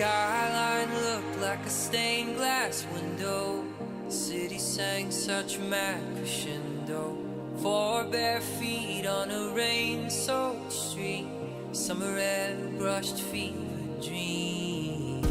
skyline looked like a stained glass window. The city sang such mad crescendo. 4 bare feet on a rain-soaked street. Summer air brushed fever dreams.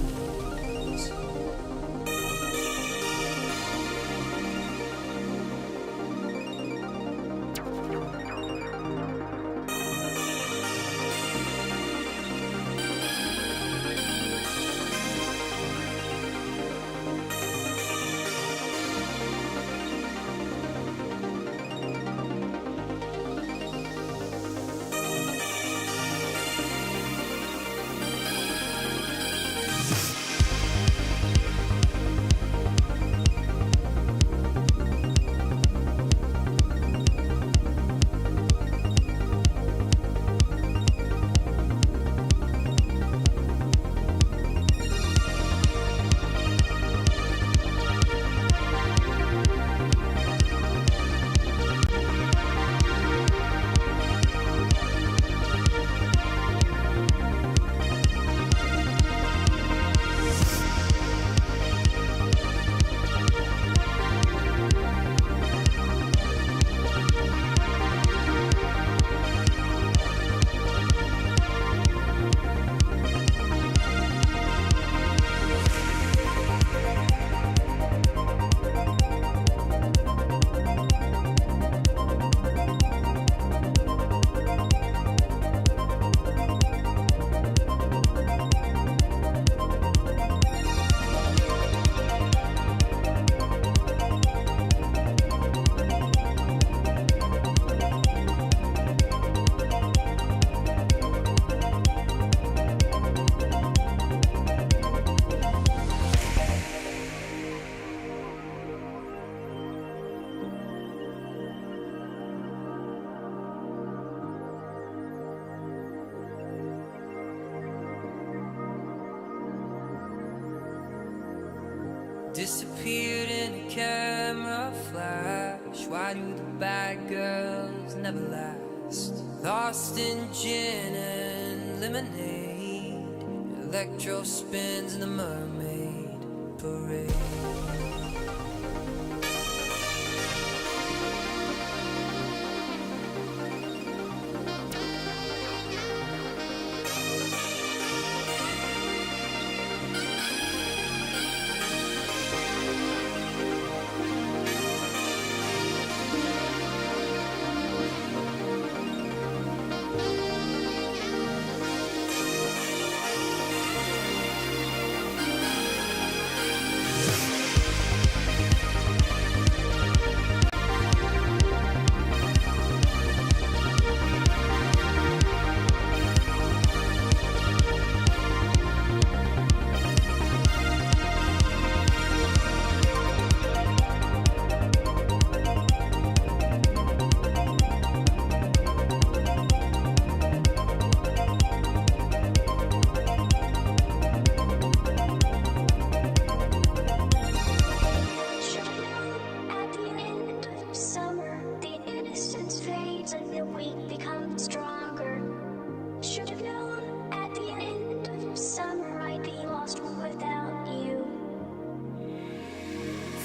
Disappeared in a camera flash. Why do the bad girls never last? Lost in gin and lemonade. Electro spins in the mermaid parade.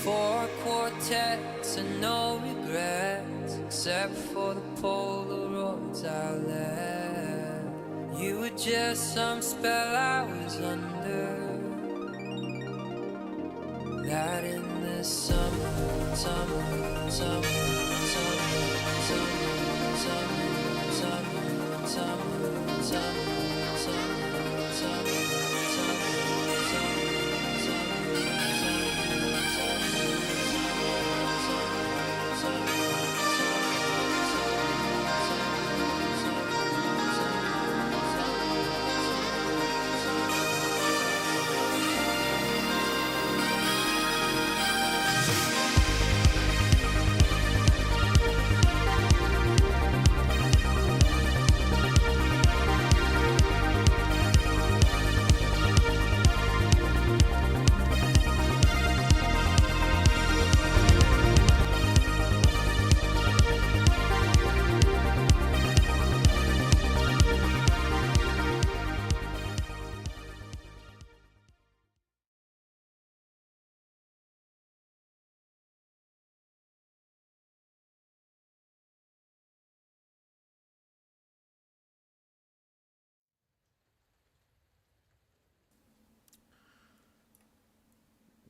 Four quartets and no regrets, except for the Polaroids I left. You were just some spell I was under. That in this summer, summer, summer, summer, summer, summer, summer, summer, summer, summer, summer.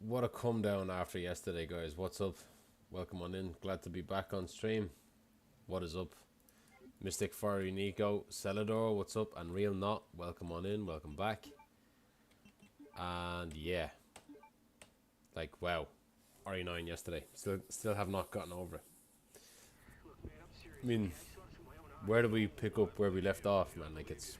What a come down after yesterday, guys. What's up? Welcome on in. Glad to be back on stream. What is up? Mystic Fiery Nico, Celador, what's up? And Real Not, welcome on in, welcome back. And yeah, like wow, RE9 yesterday. Still have not gotten over it. I mean, where do we pick up where we left off, man? Like it's,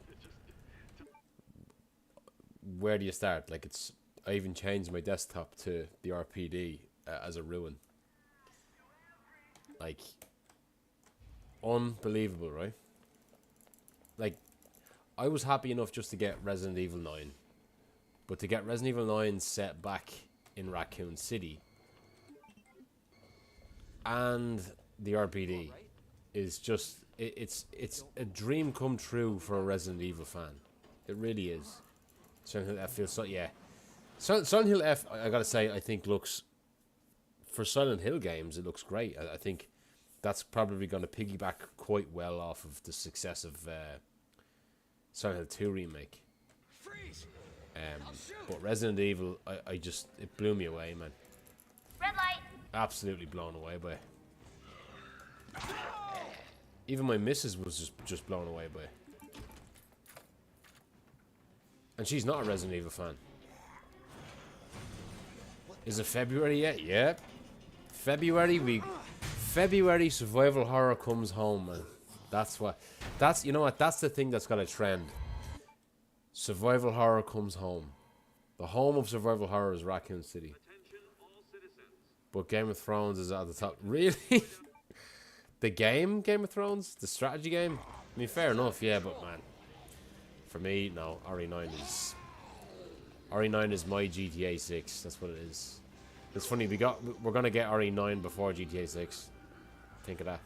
where do you start? Like it's, I even changed my desktop to the RPD as a ruin. Like, unbelievable, right? Like, I was happy enough just to get Resident Evil 9. But to get Resident Evil 9 set back in Raccoon City and the RPD is just, it's a dream come true for a Resident Evil fan. It really is. Silent Hill F feels so, yeah. Silent Hill F, I gotta say, I think looks, for Silent Hill games, it looks great. I think that's probably going to piggyback quite well off of the success of Silent Hill 2 Remake. But Resident Evil, I just, it blew me away, man. Red light. Absolutely blown away by it. Even my missus was just blown away by it. And she's not a Resident Evil fan. Is it February yet? Yep. February survival horror comes home, man. That's what. That's, you know what? That's the thing that's got a trend. Survival horror comes home. The home of survival horror is Raccoon City. But Game of Thrones is at the top. Really? The game Game of Thrones, the strategy game. I mean, fair enough, yeah. But man, for me, no. RE9 is my GTA 6. That's what it is. It's funny, we're gonna get RE9 before GTA 6. Think of that.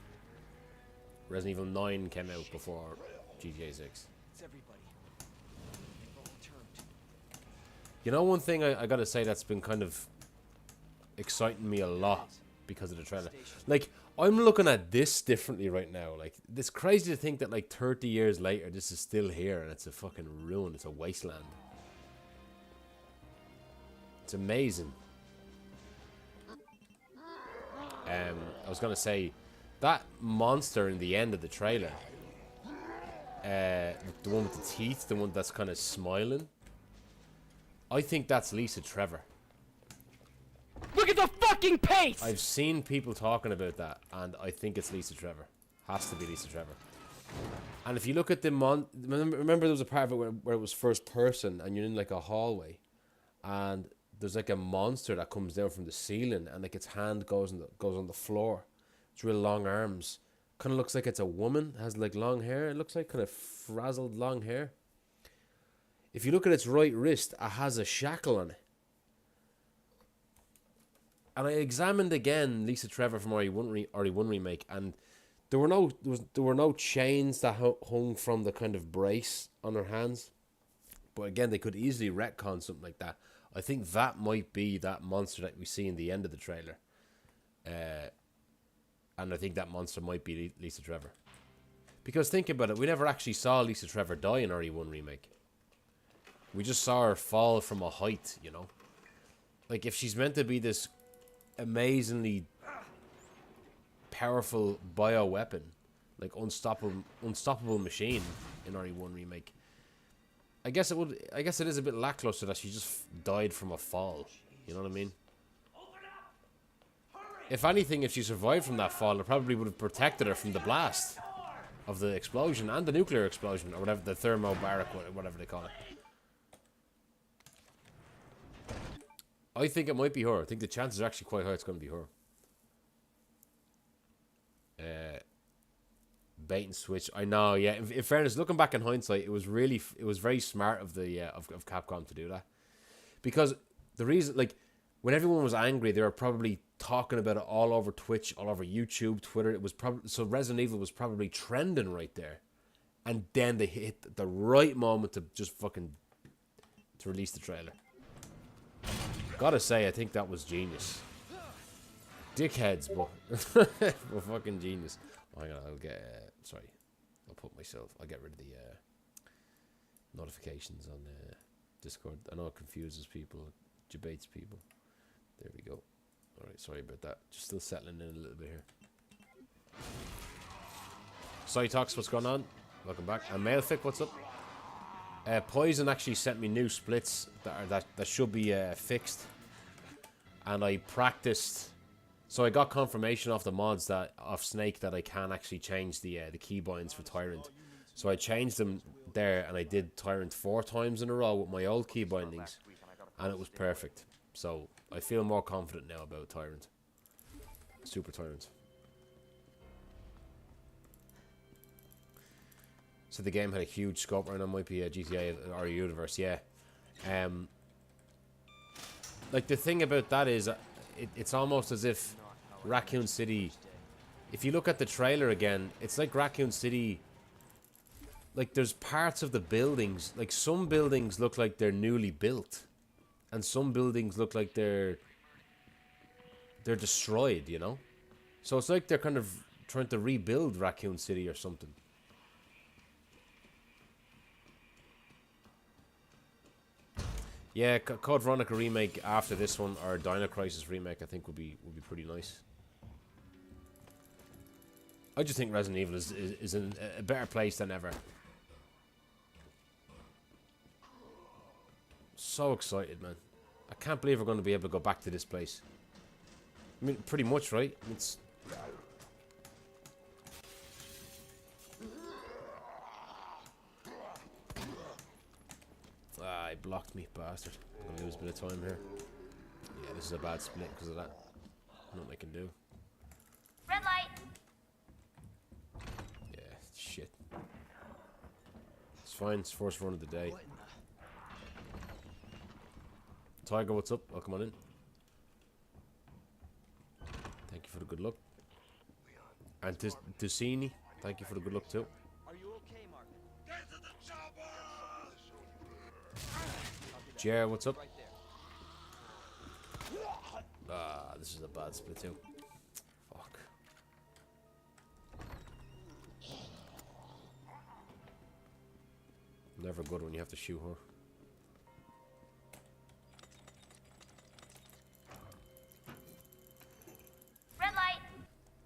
Resident Evil 9 came out before GTA 6. You know, one thing I gotta say that's been kind of exciting me a lot because of the trailer. Like, I'm looking at this differently right now. Like, it's crazy to think that like 30 years later this is still here and it's a fucking ruin. It's a wasteland. It's amazing. I was gonna say, that monster in the end of the trailer, the one with the teeth, the one that's kind of smiling, I think that's Lisa Trevor. Look at the fucking pace! I've seen people talking about that, and I think it's Lisa Trevor. Has to be Lisa Trevor. And if you look at the remember there was a part of it where it was first person, and you're in like a hallway, and there's like a monster that comes down from the ceiling, and like its hand goes on the floor. It's real long arms. Kind of looks like it's a woman. It has like long hair. It looks like kind of frazzled long hair. If you look at its right wrist, it has a shackle on it. And I examined again Lisa Trevor from RE1 Remake, and there were no chains that hung from the kind of brace on her hands. But again, they could easily retcon something like that. I think that might be that monster that we see in the end of the trailer. And I think that monster might be Lisa Trevor. Because think about it, we never actually saw Lisa Trevor die in RE1 Remake. We just saw her fall from a height, you know. Like, if she's meant to be this amazingly powerful bioweapon, like unstoppable machine in RE1 Remake, I guess it is a bit lackluster that she just died from a fall. You know what I mean? If anything, if she survived from that fall, it probably would have protected her from the blast of the explosion and the nuclear explosion, or whatever, the thermobaric, whatever they call it. I think it might be her. I think the chances are actually quite high it's going to be her. Bait and switch. I know, yeah. In fairness, looking back in hindsight, it was very smart of the of Capcom to do that, because the reason, like, when everyone was angry, they were probably talking about it all over Twitch, all over YouTube, Twitter. It was probably, so Resident Evil was probably trending right there, and then they hit the right moment to just fucking to release the trailer. Gotta say, I think that was genius. Dickheads, but we're fucking genius. Oh, hang on, I'll get sorry. I'll get rid of the notifications on Discord. I know it confuses people, debates people. Sorry about that. Just still settling in a little bit here. Cytox, what's going on? Welcome back. And Mailfic, what's up? Poison actually sent me new splits that should be fixed. And I practiced. So I got confirmation off the mods of Snake that I can actually change the keybinds for Tyrant. So I changed them there, and I did Tyrant 4 times in a row with my old key bindings, and it was perfect. So I feel more confident now about Tyrant. Super Tyrant. So the game had a huge scope around. It might be a GTA or a universe, yeah. Like the thing about that is, it's almost as if Raccoon City. If you look at the trailer again, it's like Raccoon City. Like there's parts of the buildings, like some buildings look like they're newly built, and some buildings look like they're destroyed, you know. So it's like they're kind of trying to rebuild Raccoon City or something. Yeah, Code Veronica remake after this one, or Dino Crisis remake, I think would be pretty nice. I just think Resident Evil is in a better place than ever. So excited, man. I can't believe we're going to be able to go back to this place. I mean, pretty much, right? It's... Ah, he blocked me, bastard. I'm going to lose a bit of time here. Yeah, this is a bad split because of that. Nothing I can do. Red light. Yeah, shit. It's fine. It's first run of the day. Tiger, what's up? Welcome on in. Thank you for the good luck. And Ducini, thank you for the good luck too. Are you okay, Marvin? Get to the chopper! Jer, what's up? Right there. Ah, this is a bad split too. Fuck. Never good when you have to shoot her. Red light.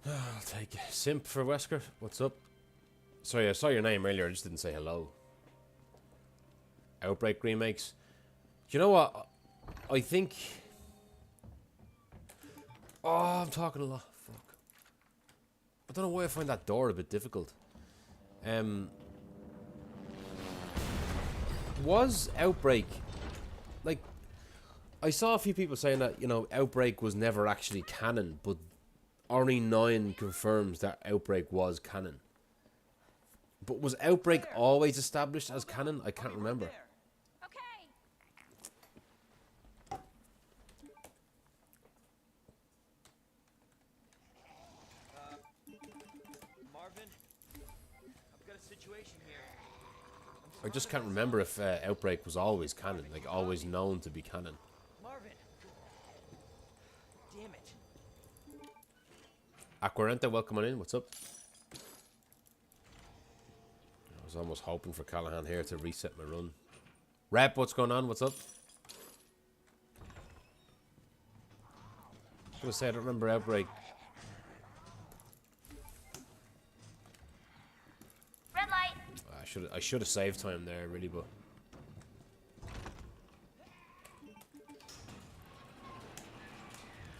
I'll take it. Simp for Wesker, what's up? Sorry, I saw your name earlier, I just didn't say hello. Outbreak remakes. You know what? I think... Oh, I'm talking a lot. Fuck. I don't know why I find that door a bit difficult. Was Outbreak... Like, I saw a few people saying that, you know, Outbreak was never actually canon, but RE9 confirms that Outbreak was canon. But was Outbreak always established as canon? I can't remember. Okay. Marvin, I've got a situation here. I just can't remember if Outbreak was always canon, like always known to be canon. Marvin. Damn it. Aquarenta, welcome on in. What's up? I was almost hoping for Callahan here to reset my run. Rep, what's going on? What's up? I was gonna say I don't remember Outbreak. Red light. I should have saved time there, really, but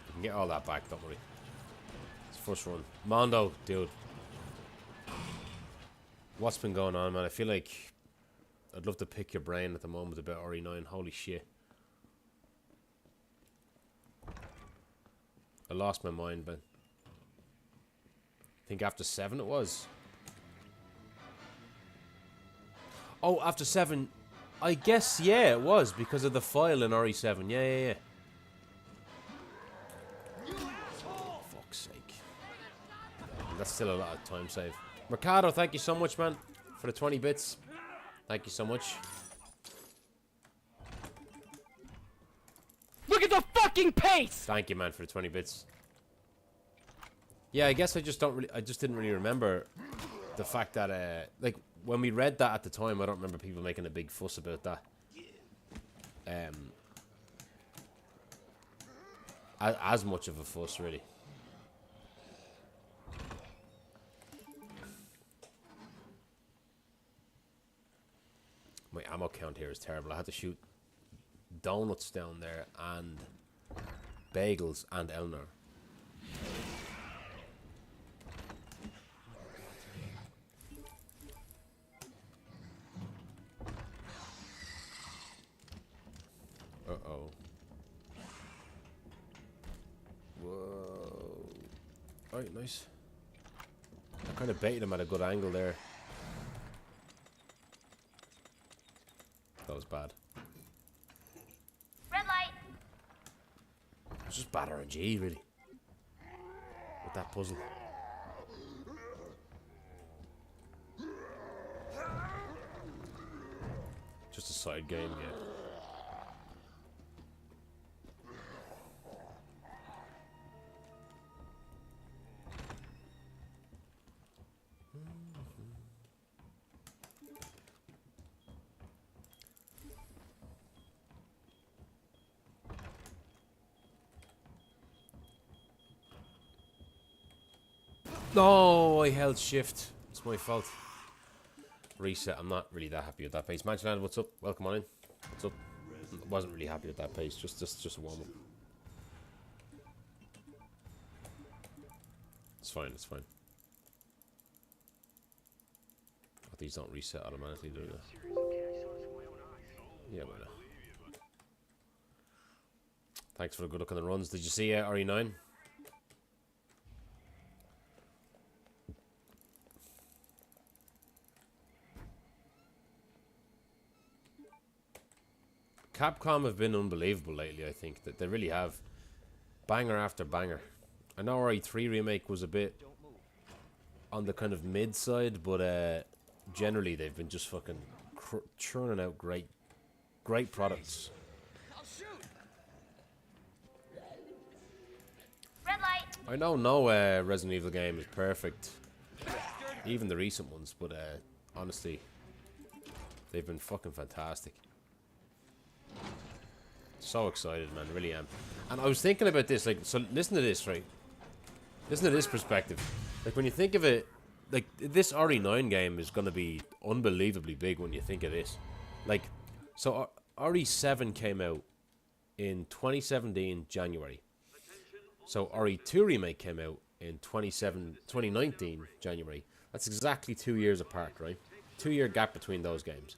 you can get all that back. Don't worry. It's first run. Mondo, dude. What's been going on, man? I feel like I'd love to pick your brain at the moment about RE9. Holy shit. I lost my mind, man. I think after 7 it was. Oh, after 7. I guess, yeah, it was because of the file in RE7. Yeah. Fuck's sake. That's still a lot of time save. Mercado, thank you so much, man, for the 20 bits. Thank you so much. Look at the fucking pace! Thank you, man, for the 20 bits. Yeah, I guess I just didn't really remember the fact that, like, when we read that at the time, I don't remember people making a big fuss about that. as much of a fuss, really. My ammo count here is terrible. I had to shoot donuts down there and bagels and Elnor. Uh-oh. Whoa. Alright, nice. I kind of baited him at a good angle there. That was bad. Red light. It's just bad RNG, really. With that puzzle. Just a side game, yeah. No, I held shift. It's my fault. Reset. I'm not really that happy with that pace. Manchland, what's up? Welcome on in. What's up? Wasn't really happy with that pace. Just a warm up. It's fine. It's fine. Oh, these don't reset automatically, do they? Yeah, well. Thanks for the good look on the runs. Did you see RE9? Capcom have been unbelievable lately, I think. That they really have. Banger after banger. I know RE3 Remake was a bit on the kind of mid side, but generally they've been just fucking churning out great products. Red light. I know no Resident Evil game is perfect, even the recent ones, but honestly, they've been fucking fantastic. So excited, man, really am. And I was thinking about this, like, so listen to this, right? Listen to this perspective. Like, when you think of it, like, this RE9 game is going to be unbelievably big when you think of this. Like, so RE7 came out in 2017, January. So RE2 Remake came out in 2019, January. That's exactly 2 years apart, right? 2 year gap between those games.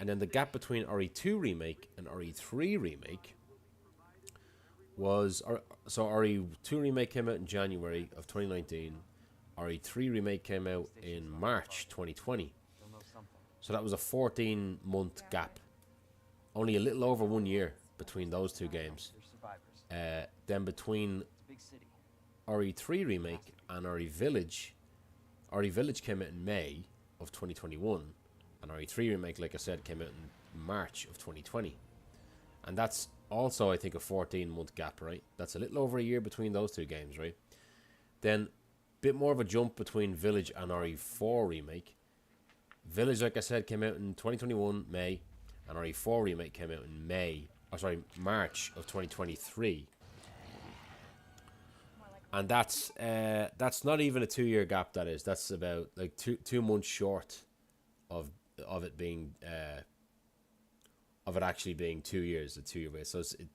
And then the gap between RE2 Remake and RE3 Remake was... So RE2 Remake came out in January of 2019. RE3 Remake came out in March 2020. So that was a 14-month gap. Only a little over 1 year between those two games. Then between RE3 Remake and RE Village came out in May of 2021. And RE3 Remake, like I said, came out in March of 2020. And that's also, I think, a 14-month gap, right? That's a little over a year between those two games, right? Then, bit more of a jump between Village and RE4 Remake. Village, like I said, came out in 2021, May. And RE4 Remake came out in March of 2023. And that's not even a 2 year gap, that is. That's about, like, two months short of it being of it actually being 2 years, a 2 year wait. So it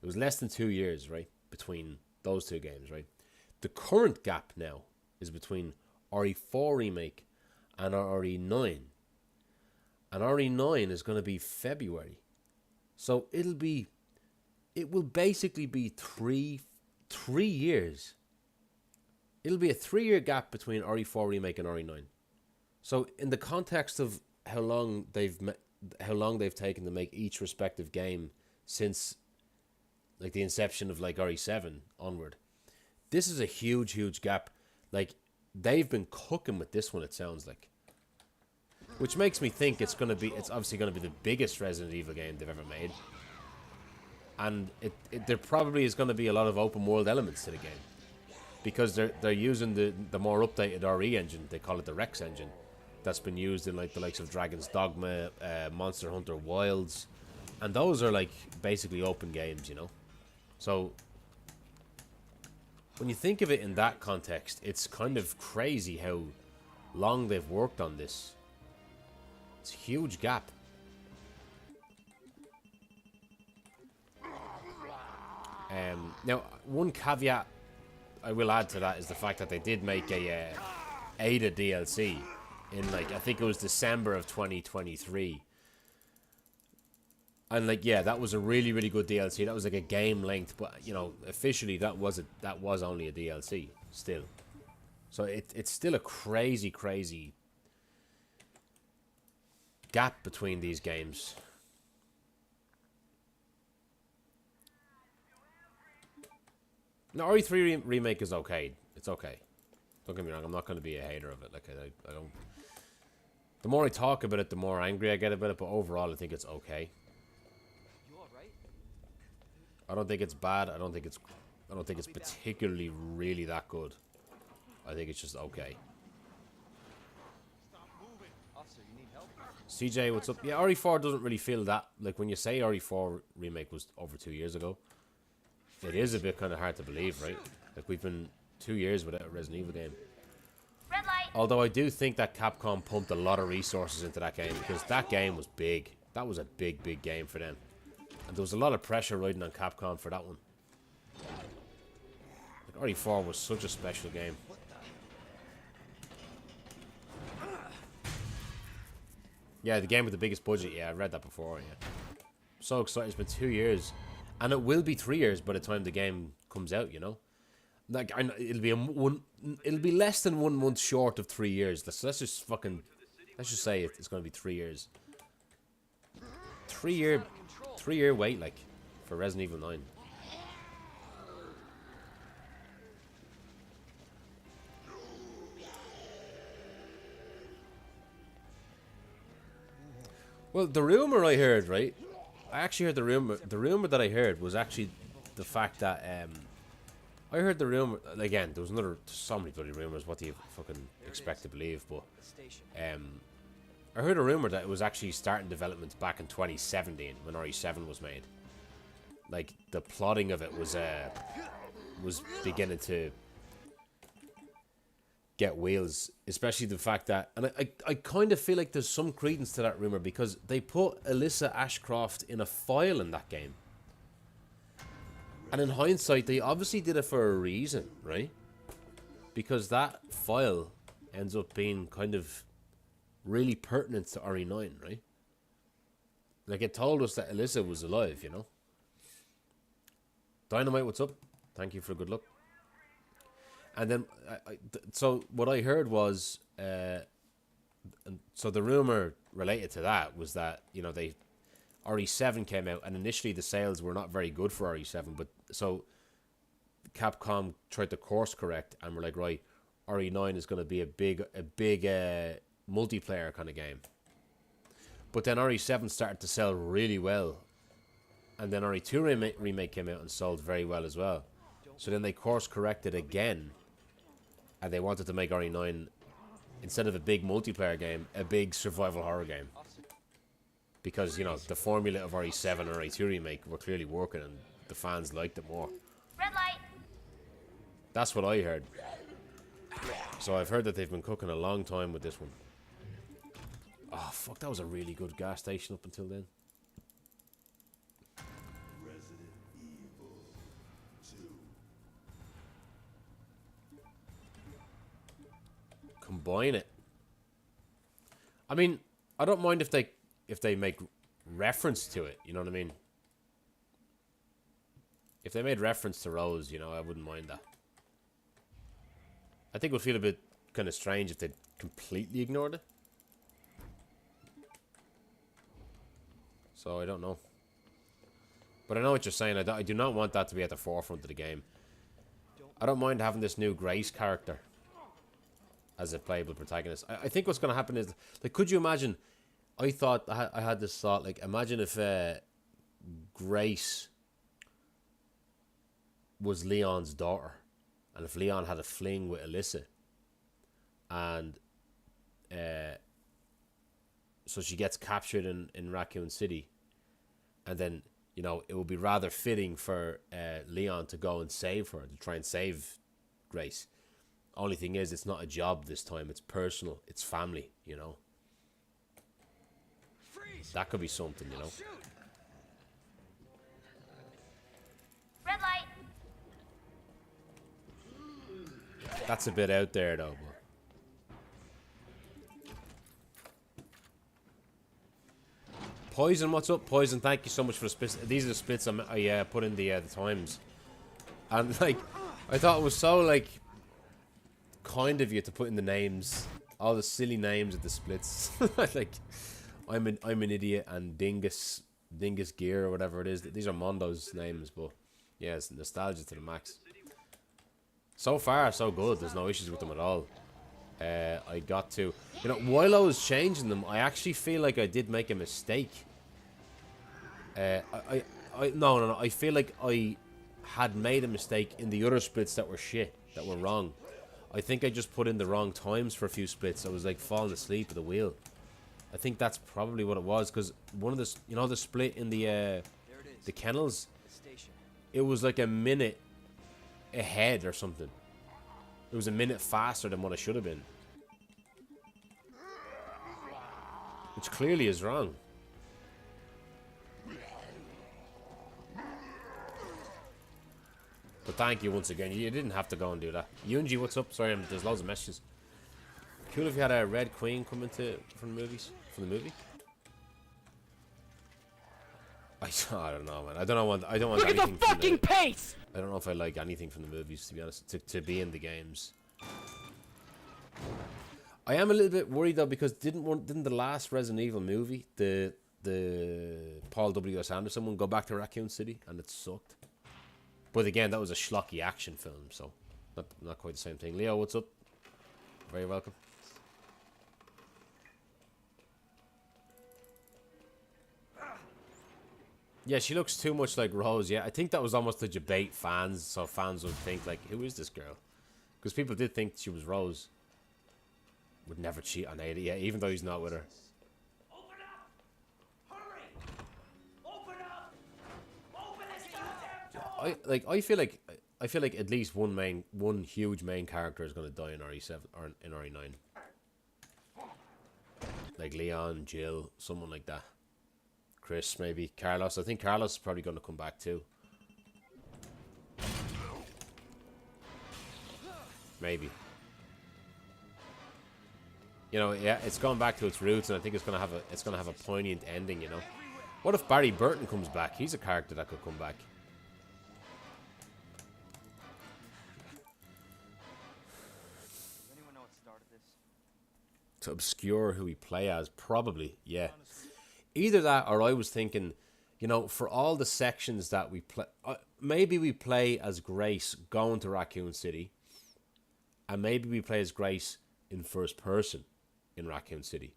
was less than 2 years, right, between those two games, right? The current gap now is between RE4 Remake and RE9. And RE9 is going to be February. So it will basically be three years. It'll be a 3 year gap between RE4 Remake and RE9. So in the context of how long they've taken to make each respective game since, like, the inception of, like, RE7 onward, this is a huge gap. Like, they've been cooking with this one, it sounds like, which makes me think it's obviously going to be the biggest Resident Evil game they've ever made, and there probably is going to be a lot of open world elements to the game, because they're using the more updated RE engine. They call it the Rex engine. That's been used in, like, the likes of Dragon's Dogma, Monster Hunter Wilds, and those are, like, basically open games, you know. So when you think of it in that context, it's kind of crazy how long they've worked on this. It's a huge gap. Now, one caveat I will add to that is the fact that they did make a Ada DLC in, like, I think it was December of 2023. And, like, yeah, that was a really, really good DLC. That was like a game length, but, you know, officially that was only a DLC still. So it's still a crazy, crazy gap between these games. No, RE3 Remake is okay. It's okay. Don't get me wrong, I'm not going to be a hater of it. Like, I don't... The more I talk about it, the more angry I get about it, but overall I think it's okay. You alright? I don't think it's bad. I don't think it's particularly really that good. I think it's just okay. Stop moving. Officer, you need help? CJ, what's up? Yeah, RE4 doesn't really feel that... Like, when you say RE4 Remake was over 2 years ago, it is a bit kind of hard to believe, right? Like, we've been 2 years without a Resident Evil game. Red light. Although I do think that Capcom pumped a lot of resources into that game, because that game was big. That was a big, big game for them. And there was a lot of pressure riding on Capcom for that one. Like, RE4 was such a special game. Yeah, the game with the biggest budget. Yeah, I read that before, yeah. So excited. It's been 2 years. And it will be 3 years by the time the game comes out, you know? Like, I know it'll be less than 1 month short of 3 years. Let's just say it's going to be 3 years. 3 year wait, like, for Resident Evil 9. Well, the rumor I heard, right? I actually heard the rumor. The rumor that I heard was actually the fact that I heard the rumor again. There was so many bloody rumors. What do you fucking expect to believe? But I heard a rumor that it was actually starting development back in 2017 when RE7 was made. Like, the plotting of it was beginning to get wheels, especially the fact that, and I kind of feel like there's some credence to that rumor because they put Alyssa Ashcroft in a file in that game, and in hindsight they obviously did it for a reason, right? Because that file ends up being kind of really pertinent to RE9, right? Like, it told us that Alyssa was alive, you know. Dynamite, what's up? Thank you for good luck. And then, so what I heard was, so the rumor related to that was that, you know, RE7 came out, and initially the sales were not very good for RE7, but so Capcom tried to course correct, and we're like, right, RE9 is going to be a big multiplayer kind of game. But then RE7 started to sell really well, and then RE2 remake came out and sold very well as well. So then they course corrected again, and they wanted to make RE9, instead of a big multiplayer game, a big survival horror game. Because, you know, the formula of RE7 and RE2 remake were clearly working, and the fans liked it more. Red light. That's what I heard. So I've heard that they've been cooking a long time with this one. Oh, fuck, that was a really good gas station up until then. Combine it. I mean, I don't mind if they make reference to it, you know what I mean? If they made reference to Rose, you know, I wouldn't mind that. I think it would feel a bit kind of strange if they completely ignored it. So I don't know. But I know what you're saying. I do not want that to be at the forefront of the game. I don't mind having this new Grace character as a playable protagonist. I think what's going to happen is, like, could you imagine? I had this thought, like, imagine if Grace was Leon's daughter, and if Leon had a fling with Alyssa, and so she gets captured in Raccoon City, and then, you know, it would be rather fitting for Leon to go and save her, to try and save great. Only thing is, it's not a job this time. It's personal. It's family, you know. That could be something, you know. Red light. That's a bit out there, though. Poison, what's up? Poison, thank you so much for the splits. These are the splits I put in the times. And, like, I thought it was so, like, kind of you to put in the names. All the silly names of the splits. Like, I'm an idiot and Dingus Gear or whatever it is. These are Mondo's names, but, yeah, it's nostalgia to the max. So far, so good. There's no issues with them at all. I got to... You know, while I was changing them, I actually feel like I did make a mistake. No. I feel like I had made a mistake in the other splits that were shit, that were wrong. I think I just put in the wrong times for a few splits. I was, like, falling asleep at the wheel. I think that's probably what it was, because one of the... You know, the split in the kennels? It was, like, a minute ahead or something. It was a minute faster than what I should have been. Which clearly is wrong. But thank you once again. You didn't have to go and do that. Yunji, what's up? Sorry, there's loads of messages. Cool if you had a Red Queen come into from the movies. From the movie. I don't know, man. I don't want Look at the anything fucking pace! I don't know if I like anything from the movies, to be honest, to be in the games. I am a little bit worried though, because didn't the last Resident Evil movie, the Paul W.S. Anderson one, go back to Raccoon City, and it sucked. But again, that was a schlocky action film, so not quite the same thing. Leo, what's up? Very welcome. Yeah, she looks too much like Rose. Yeah, I think that was almost to debate fans, so fans would think, like, who is this girl? Because people did think she was Rose. Would never cheat on Ada, yeah, even though he's not with her. Open up! Hurry! Open up! Open this goddamn door! I feel like at least one huge main character is gonna die in RE7 or in RE9. Like Leon, Jill, someone like that. Chris, maybe. Carlos. I think Carlos is probably going to come back too. Maybe. You know, yeah, it's gone back to its roots, and I think it's gonna have a poignant ending. You know, what if Barry Burton comes back? He's a character that could come back. Does anyone know what started this? To obscure who we play as, probably, yeah. Either that, or I was thinking, you know, for all the sections that we play, maybe we play as Grace going to Raccoon City, and maybe we play as Grace in first person in Raccoon City.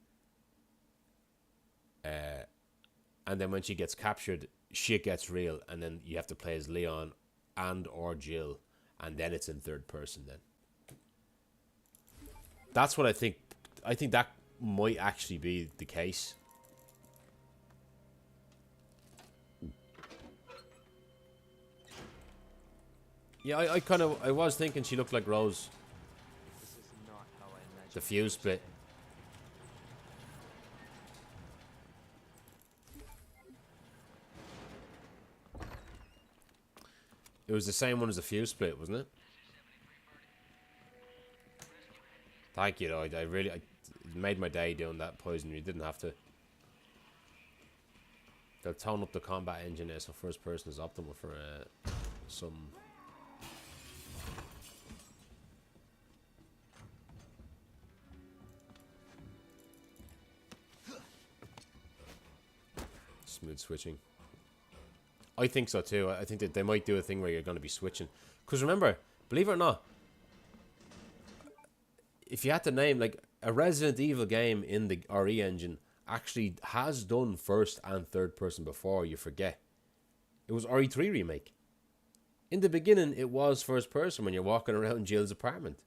And then when she gets captured, shit gets real, and then you have to play as Leon and or Jill, and then it's in third person then. That's what I think. I think that might actually be the case. Yeah, I was thinking she looked like Rose. This is not how I imagined. The fuse split. It was the same one as the fuse split, wasn't it? Thank you, though. I really it made my day doing that, Poison. You didn't have to. They'll tone up the combat engine there, so first person is optimal for some. Smooth switching. I think so too. I think that they might do a thing where you're going to be switching. Because remember, believe it or not, if you had to name, like, a Resident Evil game in the RE engine actually has done first and third person before, you forget. It was RE3 Remake. In the beginning, it was first person when you're walking around Jill's apartment.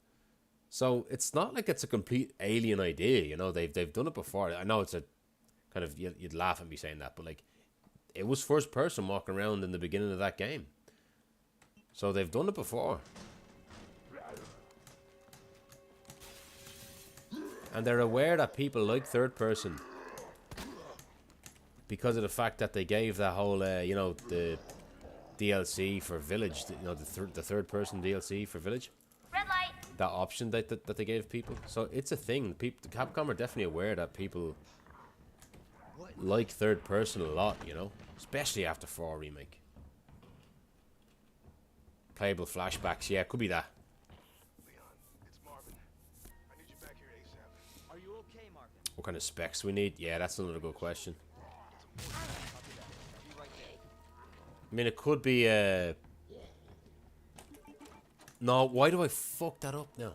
So it's not like it's a complete alien idea, you know. They've done it before. I know it's a kind of, you'd laugh at me saying that, but like, it was first person walking around in the beginning of that game. So they've done it before. And they're aware that people like third person because of the fact that they gave that whole, you know, the DLC for Village, you know, the third person DLC for Village. Red light. That option that they gave people. So it's a thing. The Capcom are definitely aware that people like third person a lot, you know, especially after 4 Remake. Playable flashbacks, yeah, could be that. Leon, it's Marvin. I need you back here ASAP. Are you okay, Marvin? What kind of specs we need? Yeah, that's another good question. I'll be right there. I mean, it could be, no, why do I fuck that up now?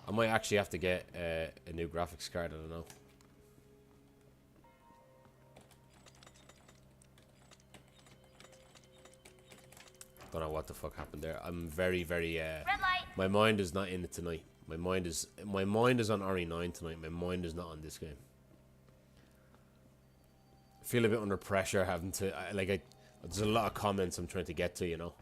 I might actually have to get a new graphics card, I don't know. Don't know what the fuck happened there. I'm very, very, Red light. my mind is not in it tonight. My mind is on RE9 tonight. My mind is not on this game. I feel a bit under pressure having to, there's a lot of comments I'm trying to get to, you know.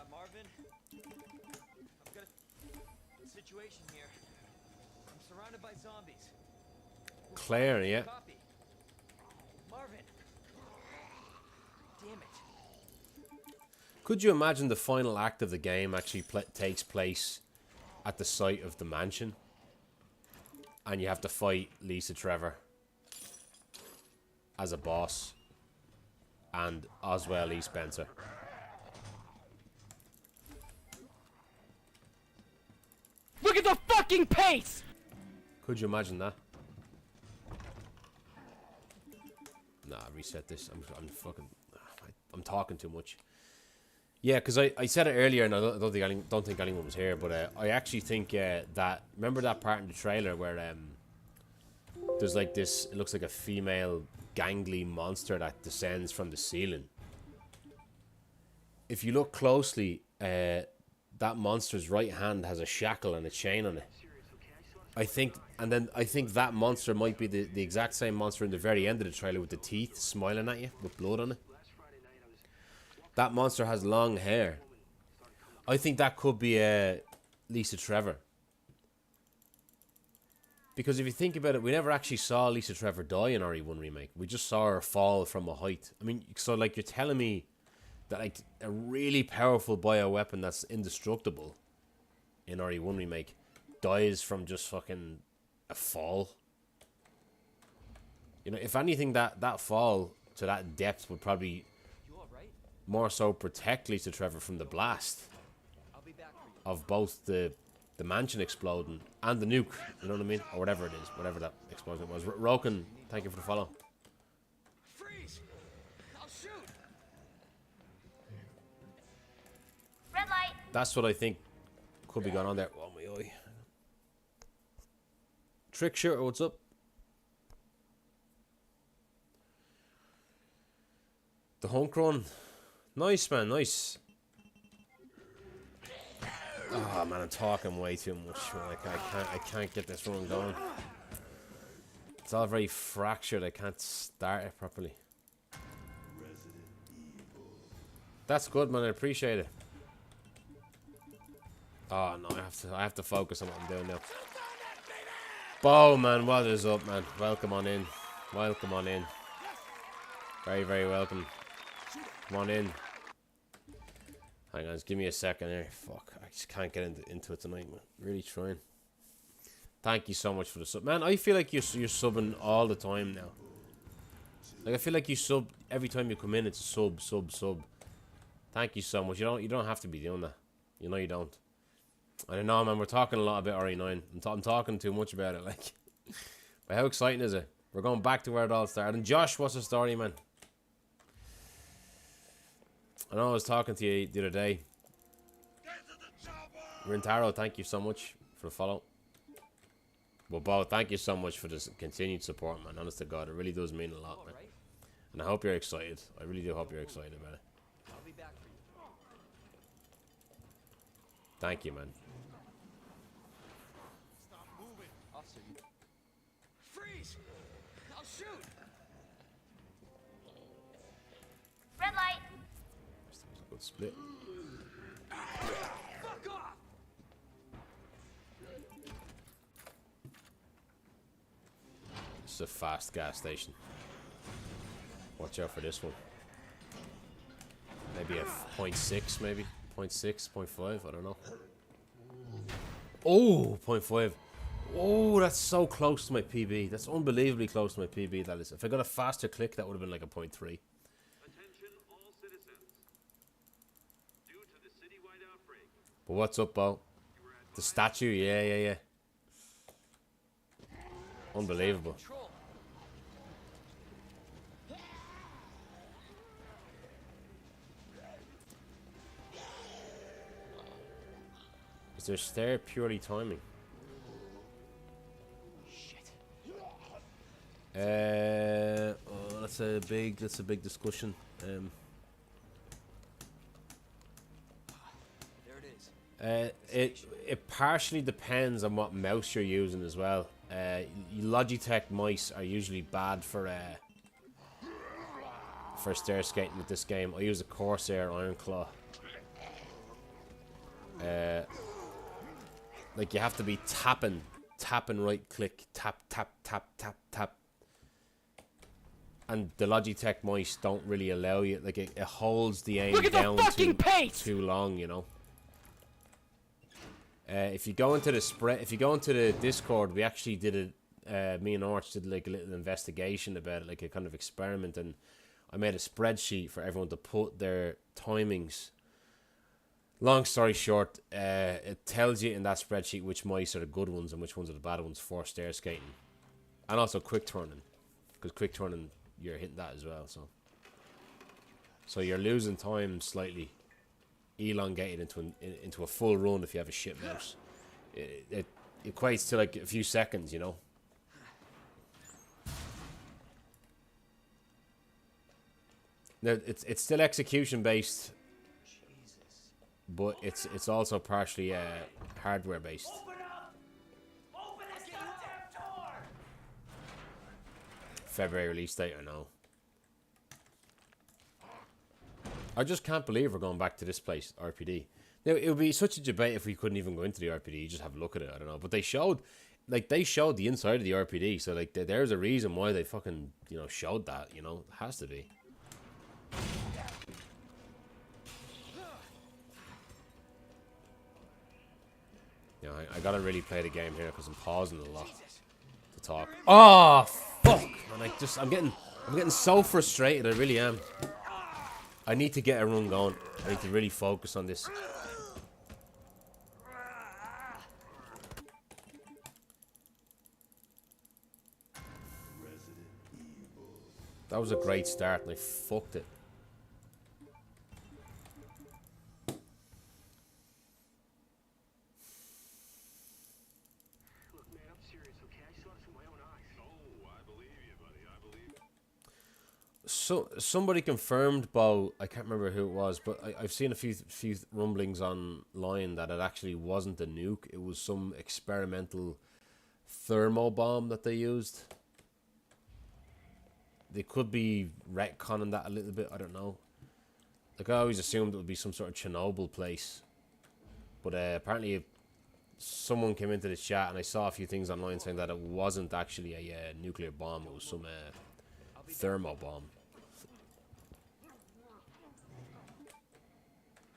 Marvin, I've got a situation here. I'm surrounded by zombies. Claire, yeah. Copy. Marvin. Damn it. Could you imagine the final act of the game actually takes place at the site of the mansion? And you have to fight Lisa Trevor as a boss. And Oswell E. Spencer. Look at the fucking pace! Could you imagine that? Nah, reset this. I'm fucking... I'm talking too much. Yeah, because I said it earlier, and I don't think anyone was here, but I actually think that... Remember that part in the trailer where there's like this... It looks like a female gangly monster that descends from the ceiling. If you look closely, that monster's right hand has a shackle and a chain on it. I think that monster might be the exact same monster in the very end of the trailer with the teeth smiling at you with blood on it. That monster has long hair. I think that could be Lisa Trevor. Because if you think about it, we never actually saw Lisa Trevor die in RE1 Remake. We just saw her fall from a height. I mean, so like you're telling me that like a really powerful bioweapon that's indestructible in RE1 Remake dies from just fucking a fall. You know, if anything, that fall to that depth would probably more so protect Lisa Trevor from the blast of both the mansion exploding and the nuke. You know what I mean? Or whatever it is, whatever that explosion was. Roken, thank you for the follow. Freeze! I'll shoot! Red light. That's what I think could be going on there. Oh my eye. Trick Shooter, what's up? The Hunk Run. Nice, man, nice. Oh man, I'm talking way too much. Like I can't get this run going. It's all very fractured. I can't start it properly. That's good, man. I appreciate it. Oh no, I have to focus on what I'm doing now. Bo, man, what is up, man? Welcome on in. Welcome on in. Very, very welcome. Come on in. Hang on, just give me a second here. Fuck, I just can't get into it tonight, man. Really trying. Thank you so much for the sub, man. I feel like you're subbing all the time now. Like I feel like you sub every time you come in. It's a sub. Thank you so much. You don't have to be doing that. You know you don't. I don't know, man. We're talking a lot about RE9. I'm talking too much about it. Like, but how exciting is it? We're going back to where it all started. And Josh, what's the story, man? I know I was talking to you the other day. Rintaro, thank you so much for the follow. Well, Bo, thank you so much for this continued support, man. Honest to God, it really does mean a lot, man. And I hope you're excited. I really do hope you're excited about it. I'll be back for Thank you, man. Stop moving. Officer, you... Freeze! I'll shoot! Red light. Good split. Fuck off! This is a fast gas station. Watch out for this one. Maybe a 0.6, maybe 0.6, 0.5. I don't know. Oh, 0.5. Oh, that's so close to my PB. That's unbelievably close to my PB. That is. If I got a faster click, that would have been like a 0.3. Attention all citizens. Due to the citywide outbreak, But what's up, Bo? The statue, yeah. Unbelievable. Control. Is there stair purely timing? Shit. Oh, that's a big discussion. There it is. It partially depends on what mouse you're using as well. Logitech mice are usually bad for stair skating with this game. I use a Corsair Iron Claw. Like you have to be tapping right click, tap. And the Logitech mice don't really allow you. Like it holds the aim Look at the down fucking pace! too long, you know. If you go into the Discord, we actually did it. Me and Arch did like a little investigation about it, like a kind of experiment, and I made a spreadsheet for everyone to put their timings. Long story short, it tells you in that spreadsheet which mice are the good ones and which ones are the bad ones for stair skating, and also quick turning, because quick turning you're hitting that as well. So you're losing time slightly, elongated into a full run if you have a shit mouse. It equates to like a few seconds, you know. Now it's still execution based, but it's also partially hardware based. Open up! Open this goddamn door! February release date, I know. I just can't believe we're going back to this place, RPD. Now, it would be such a debate if we couldn't even go into the RPD, just have a look at it, I don't know. But they showed the inside of the RPD, so like there's a reason why they fucking, you know, showed that, you know. It has to be. You know, I gotta really play the game here because I'm pausing a lot to talk. Oh, fuck! Man, I'm getting so frustrated, I really am. I need to get a run going. I need to really focus on this. That was a great start and I fucked it. Look, man, I'm serious, okay? I saw this with my own eyes. Oh, I believe you, buddy. I believe you. So somebody confirmed, Bo. I can't remember who it was, but I've seen a few rumblings online that it actually wasn't a nuke. It was some experimental thermo bomb that they used. They could be retconning that a little bit. I don't know. Like I always assumed it would be some sort of Chernobyl place, but apparently someone came into the chat and I saw a few things online saying that it wasn't actually a nuclear bomb. It was some thermo bomb.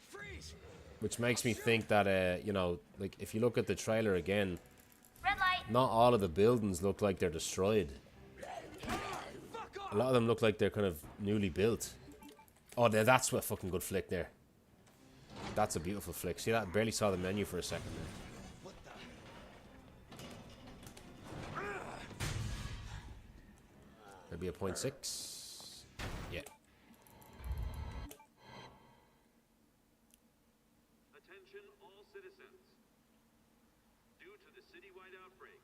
Freeze! Which makes me think that, you know, like if you look at the trailer again, Red light. not all of the buildings look like they're destroyed. A lot of them look like they're kind of newly built. Oh, that's a fucking good flick there. That's a beautiful flick. See that? I barely saw the menu for a second there. What the? Maybe a 0.6. Yeah. Attention all citizens. Due to the citywide outbreak,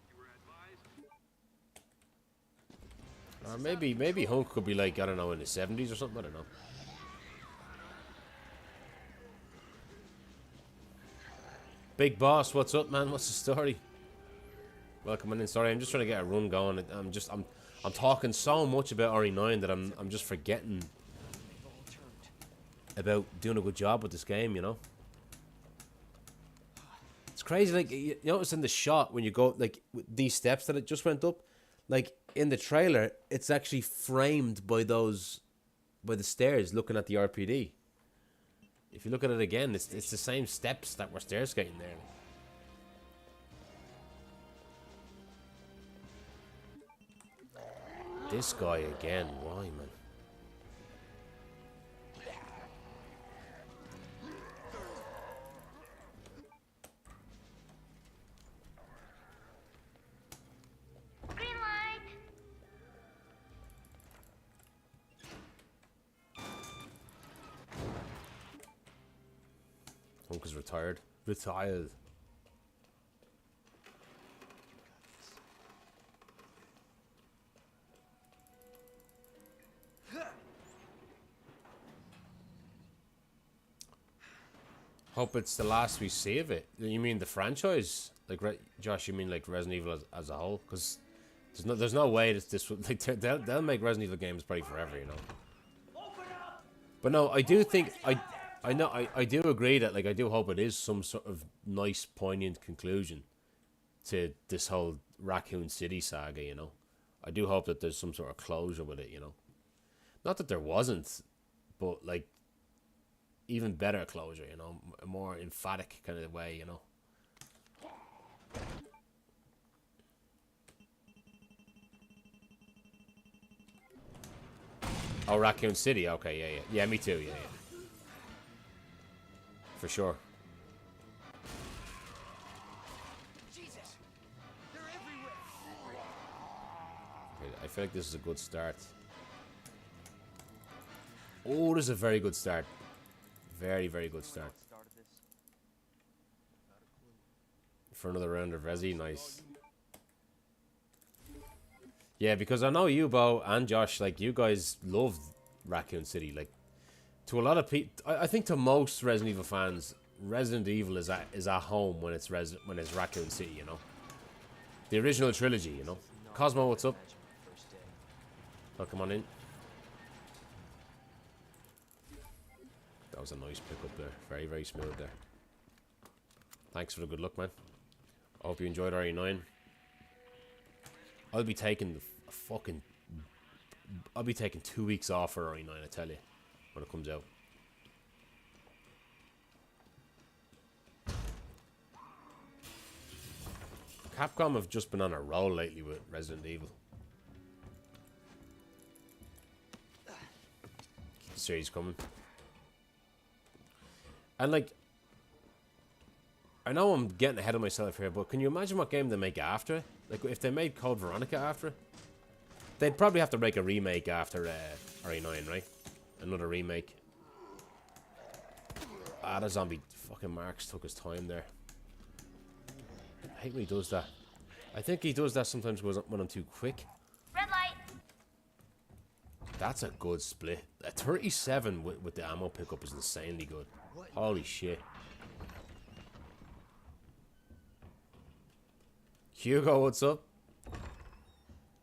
you were advised. Maybe Hulk could be like, I don't know, in the 70s or something. I don't know. Big boss, what's up, man? What's the story? Welcome in. Sorry, I'm just trying to get a run going. I'm talking so much about RE9 that I'm just forgetting about doing a good job with this game, you know? It's crazy, like, you notice in the shot when you go, like, with these steps that it just went up, like, in the trailer, it's actually framed by the stairs looking at the RPD. If you look at it again, it's the same steps that were stair skating there. This guy again, why, man? Green light. Uncle's retired. Retired. Hope it's the last we see of it. You mean the franchise? Like, Josh, you mean like Resident Evil as a whole? Because there's no way this would, like, they'll make Resident Evil games probably forever, you know. But no, I do think I do agree that, like, I do hope it is some sort of nice, poignant conclusion to this whole Raccoon City saga, you know. I do hope that there's some sort of closure with it, you know. Not that there wasn't, but, like, even better closure, you know, a more emphatic kind of way, you know. Oh, Raccoon City, okay, yeah. Yeah, me too, yeah. For sure. Jesus, they're everywhere. Okay, I feel like this is a good start. Oh, this is a very good start. Very, very good start. For another round of Resi, nice. Yeah, because I know you, Bo, and Josh, like, you guys loved Raccoon City. Like, to a lot of people, I think to most Resident Evil fans, Resident Evil is at home when it's Raccoon City, you know. The original trilogy, you know. Cosmo, what's up? Welcome on in. That was a nice pickup there. Very, very smooth there. Thanks for the good luck, man. I hope you enjoyed RE9. I'll be taking I'll be taking 2 weeks off for RE9, I tell you, when it comes out. Capcom have just been on a roll lately with Resident Evil. Keep the series coming. And, like, I know I'm getting ahead of myself here, but can you imagine what game they make after it? Like, if they made Code Veronica after it, they'd probably have to make a remake after RE9, right? Another remake. Ah, the zombie fucking Marks took his time there. I hate when he does that. I think he does that sometimes when I'm too quick. Red light. That's a good split. A 37 with the ammo pickup is insanely good. Holy shit. Hugo, what's up?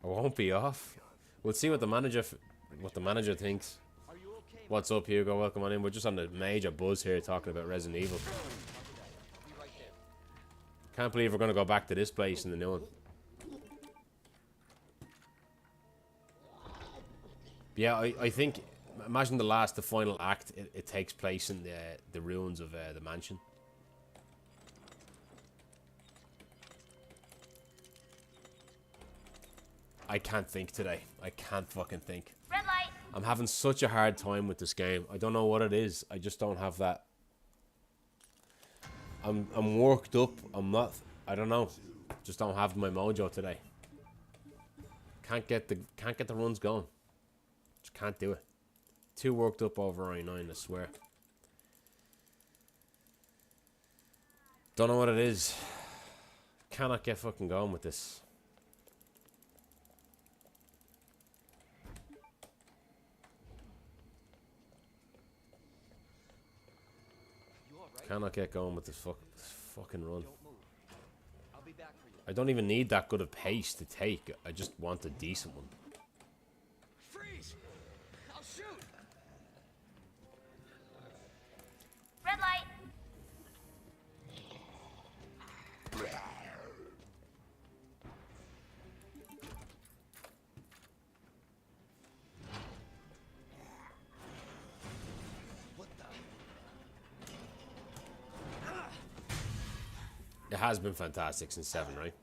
I won't be off. We'll see what the manager thinks. What's up, Hugo? Welcome on in. We're just on the major buzz here talking about Resident Evil. Can't believe we're gonna go back to this place in the new one. Yeah, I think, imagine the final act, it takes place in the ruins of the mansion. I can't think today. I can't fucking think. Red light. I'm having such a hard time with this game. I don't know what it is. I just don't have that. I'm worked up. I don't know. Just don't have my mojo today. Can't get the runs going. Just can't do it. Too worked up over RE9, I swear. Don't know what it is. Cannot get fucking going with this. Cannot get going with this fucking run. Don't move. I'll be back for you. I don't even need that good of pace to take. I just want a decent one. Freeze! I'll shoot! Red light. What the? It has been fantastic since 7, right?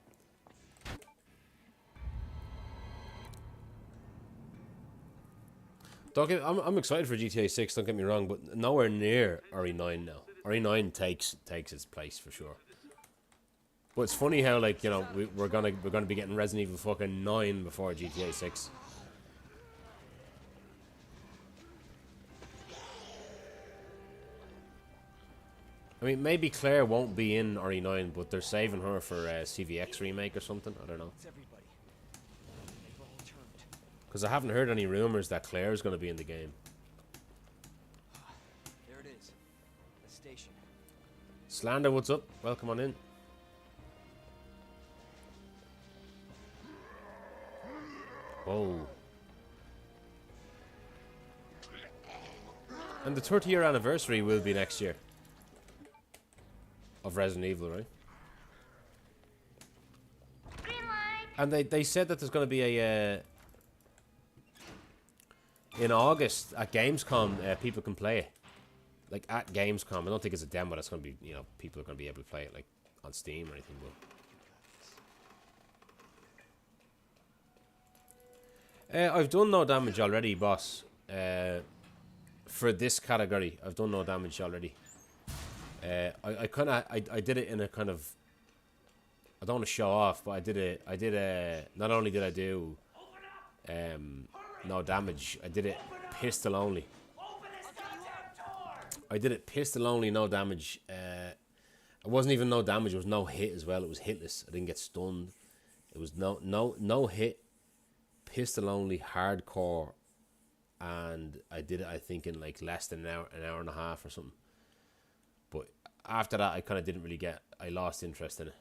I'm excited for GTA 6. Don't get me wrong, but nowhere near RE9 now. RE9 takes its place for sure. But it's funny how, like, you know, we're gonna be getting Resident Evil fucking 9 before GTA 6. I mean, maybe Claire won't be in RE9, but they're saving her for CVX remake or something. I don't know. It's everybody. They've all turned. Because I haven't heard any rumors that Claire is going to be in the game. There it is. The station. Slander, what's up? Welcome on in. Whoa. And the 30-year anniversary will be next year. Of Resident Evil, right? Green light. And they said that there's going to be a... in August, at Gamescom, people can play it. Like, at Gamescom. I don't think it's a demo. That's going to be, you know, people are going to be able to play it, like, on Steam or anything. But... I've done no damage already, boss. For this category, I've done no damage already. I kind of I did it in a kind of, I don't want to show off, but I did not only did I do no damage, I did it pistol only. I did it pistol only, no damage. It wasn't even no damage, it was no hit as well. It was hitless. I didn't get stunned. It was no hit, pistol only, hardcore, and I did it, I think, in like less than an hour and a half or something. But after that, I kind of didn't really I lost interest in it.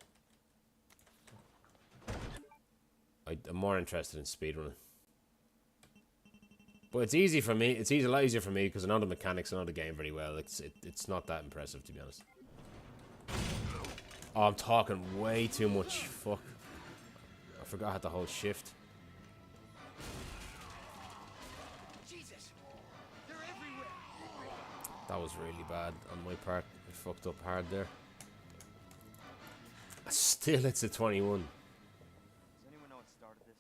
I'm more interested in speedrunning. But it's easy for me. It's a lot easier for me because I know the mechanics, I know the game very well. It's not that impressive, to be honest. Oh, I'm talking way too much. Fuck. I forgot I had the whole shift. Jesus! They're everywhere! That was really bad on my part. I fucked up hard there. Still, it's a 21. Does anyone know what started this?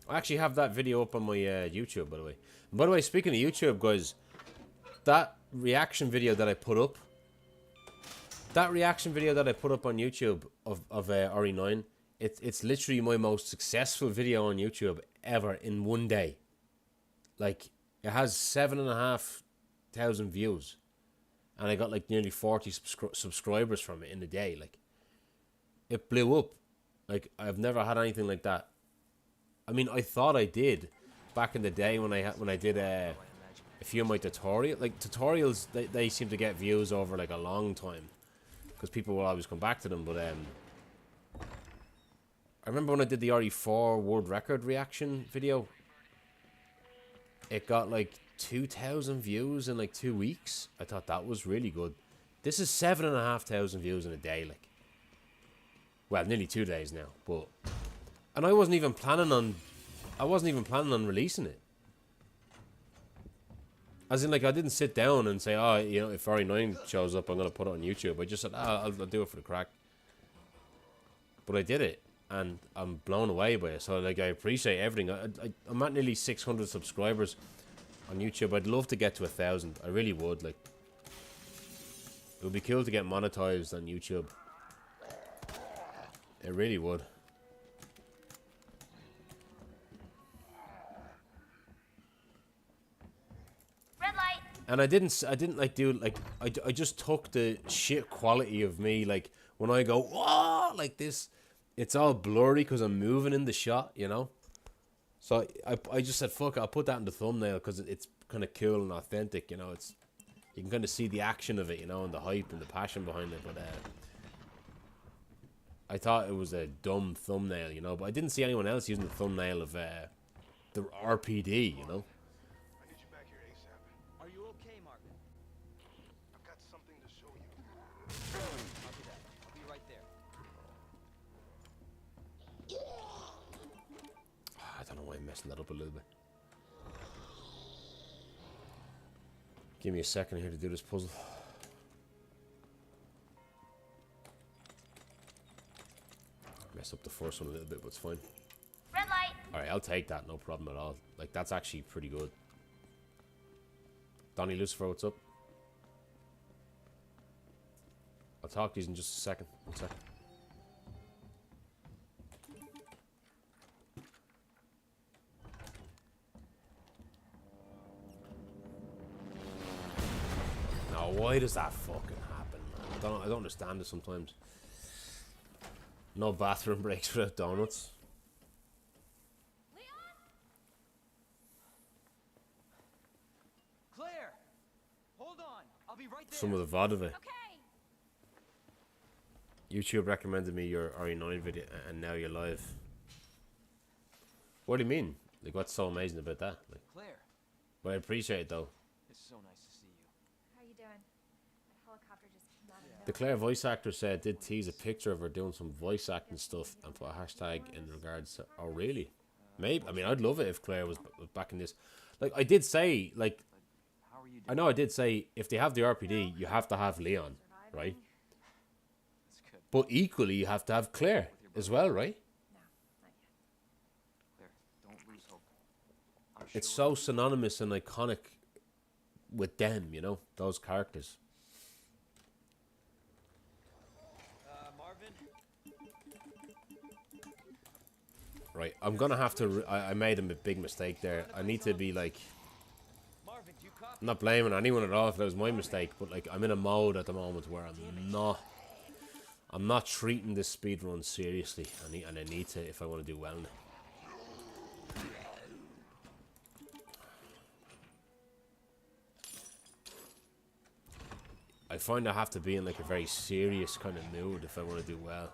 I actually have that video up on my YouTube, by the way. And by the way, speaking of YouTube, guys, that reaction video that I put up, on YouTube of RE9, it's literally my most successful video on YouTube ever in one day. Like, it has 7,500 views, and I got like nearly 40 subscribers from it in a day. Like, it blew up. Like, I've never had anything like that. I mean, I thought I did back in the day when I did a few of my tutorials. They seem to get views over like a long time because people will always come back to them. But I remember when I did the RE4 world record reaction video, it got like 2,000 views in like 2 weeks. I thought that was really good. This is 7,500 views in a day, like, well, nearly 2 days now. But and I wasn't even planning on releasing it. As in, like, I didn't sit down and say, oh, you know, if RE9 shows up, I'm gonna put it on YouTube. I just said, I'll do it for the crack. But I did it, and I'm blown away by it. So, like, I appreciate everything. I'm at nearly 600 subscribers on YouTube. I'd love to get to 1,000. I really would. Like, it would be cool to get monetized on YouTube. It really would. Red light. And I didn't like do like I just took the shit quality of me, like when I go whoa like this, it's all blurry because I'm moving in the shot, you know. So I just said fuck it, I'll put that in the thumbnail because kind of cool and authentic. You know, it's you can kind of see the action of it, you know, and the hype and the passion behind it. But I thought it was a dumb thumbnail, you know. But I didn't see anyone else using the thumbnail of the RPD, you know. I need you back here ASAP. Are you okay, Marvin? I've got something to show you. I'll be back. I'll be right there. I don't know why I'm messing that up a little bit. Give me a second here to do this puzzle. Mess up the first one a little bit, but it's fine. Red light. Alright, I'll take that, no problem at all. Like, that's actually pretty good. Donnie Lucifer, what's up? I'll talk to you in just a second. 1 second. Now, why does that fucking happen, man? I don't understand it sometimes. No bathroom breaks without donuts. Leon? Claire! Hold on. I'll be right there. Some of the VOD of it. Okay. YouTube recommended me your RE9 video and now you're live. What do you mean? Like, what's so amazing about that? Like, Claire, but I appreciate it though. it's so nice to see you. How you doing? That helicopter just came out of nowhere. The Claire voice actor said did tease a picture of her doing some voice acting stuff and put a hashtag in regards to. Oh really? Maybe. I mean, I'd love it if Claire was back in this. Like I did say, like How are you doing? I know I did say if they have the RPD, you have to have Leon, right? That's good. But equally, you have to have Claire as well, right? No, not yet. Claire, don't lose hope. I'm It's sure so synonymous and iconic with them, you know, those characters. Marvin? Right, I'm gonna have to. I made a big mistake there. I need to be like. Marvin, do you copy? I'm not blaming anyone at all if that was my mistake, but like I'm in a mode at the moment where I'm not treating this speedrun seriously, and I need to if I want to do well in it. I find I have to be in like a very serious kind of mood if I want to do well.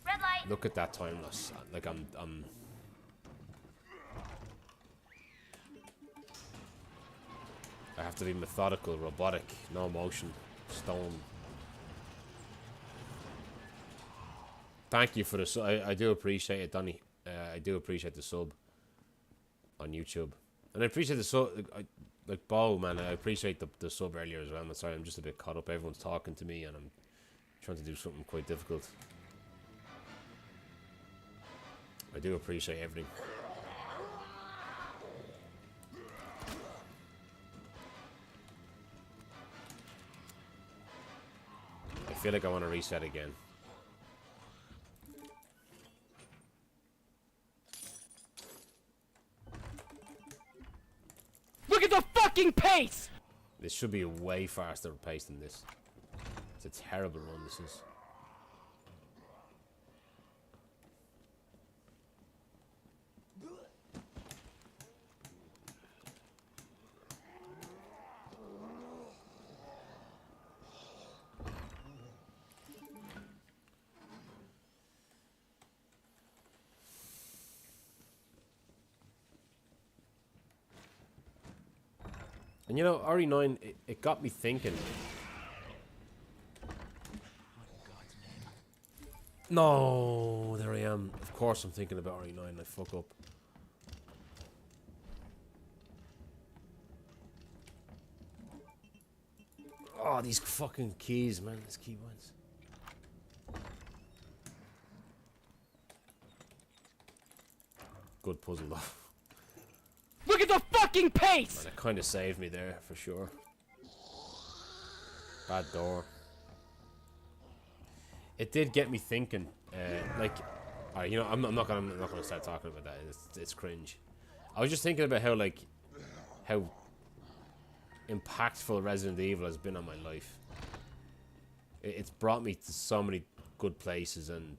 Red light. Look at that timeless. Like I'm I have to be methodical, robotic, no emotion, stone. Thank you for the sub. I do appreciate it, Donny. I do appreciate the sub on YouTube. And I appreciate the sub, like Bo, man, I appreciate the sub earlier as well. I'm sorry, I'm just a bit caught up. Everyone's talking to me and I'm trying to do something quite difficult. I do appreciate everything. I feel like I want to reset again. Look at the fucking pace! This should be a way faster pace than this. It's a terrible run, this is. And you know, RE9, it got me thinking. No, there I am. Of course I'm thinking about RE9, I fuck up. Oh, these fucking keys, man, these keybinds. Good puzzle though. Look at the fucking pace! Man, it kind of saved me there, for sure. Bad door. It did get me thinking, like, alright, you know, I'm not gonna start talking about that. It's cringe. I was just thinking about how impactful Resident Evil has been on my life. It's brought me to so many good places, and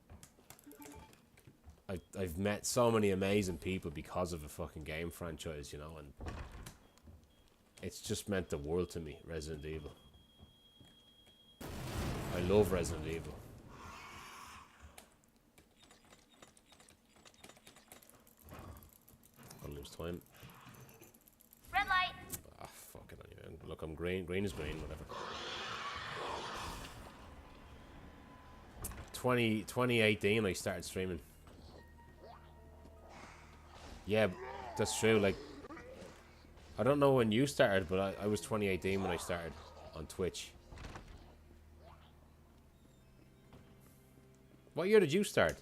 I've met so many amazing people because of a fucking game franchise, you know, and it's just meant the world to me, Resident Evil. I love Resident Evil. I'll lose time. Red light. Ah, fuck it anyway. Look, I'm green. Green is green, whatever. 2018 I started streaming. Yeah, that's true. Like, I don't know when you started, but I was 2018 when I started on Twitch. What year did you start?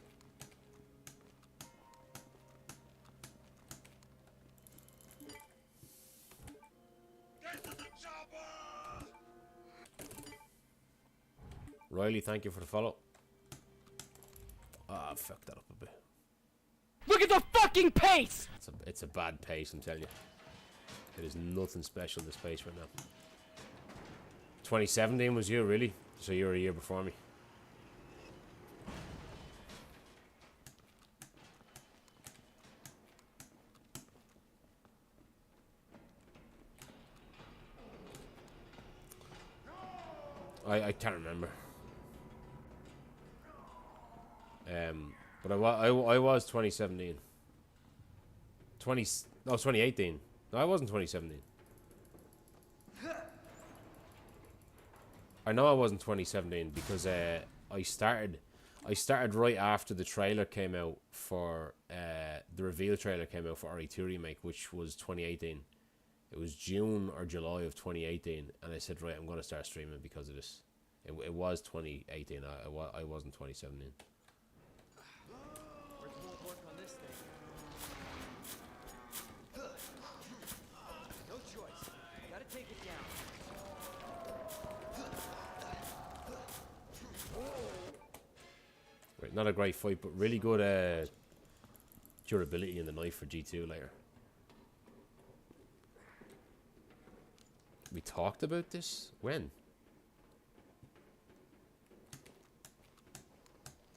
Riley, thank you for the follow. Ah, I fucked that up a bit. Look at the fucking pace! It's a bad pace, I'm telling you. It is nothing special, this pace right now. 2017 was you, really? So you were a year before me. I can't remember. But I was 2017. 2018. No, I wasn't 2017. I know I wasn't 2017 because I started right after the trailer came out for the reveal trailer came out for RE2 Remake, which was 2018. It was June or July of 2018, and I said, right, I'm going to start streaming because of this. It was 2018. I wasn't 2017. Where's more work on this thing? No choice. Gotta take it down. Right, not a great fight, but really good durability in the knife for G2 later. We talked about this? When?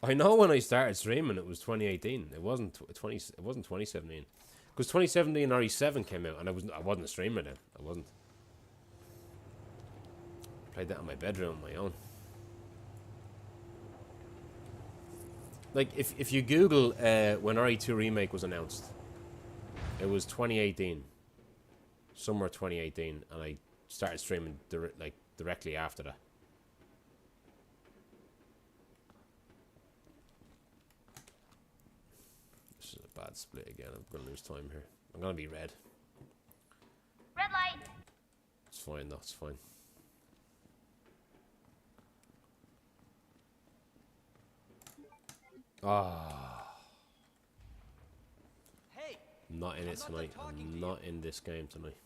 I know when I started streaming it was 2018. It wasn't 2017. Because 2017 RE7 came out and I wasn't a streamer then. I wasn't. I played that in my bedroom on my own. Like if you Google when RE2 Remake was announced, it was 2018. Summer 2018, and I started streaming directly after that. This is a bad split again. I'm gonna lose time here. I'm gonna be red. Red light. It's fine though, it's fine. Ah, Hey! not in it I'm not done tonight. talking to I'm you. not in this game tonight.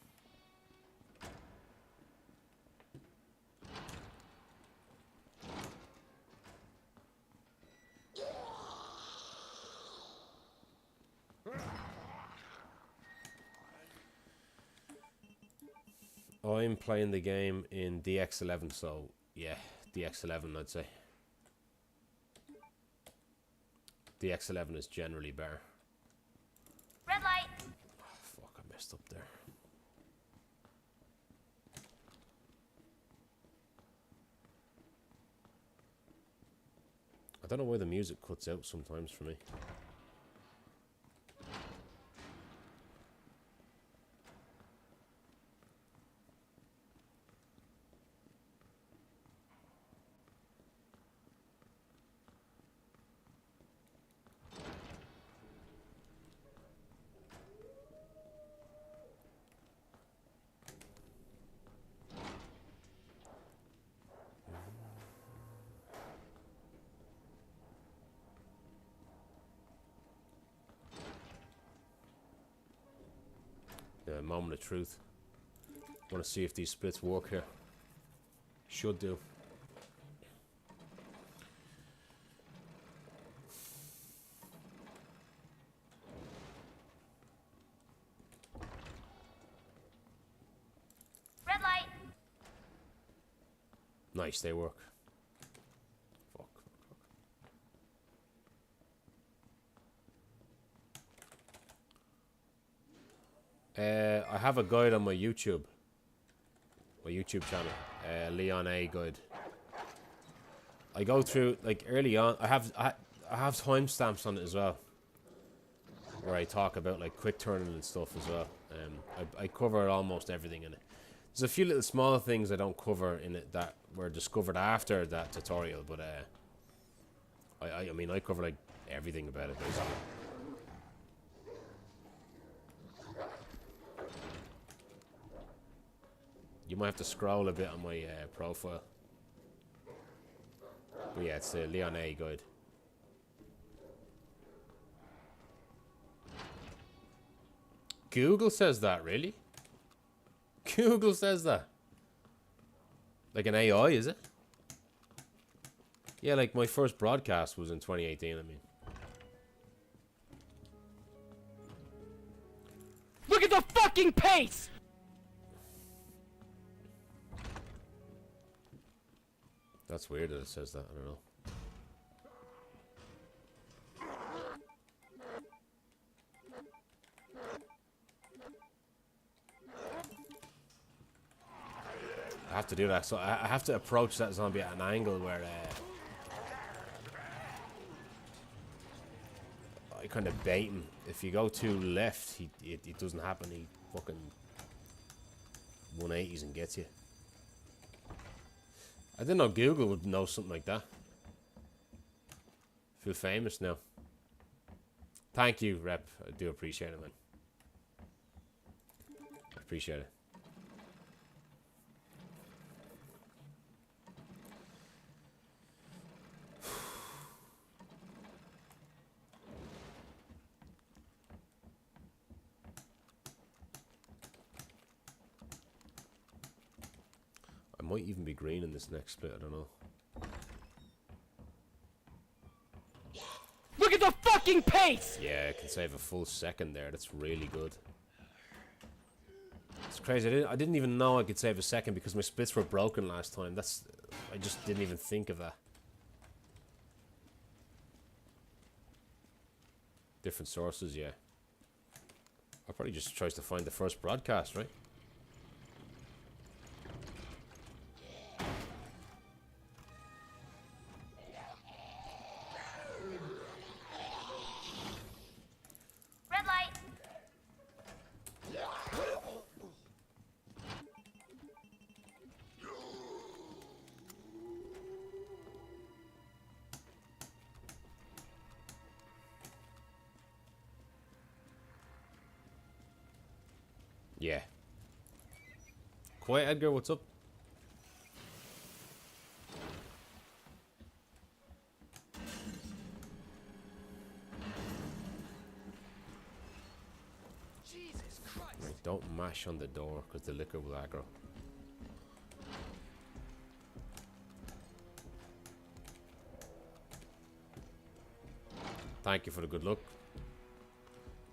I'm playing the game in DX11, so yeah, DX11 I'd say. DX11 is generally better. Red light. Oh, fuck, I messed up there. I don't know why the music cuts out sometimes for me. Yeah, moment of truth. Want to see if these splits work here. Should do. Red light. Nice, they work. Fuck. I have a guide on my YouTube channel, Leon A guide. I go through like early on. I have timestamps on it as well, where I talk about like quick turning and stuff as well. I cover almost everything in it. There's a few little small things I don't cover in it that were discovered after that tutorial, but I mean I cover like everything about it basically. You might have to scroll a bit on my profile. But yeah, it's the Leon A guide. Google says that, really? Google says that? Like an AI, is it? Yeah, like my first broadcast was in 2018, I mean. Look at the fucking pace! That's weird that it says that, I don't know. I have to do that, so I have to approach that zombie at an angle where I kind of bait him. If you go too left, it doesn't happen. He fucking 180s and gets you. I didn't know Google would know something like that. Feel famous now. Thank you, Rep. I do appreciate it, man. Appreciate it. I might even be green in this next bit, I don't know. Look at the fucking pace! Yeah, I can save a full second there. That's really good. It's crazy. I didn't even know I could save a second because my splits were broken last time. I just didn't even think of that. Different sources, yeah. I probably just tries to find the first broadcast, right? Red light. Yeah. Quiet Edgar, what's up? Jesus Christ! Right, don't mash on the door because the liquor will aggro. Thank you for the good luck.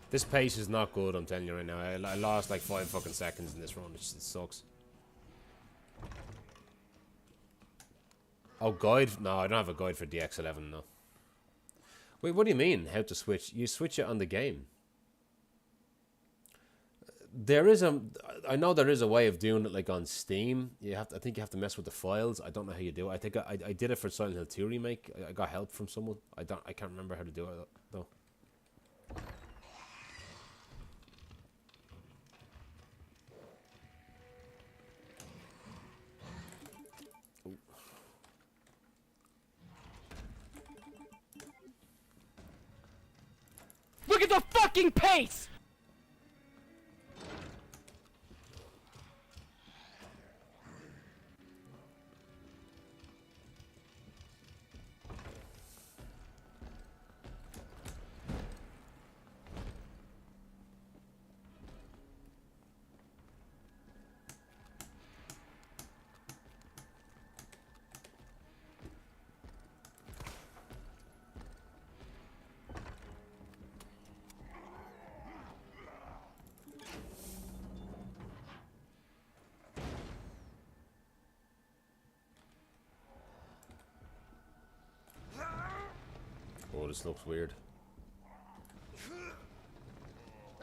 This pace is not good, I'm telling you right now. I lost like 5 fucking seconds in this run. It sucks. Oh, guide? No, I don't have a guide for DX11, no. Wait, what do you mean, how to switch? You switch it on the game. There is I know there is a way of doing it like on Steam. I think you have to mess with the files. I don't know how you do it. I think I did it for Silent Hill 2 Remake. I got help from someone. I can't remember how to do it though. Look at the fucking pace! Oh, this looks weird.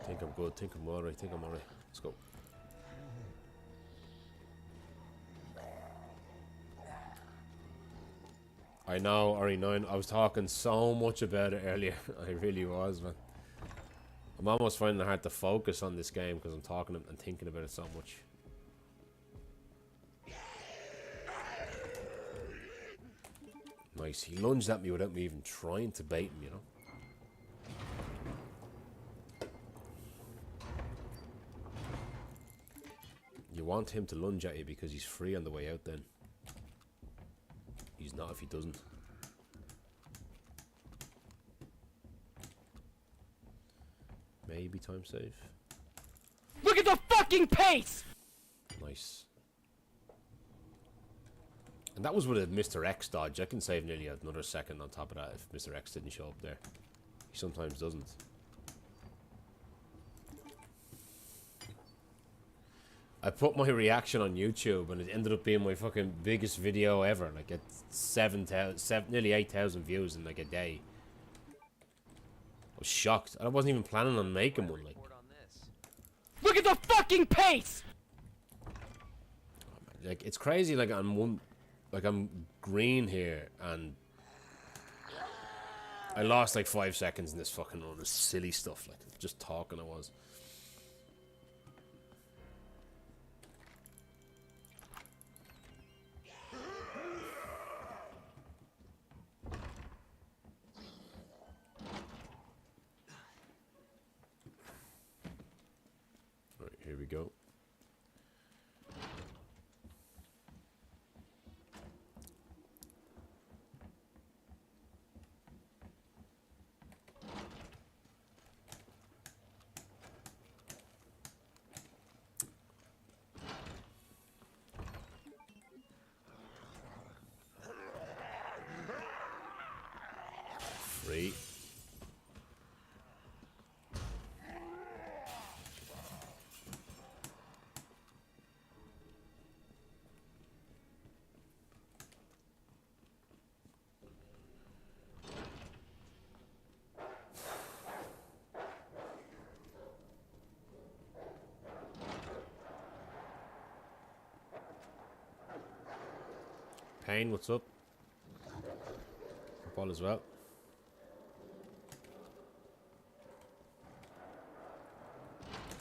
Think I'm good. Think I'm alright. Think I'm alright. Let's go. I know, RE9. I was talking so much about it earlier. I really was, man. I'm almost finding it hard to focus on this game because I'm talking and thinking about it so much. Nice. He lunged at me without me even trying to bait him, you know. You want him to lunge at you because he's free on the way out then. He's not if he doesn't. Maybe time save. Look at the fucking pace! Nice. And that was with a Mr. X dodge. I can save nearly another second on top of that if Mr. X didn't show up there. He sometimes doesn't. I put my reaction on YouTube and it ended up being my fucking biggest video ever. Like at 7,000, nearly 8,000 views in like a day. I was shocked. I wasn't even planning on making one. Look at the fucking pace! Like it's crazy. Like I'm green here and I lost like 5 seconds in this fucking run. This silly stuff. Like just talking I was. Here we go. Free. Payne, what's up? Paul as well.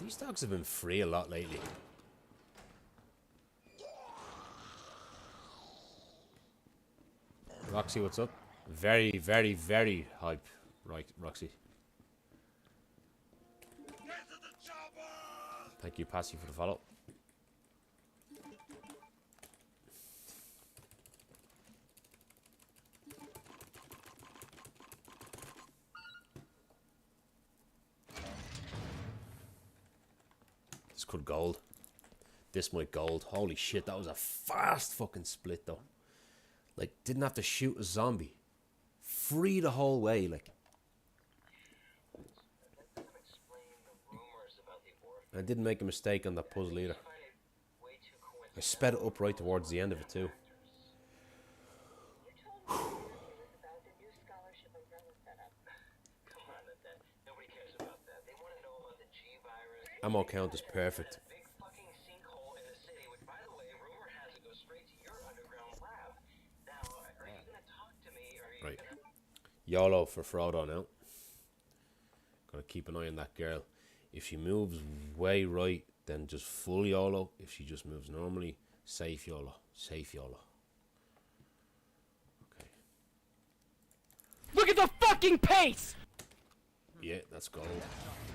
These dogs have been free a lot lately. Roxy, what's up? Very, very, very hype, right, Roxy. Thank you, Passy, for the follow. This could gold. This might gold. Holy shit, that was a fast fucking split though. Like, didn't have to shoot a zombie. Free the whole way, like. I didn't make a mistake on that puzzle either. I sped it up right towards the end of it too. Ammo count is perfect. Right. YOLO for Frodo now. Gotta keep an eye on that girl. If she moves way right, then just full YOLO. If she just moves normally, safe YOLO. Safe YOLO. Okay. Look at the fucking pace! Yeah, that's gold.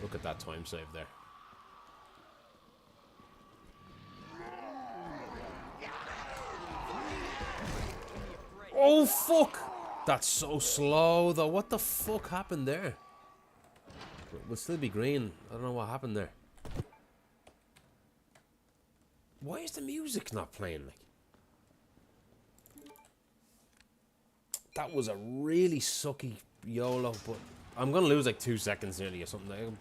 Look at that time save there. Oh, fuck! That's so slow, though. What the fuck happened there? We'll still be green. I don't know what happened there. Why is the music not playing, like? That was a really sucky YOLO, but I'm gonna lose like 2 seconds nearly or something.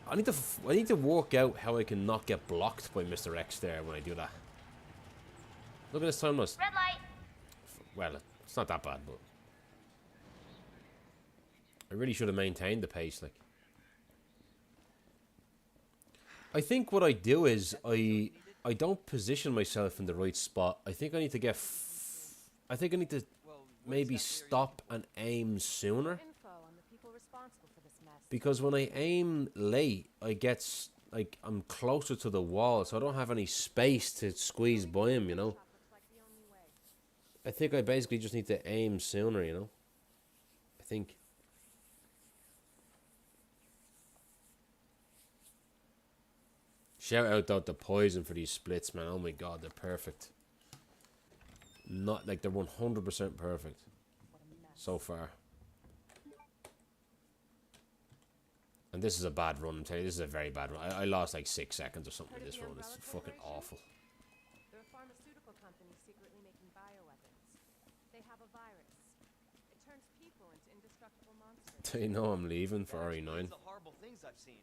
I need to work out how I can not get blocked by Mr. X there when I do that. Look at this time loss. Red light. Well, it's not that bad, but I really should have maintained the pace, like. I think what I do is I don't position myself in the right spot. I think I need to get. I think I need to maybe stop and aim sooner. Because when I aim late, I get like I'm closer to the wall, so I don't have any space to squeeze by him. You know. I think I basically just need to aim sooner. You know. I think. Shout out though the poison for these splits, man. Oh my god, they're perfect. Not like they're 100% perfect so far. And this is a bad run, I'm telling you. This is a very bad run. I lost like 6 seconds or something in this run. It's fucking awful. They're a pharmaceutical company secretly making bioweapons. They have a virus. It turns people into indestructible monsters. They know I'm leaving for RE9. The horrible things I've seen.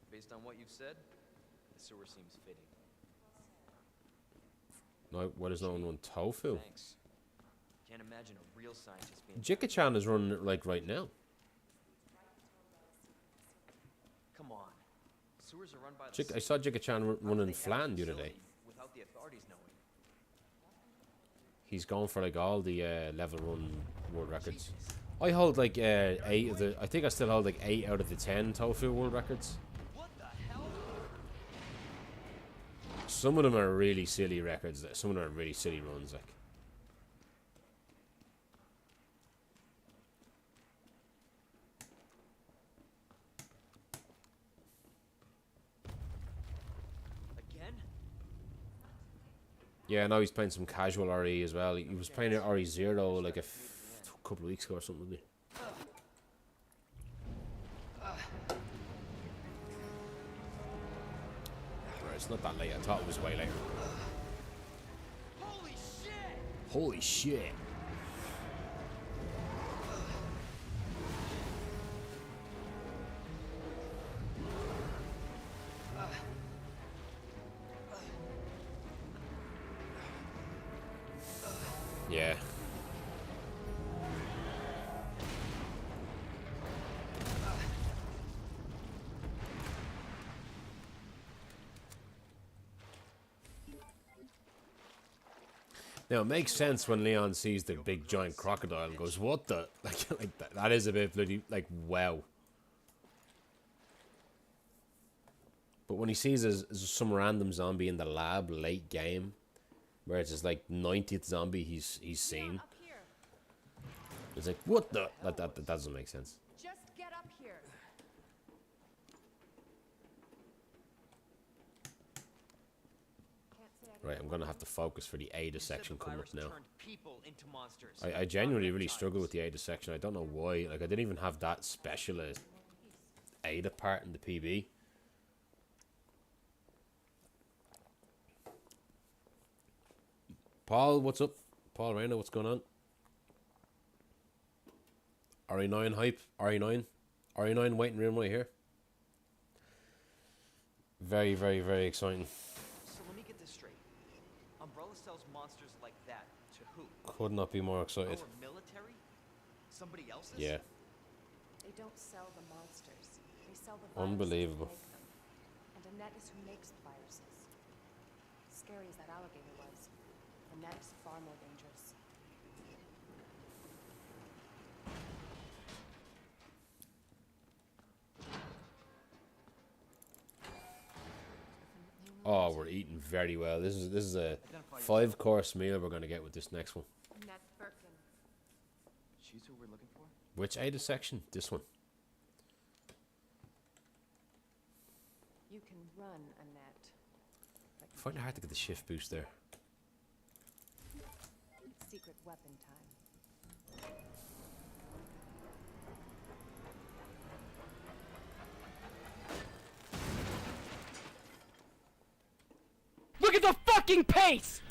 Based on what you've said, the sewer seems fitting. No, what is known on tofu? Thanks. Can't imagine a real scientist being. Jika-chan is running it like right now. Come on. Sewers are run by the I saw Jika-chan running Flan the other day. without the authorities knowing. He's going for like all the level 1 world records. I hold like 8 of the. I think I still hold like 8 out of the 10 tofu world records. What the hell? Some of them are really silly records. Some of them are really silly runs. Like. Again? Yeah, now he's playing some casual RE as well. He was playing RE0 like a couple of weeks ago or something, wasn't he? Right, it's not that late. I thought it was way later. Holy shit! Holy shit. Yeah. Now, it makes sense when Leon sees the big giant crocodile and goes, what the? Like that is a bit bloody, like, wow. But when he sees some random zombie in the lab late game, where it's his, like, 90th zombie he's seen, it's like, what the? That doesn't make sense. Just get up here. Right, I'm going to have to focus for the Ada section coming up now. Turned people into monsters. I genuinely really struggle with the Ada section. I don't know why. Like, I didn't even have that special Ada part in the PB. Paul, what's up? Paul Rayner, what's going on? RE9 hype. RE9. RE9 waiting room right here. Very, very, very exciting. So let me get this straight. Umbrella sells monsters like that to who? Could not be more excited. Our military? Somebody else's? Yeah. They don't sell the monsters. They sell the viruses Unbelievable. to make them. And Annette is who makes the viruses. Scary as that alligator was, Annette is far more dangerous. Oh, we're eating very well. This is a 5-course meal we're gonna get with this next one. Annette Birkin. She's who we're looking for? Which Ada section? This one. You can run, Annette. But I find it hard to get the shift boost there. it's secret weapon time. Look at the fucking pace!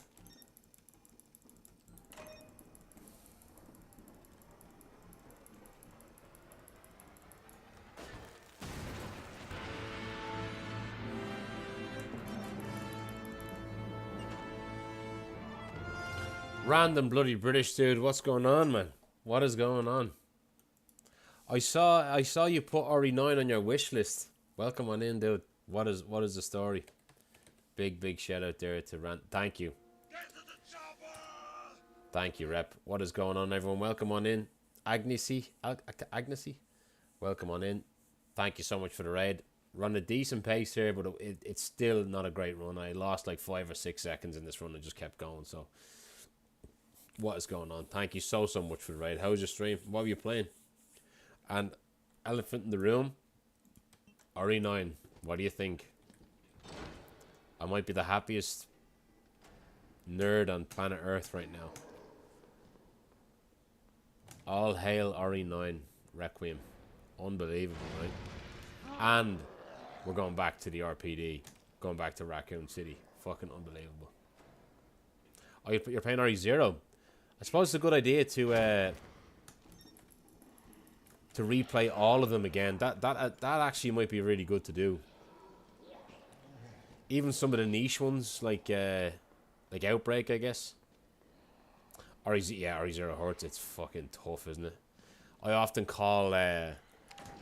Random bloody British dude, what's going on, man? What is going on? I saw you put RE9 on your wish list. Welcome on in, dude. What is the story? Big shout out there to Rand. Thank you. Thank you, Rep. What is going on, everyone? Welcome on in. Agnesy? Welcome on in. Thank you so much for the raid. Run a decent pace here, but it's still not a great run. I lost like 5 or 6 seconds in this run and just kept going. So, what is going on? Thank you so much for the raid. How was your stream? What were you playing? And elephant in the room, RE9. What do you think? I might be the happiest nerd on planet Earth right now. All hail RE9 Requiem. Unbelievable, right? And we're going back to the RPD. Going back to Raccoon City. Fucking unbelievable. Oh, you're playing RE0. I suppose it's a good idea to replay all of them again. That actually might be really good to do. Even some of the niche ones, like Outbreak, I guess. RE0 hurts. It's fucking tough, isn't it? I often call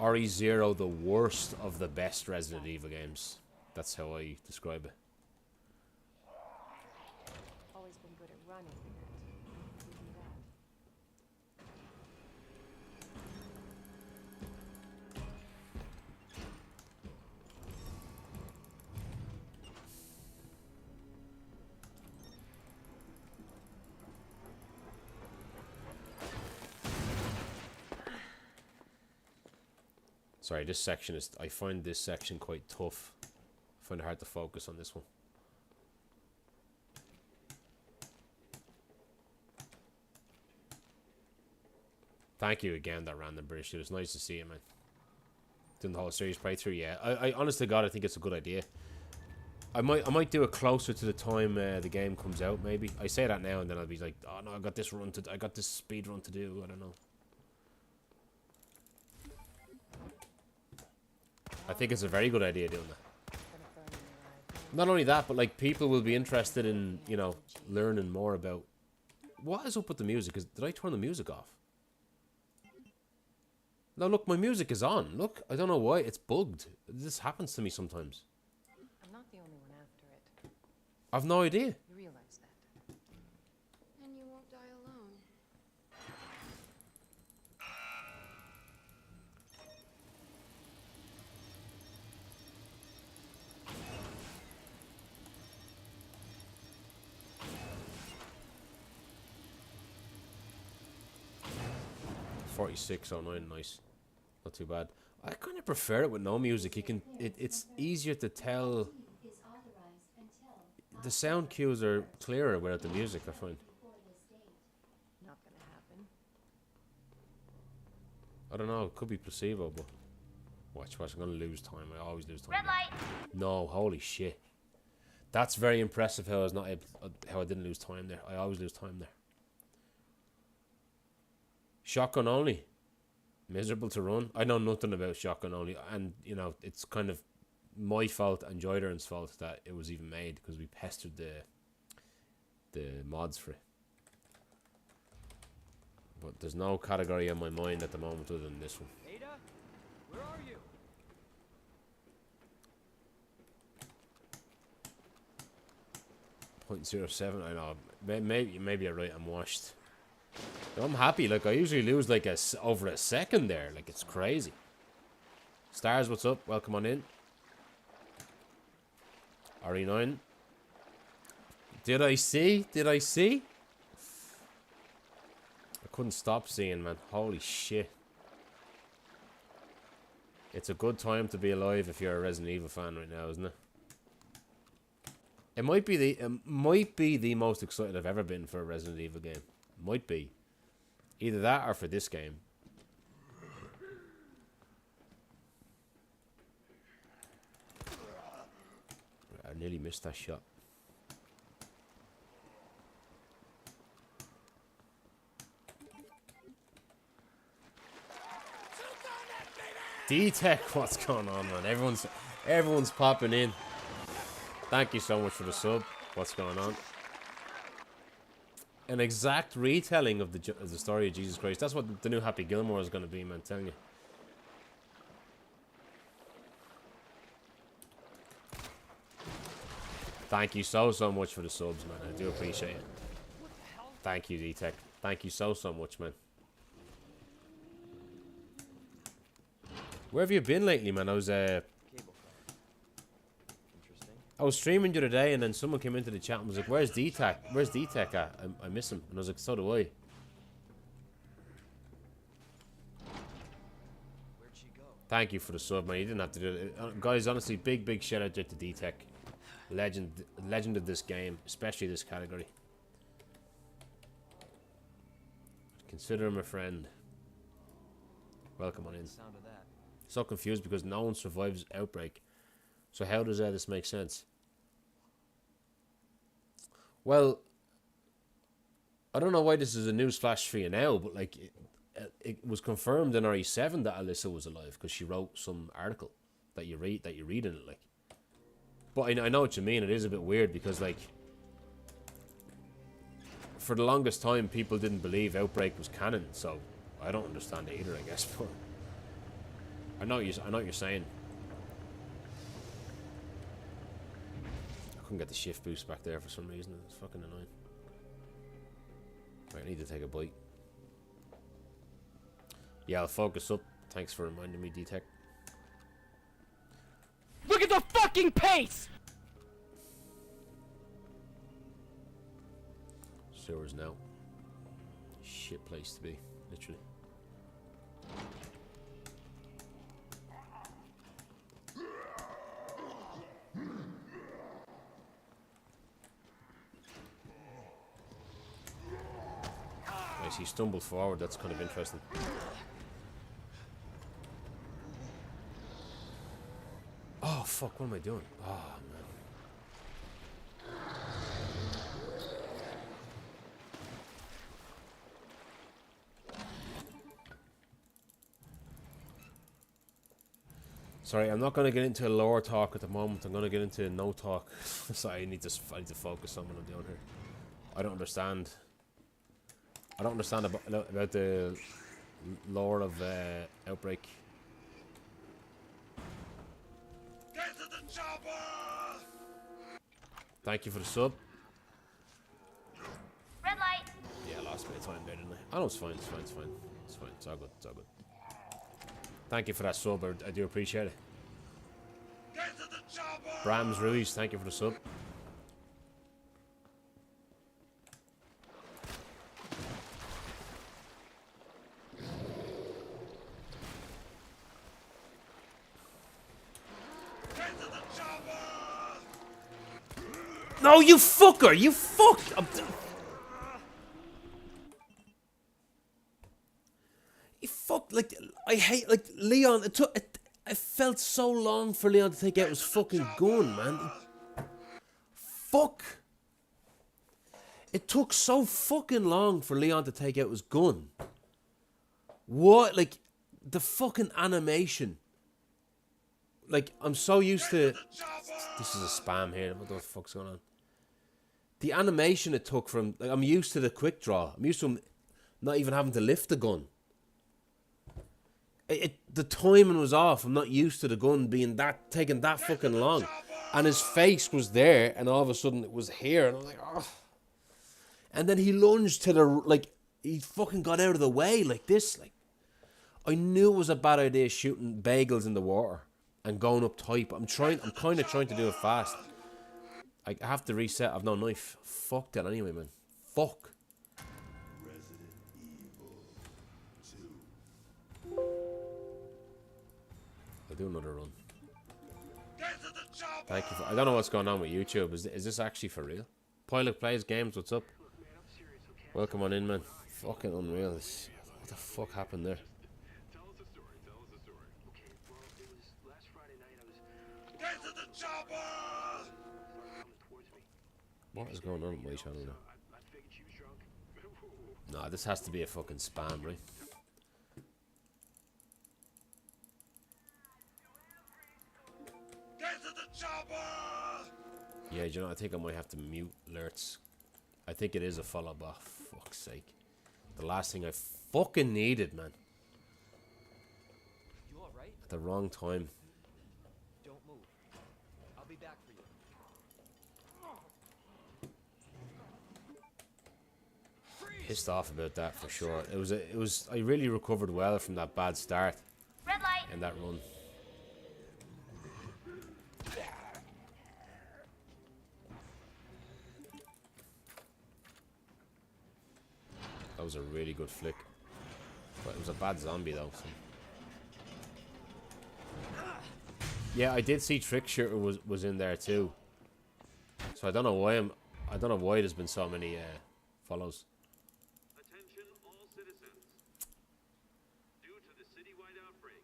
RE0 the worst of the best Resident Evil games. That's how I describe it. Always been good at running. You do that. Sorry, this section is... I find this section quite tough. I find it hard to focus on this one. Thank you again, that random British dude. It's nice to see you, man. Doing the whole series playthrough, yeah. I honest to God, I think it's a good idea. I might do it closer to the time the game comes out, maybe. I say that now and then I'll be like, oh no, I got this speed run to do. I don't know. I think it's a very good idea doing that. Not only that, but like people will be interested in, you know, learning more about what is up with the music. Did I turn the music off? No, look, my music is on. Look, I don't know why it's bugged. This happens to me sometimes. I'm not the only one after it. I've no idea. You realize that. And you won't die alone. $46.09, nice. Not too bad. I kind of prefer it with no music. You can, it's easier to tell. The sound cues are clearer without the music, I find. Not gonna happen. I don't know, it could be placebo, but watch, I'm gonna lose time. I always lose time. Red light. No, holy shit. That's very impressive how I was not able, how I didn't lose time there. I always lose time there. Shotgun only. Miserable to run. I know nothing about shotgun only, and you know it's kind of my fault and Joyderen's fault that it was even made because we pestered the mods for it. But there's no category in my mind at the moment other than this one. Ada, where are you? .07. I know. Maybe you're right. I'm washed. I'm happy. Like I usually lose like over a second there. Like it's crazy. Stars, what's up? Welcome on in. RE9. Did I see? I couldn't stop seeing, man. Holy shit. It's a good time to be alive if you're a Resident Evil fan right now, isn't it? It might be the most excited I've ever been for a Resident Evil game. Might be. Either that or for this game. I nearly missed that shot. D-Tech, what's going on, man? Everyone's popping in. Thank you so much for the sub. What's going on? an exact retelling of the story of Jesus Christ. That's what the new Happy Gilmore is going to be, man. I'm telling you. Thank you so much for the subs, man. I do appreciate it. Thank you, D-Tech. Thank you so much, man. Where have you been lately, man? Cable car. Interesting. I was streaming the other day, and then someone came into the chat and was like, "Where's D-Tech? Where's D-Tech at? I miss him." And I was like, "So do I." Where'd she go? Thank you for the sub, man. You didn't have to do it. Guys, honestly, big shout out to D-Tech. Legend of this game, especially this category. Consider him a friend. Welcome on in. Sound of that. So confused because no one survives Outbreak. So how does this make sense? Well, I don't know why this is a news flash for you now, but like it was confirmed in RE7 that Alyssa was alive because she wrote some article that you read in it, like. But I know what you mean. It is a bit weird because, like, for the longest time, people didn't believe Outbreak was canon. So I don't understand it either, I guess. But I know what you're saying. I couldn't get the shift boost back there for some reason. It's fucking annoying. Right, I need to take a bite. Yeah, I'll focus up. Thanks for reminding me, D-Tech. Look at the fucking pace! Sewers now. Shit place to be, literally. Nice, he stumbled forward. That's kind of interesting. Oh, fuck, what am I doing? Oh, man. Sorry, I'm not going to get into a lore talk at the moment. I'm going to get into no talk. Sorry, I need to focus on what I'm doing here. I don't understand. I don't understand about the lore of Outbreak. Get to the chopper! Thank you for the sub. Red light. Yeah, I lost a bit of time there, didn't I? Oh, no, it's fine, it's fine, it's fine. It's fine, it's all good, it's all good. Thank you for that sub, I do appreciate it. Get to the chopper! Brams Ruiz, thank you for the sub. Get to the chopper! No, you fucker! You fucked! You fucked, like, I hate, like, Leon, it felt so long for Leon to take out his fucking gun, man. Fuck! It took so fucking long for Leon to take out his gun. What? Like, the fucking animation. Like, I'm so used to... This is a spam here. What the fuck's going on? The animation it took from... Like, I'm used to the quick draw. I'm used to him not even having to lift the gun. The timing was off. I'm not used to the gun being taking that fucking long. And his face was there, and all of a sudden it was here, and I'm like, oh. And then he lunged to the, like, he fucking got out of the way like this. Like, I knew it was a bad idea shooting bagels in the water and going up tight, but I'm kind of trying to do it fast. I have to reset. I've no knife. Fuck that anyway, man. Fuck. I'll do another run. Thank you for, I don't know what's going on with YouTube. Is this actually for real? Pilot Plays Games, what's up? Welcome on in, man. Fucking unreal. What the fuck happened there? Tell us a story. Tell us a story. Okay, well, it was last Friday night. I was Get to the chopper! coming towards me. What is going on with my channel now? I figured she was drunk. Nah, this has to be a fucking spam, right? Get to the chopper! Yeah, you know, I think I might have to mute alerts I think it is a follow, but fuck's sake. The last thing I fucking needed, man. You alright? At the wrong time. Don't move. I'll be back for you. Pissed off about that for sure. It was I really recovered well from that bad start. Red light. And that run. That was a really good flick. But it was a bad zombie though. So. Yeah, I did see Trick Shooter was in there too. So I don't know why there's been so many follows. Attention all citizens. Due to the citywide outbreak,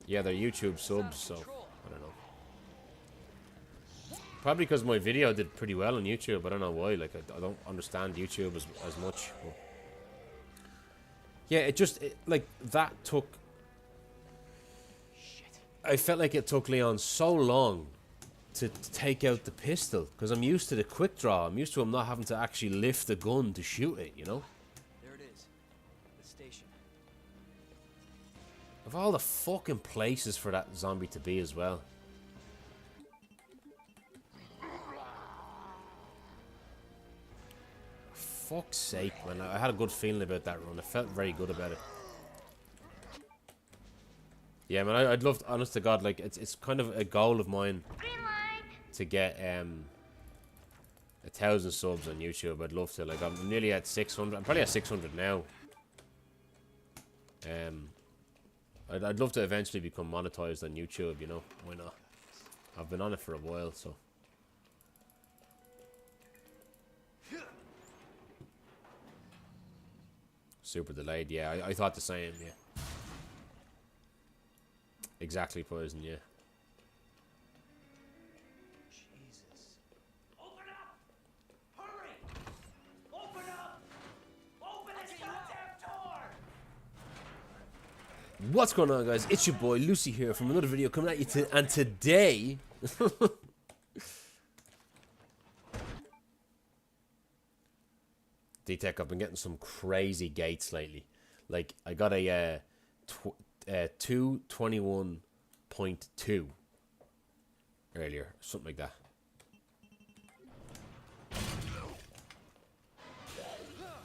Yeah, they're YouTube subs, so I don't know. Probably because my video did pretty well on YouTube. I don't know why. Like I don't understand YouTube as much. But yeah, like that took. I felt like it took Leon so long to take out the pistol because I'm used to the quick draw. I'm used to him not having to actually lift the gun to shoot it. You know. There it is. The station. Of all the fucking places for that zombie to be as well. Fuck's sake, man. I had a good feeling about that run. I felt very good about it. Yeah, man, I'd love to, honest to God, like, it's kind of a goal of mine to get 1,000 subs on YouTube. I'd love to. Like, I'm nearly at 600. I'm probably at 600 now. I'd love to eventually become monetized on YouTube, you know. Why not? I've been on it for a while, so. Super delayed, yeah. I thought the same, yeah. Exactly, Poison, yeah. Jesus. Open up! Hurry! Open up! Open this goddamn door! What's going on, guys? It's your boy Lucy here from another video coming at you and today D-Tech, I've been getting some crazy gates lately. Like, I got a 221.2 earlier, something like that.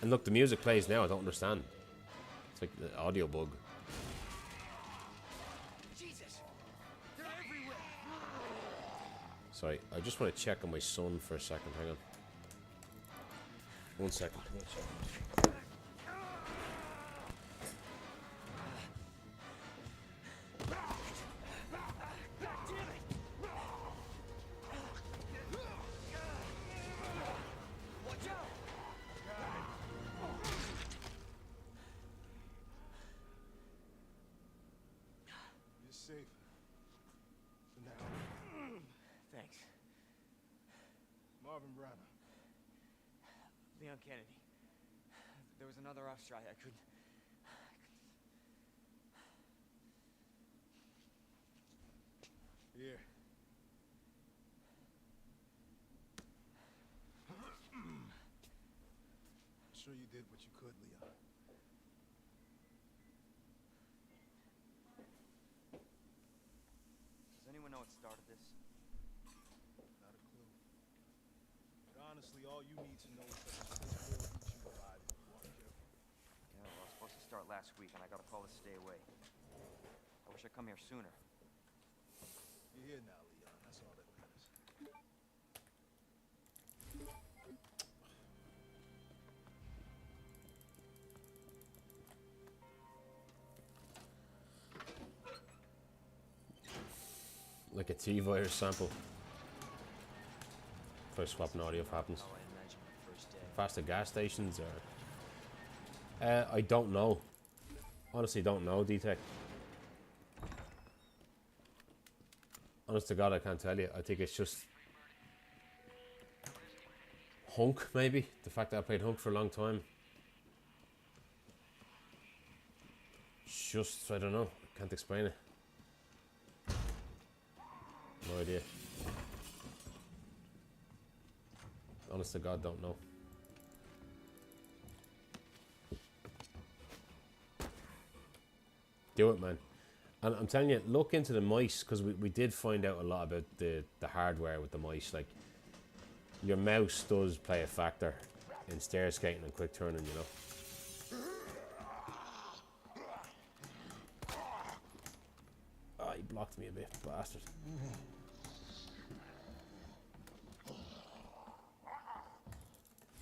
And look, the music plays now. I don't understand. It's like the audio bug. Jesus. They're everywhere. Sorry, I just want to check on my son for a second. Hang on. 1 second. You're safe. For now. Thanks. Marvin Browner. Leon Kennedy. There was another off strike. I couldn't. Here. I'm sure you did what you could, Leon. Does anyone know what started this? Not a clue. But honestly, all you need to know is that this war keeps you alive if you aren't careful. Yeah, well, I was supposed to start last week, and I got a call to stay away. I wish I'd come here sooner. You're here now, Leon. That's all that matters. Like a T-virus sample. Try swapping audio if happens. How I imagined the first day. Faster gas stations or... I don't know. Honestly, don't know, D-Tech. Honest to God, I can't tell you. I think it's just... Hunk, maybe? The fact that I played Hunk for a long time. Just, I don't know. Can't explain it. No idea. honest to God, don't know. Do it, man. And I'm telling you, look into the mice, because we did find out a lot about the hardware with the mice. Like, your mouse does play a factor in stair skating and quick turning, you know. Oh, he blocked me a bit, bastard.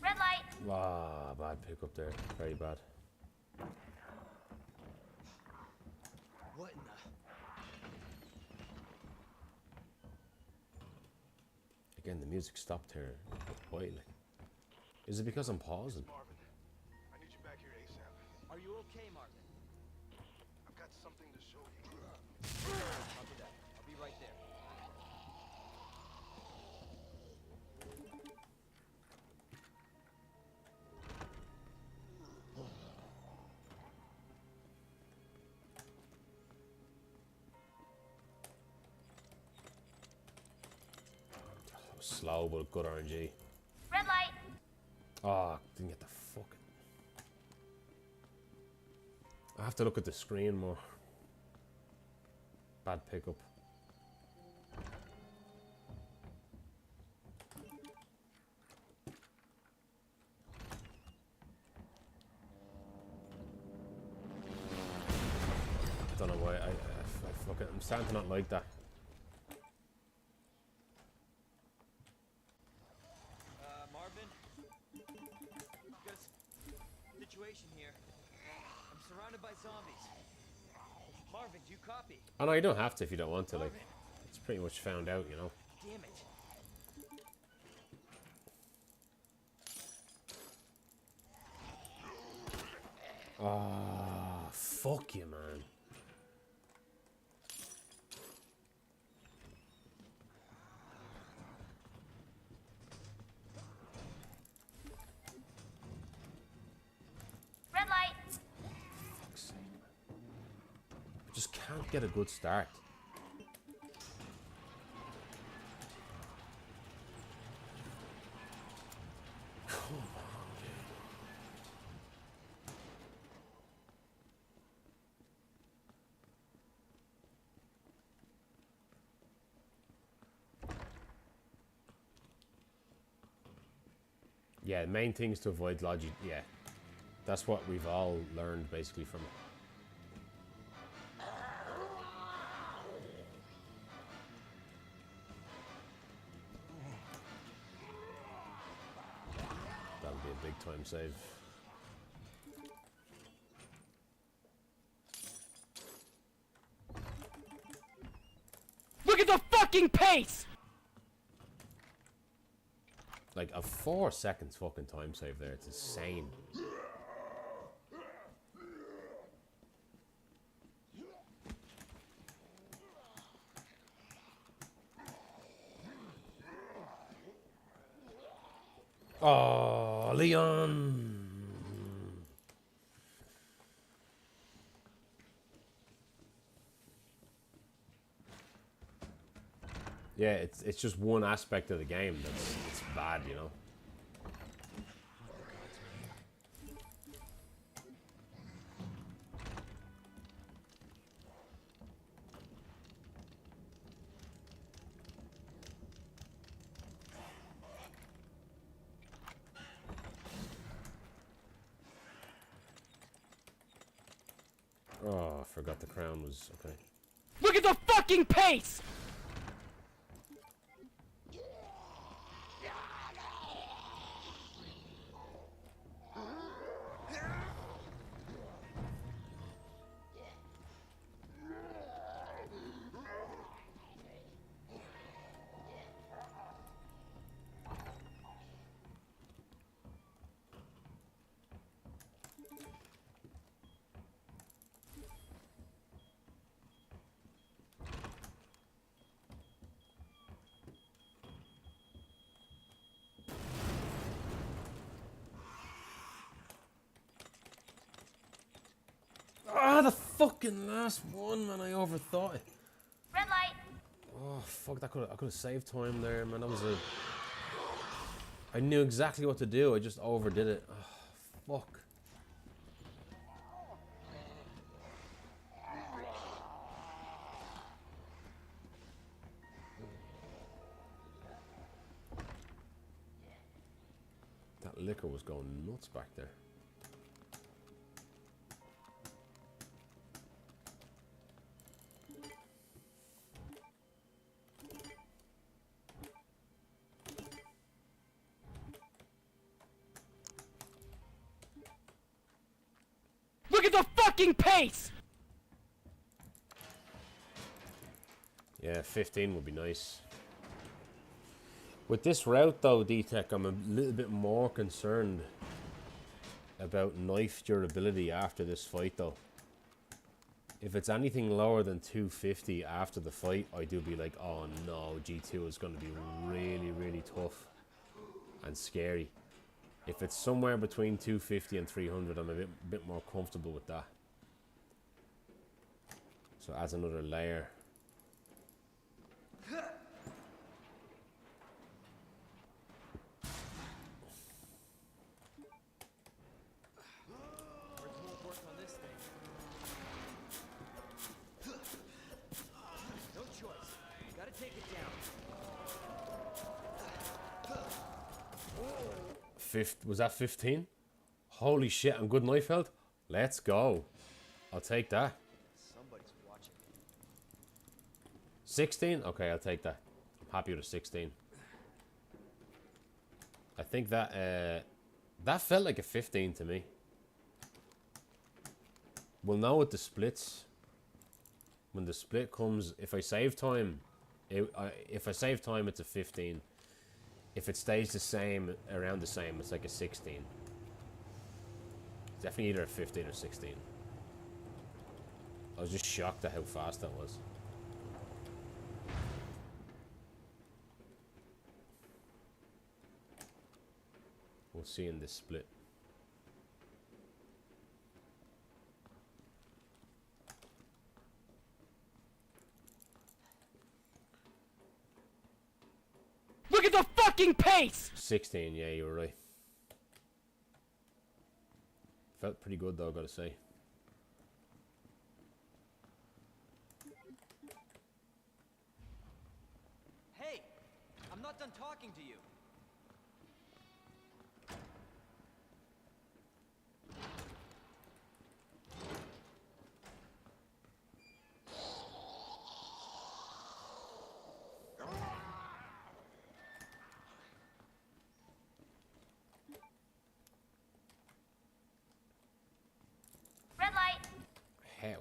Red light. Ah, bad pick up there. Very bad. What in the... Again, the music stopped here quietly. Is it because I'm pausing? Marvin, I need you back here ASAP. Are you okay, Marvin? I've got something to show you. Copy that. I'll be right there. That was slow, but good RNG. Red light. Oh, didn't get the fucking... I have to look at the screen more. Bad pickup. I don't know why. I fucking... I'm starting to not like that. Marvin? Got a situation here. I'm surrounded by zombies. Marvin, do you copy? Oh no, you don't have to if you don't want to. Like, it's pretty much found out, you know. Damn it. Ah, fuck you, man. Red light. Fuck's sake, man. I just can't get a good start. Come on, dude. Yeah, the main thing is to avoid logic. Yeah, that's what we've all learned basically from it. That'll be a big time save. Look at the fucking pace! Like a 4 seconds fucking time save there. It's insane. Oh, Leon. Yeah, it's just one aspect of the game that's it's bad, you know. Oh, I forgot the crown was okay. Look at the fucking pace! Ah, the fucking last one, man. I overthought it. Red light. Oh fuck! I could have saved time there, man. That was a. I knew exactly what to do. I just overdid it. Oh, fuck. That liquor was going nuts back there. Look at the fucking pace! Yeah, 15 would be nice. With this route though, D-Tech, I'm a little bit more concerned about knife durability after this fight though. If it's anything lower than 250 after the fight, I do be like, oh no, G2 is going to be really, really tough and scary. If it's somewhere between 250 and 300, I'm a bit more comfortable with that. So adds another layer. Was that 15? Holy shit, I'm good knife health. Let's go. I'll take that. Somebody's watching. 16? Okay, I'll take that. I'm happy with a 16. I think that that felt like a 15 to me. We'll know with the splits. When the split comes, if I save time, if I save time, it's a 15. If it stays the same, around the same, it's like a 16. It's definitely either a 15 or 16. I was just shocked at how fast that was. We'll see in this split. Look at the fucking pace! 16, yeah, you were right. Felt pretty good though, I gotta say. Hey! I'm not done talking to you. Red light. How?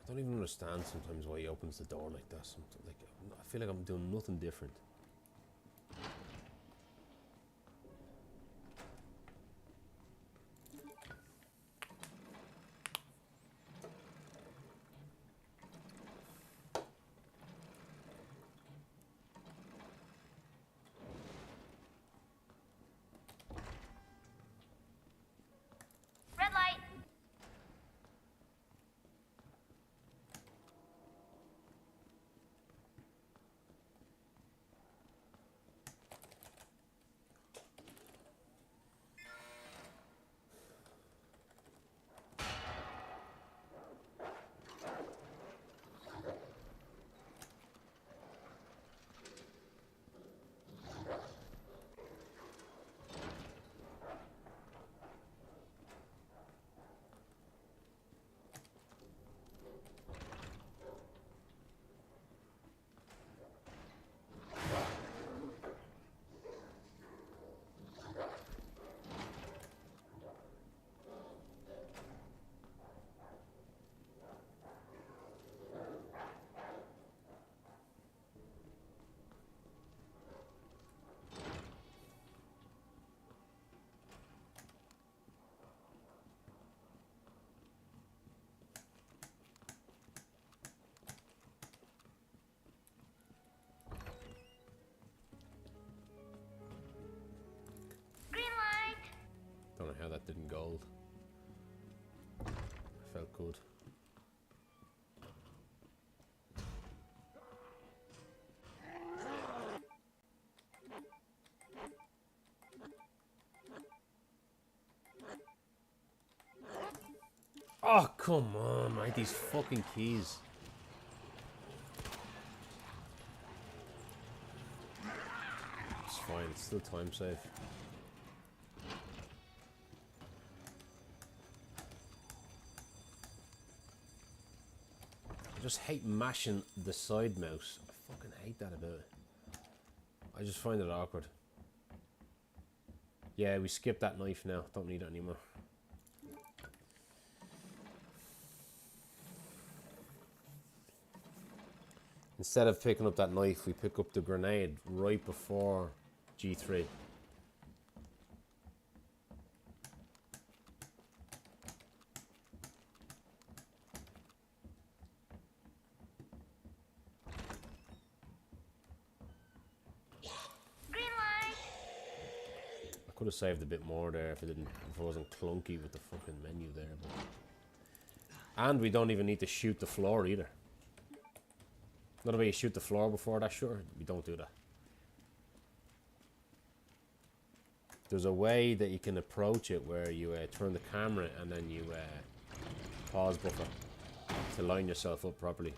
I don't even understand sometimes why he opens the door like that. Like, I feel like I'm doing nothing different. Red light. good. Oh, come on, mate. These fucking keys. It's fine. It's still time save. I just hate mashing the side mouse. I fucking hate that about it. I just find it awkward. Yeah, we skipped that knife now. Don't need it anymore. Instead of picking up that knife, we pick up the grenade right before G3. Green light. I could have saved a bit more there if it wasn't clunky with the fucking menu there. But... And we don't even need to shoot the floor either. Not a way you shoot the floor before that, sure. We don't do that. There's a way that you can approach it where you turn the camera and then you pause buffer to line yourself up properly.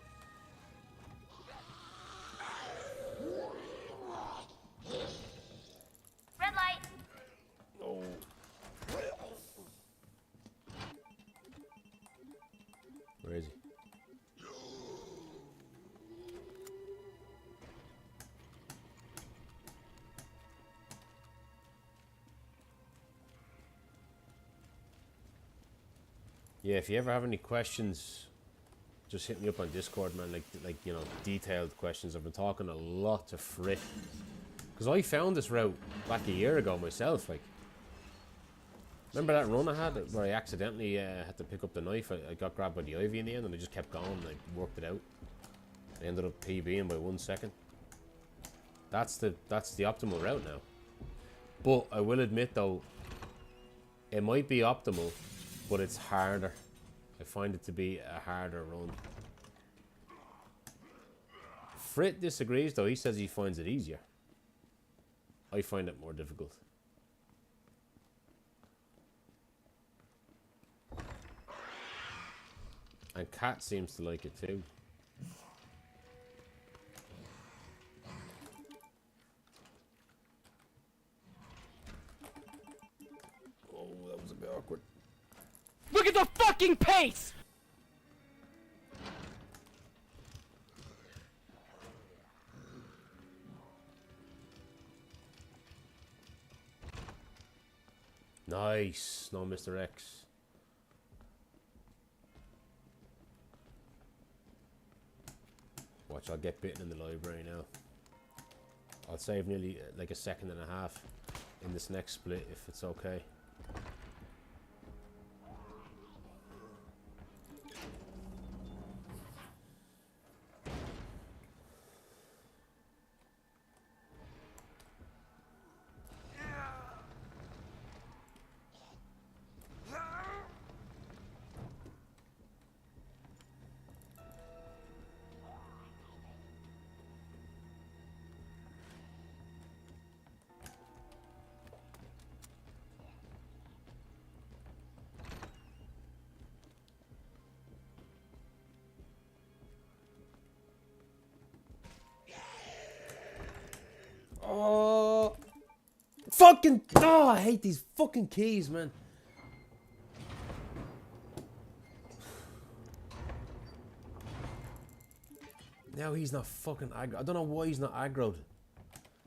Red light. Oh. Where is he? Yeah, if you ever have any questions, just hit me up on Discord, man. Like you know, detailed questions. I've been talking a lot to Frit because I found this route back a year ago myself. Like, remember that run I had where I accidentally had to pick up the knife? I got grabbed by the ivy in the end, and I just kept going. And I worked it out. I ended up PBing by 1 second. That's the optimal route now. But I will admit though, it might be optimal, but it's harder. I find it to be a harder run. Frit disagrees though. He says he finds it easier. I find it more difficult. And Kat seems to like it too. Oh, that was a bit awkward. Look at the fucking pace! Nice. No, Mr. X. Watch, I'll get bitten in the library now. I'll save nearly like a second and a half in this next split if it's okay. Oh, fucking! Oh, I hate these fucking keys, man. Now he's not fucking aggro. I don't know why he's not aggroed.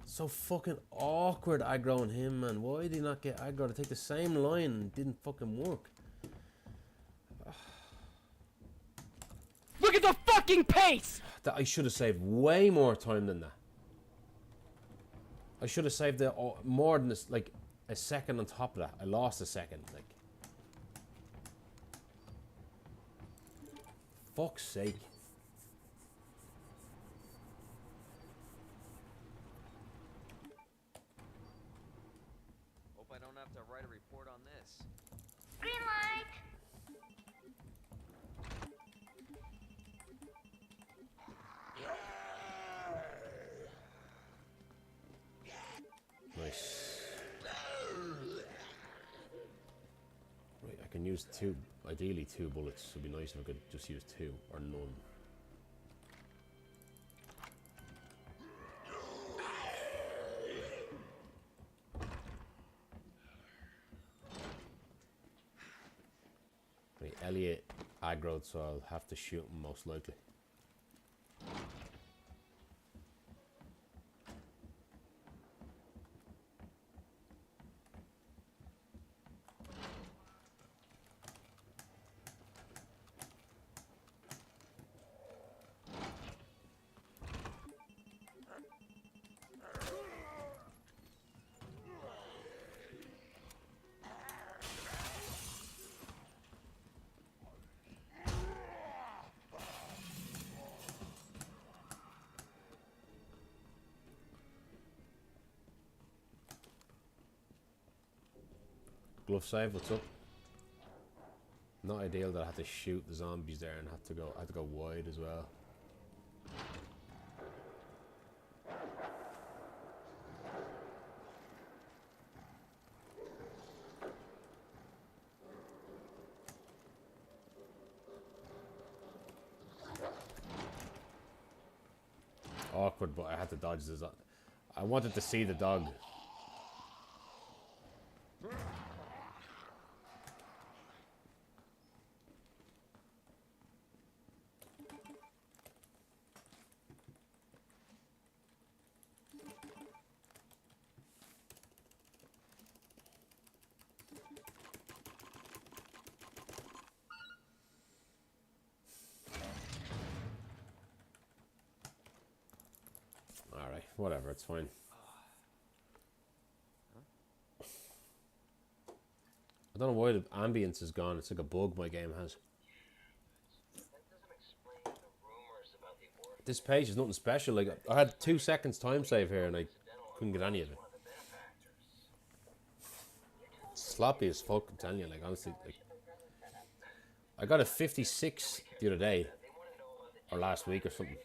So fucking awkward aggroing him, man. Why did he not get aggroed? To take the same line and it didn't fucking work. Look at the fucking pace! That I should have saved way more time than that. I should have saved the, more than this, like a second on top of that. I lost a second. Like, fuck's sake. Hope I don't have to write a report on this. Green light. use two, ideally 2 bullets. It'd be nice if I could just use 2 or none. Right, Elliot aggroed, so I'll have to shoot him most likely. Glove save, what's up? Not ideal that I had to shoot the zombies there and I had to go wide as well. Awkward, but I had to dodge this. I wanted to see the dog. Alright, whatever, it's fine. I don't know why the ambience is gone. It's like a bug my game has. This page is nothing special. Like, I had 2 seconds time save here and I couldn't get any of it. It's sloppy as fuck, I'm telling you. Like, honestly, like, I got a 56 the other day, or last week or something.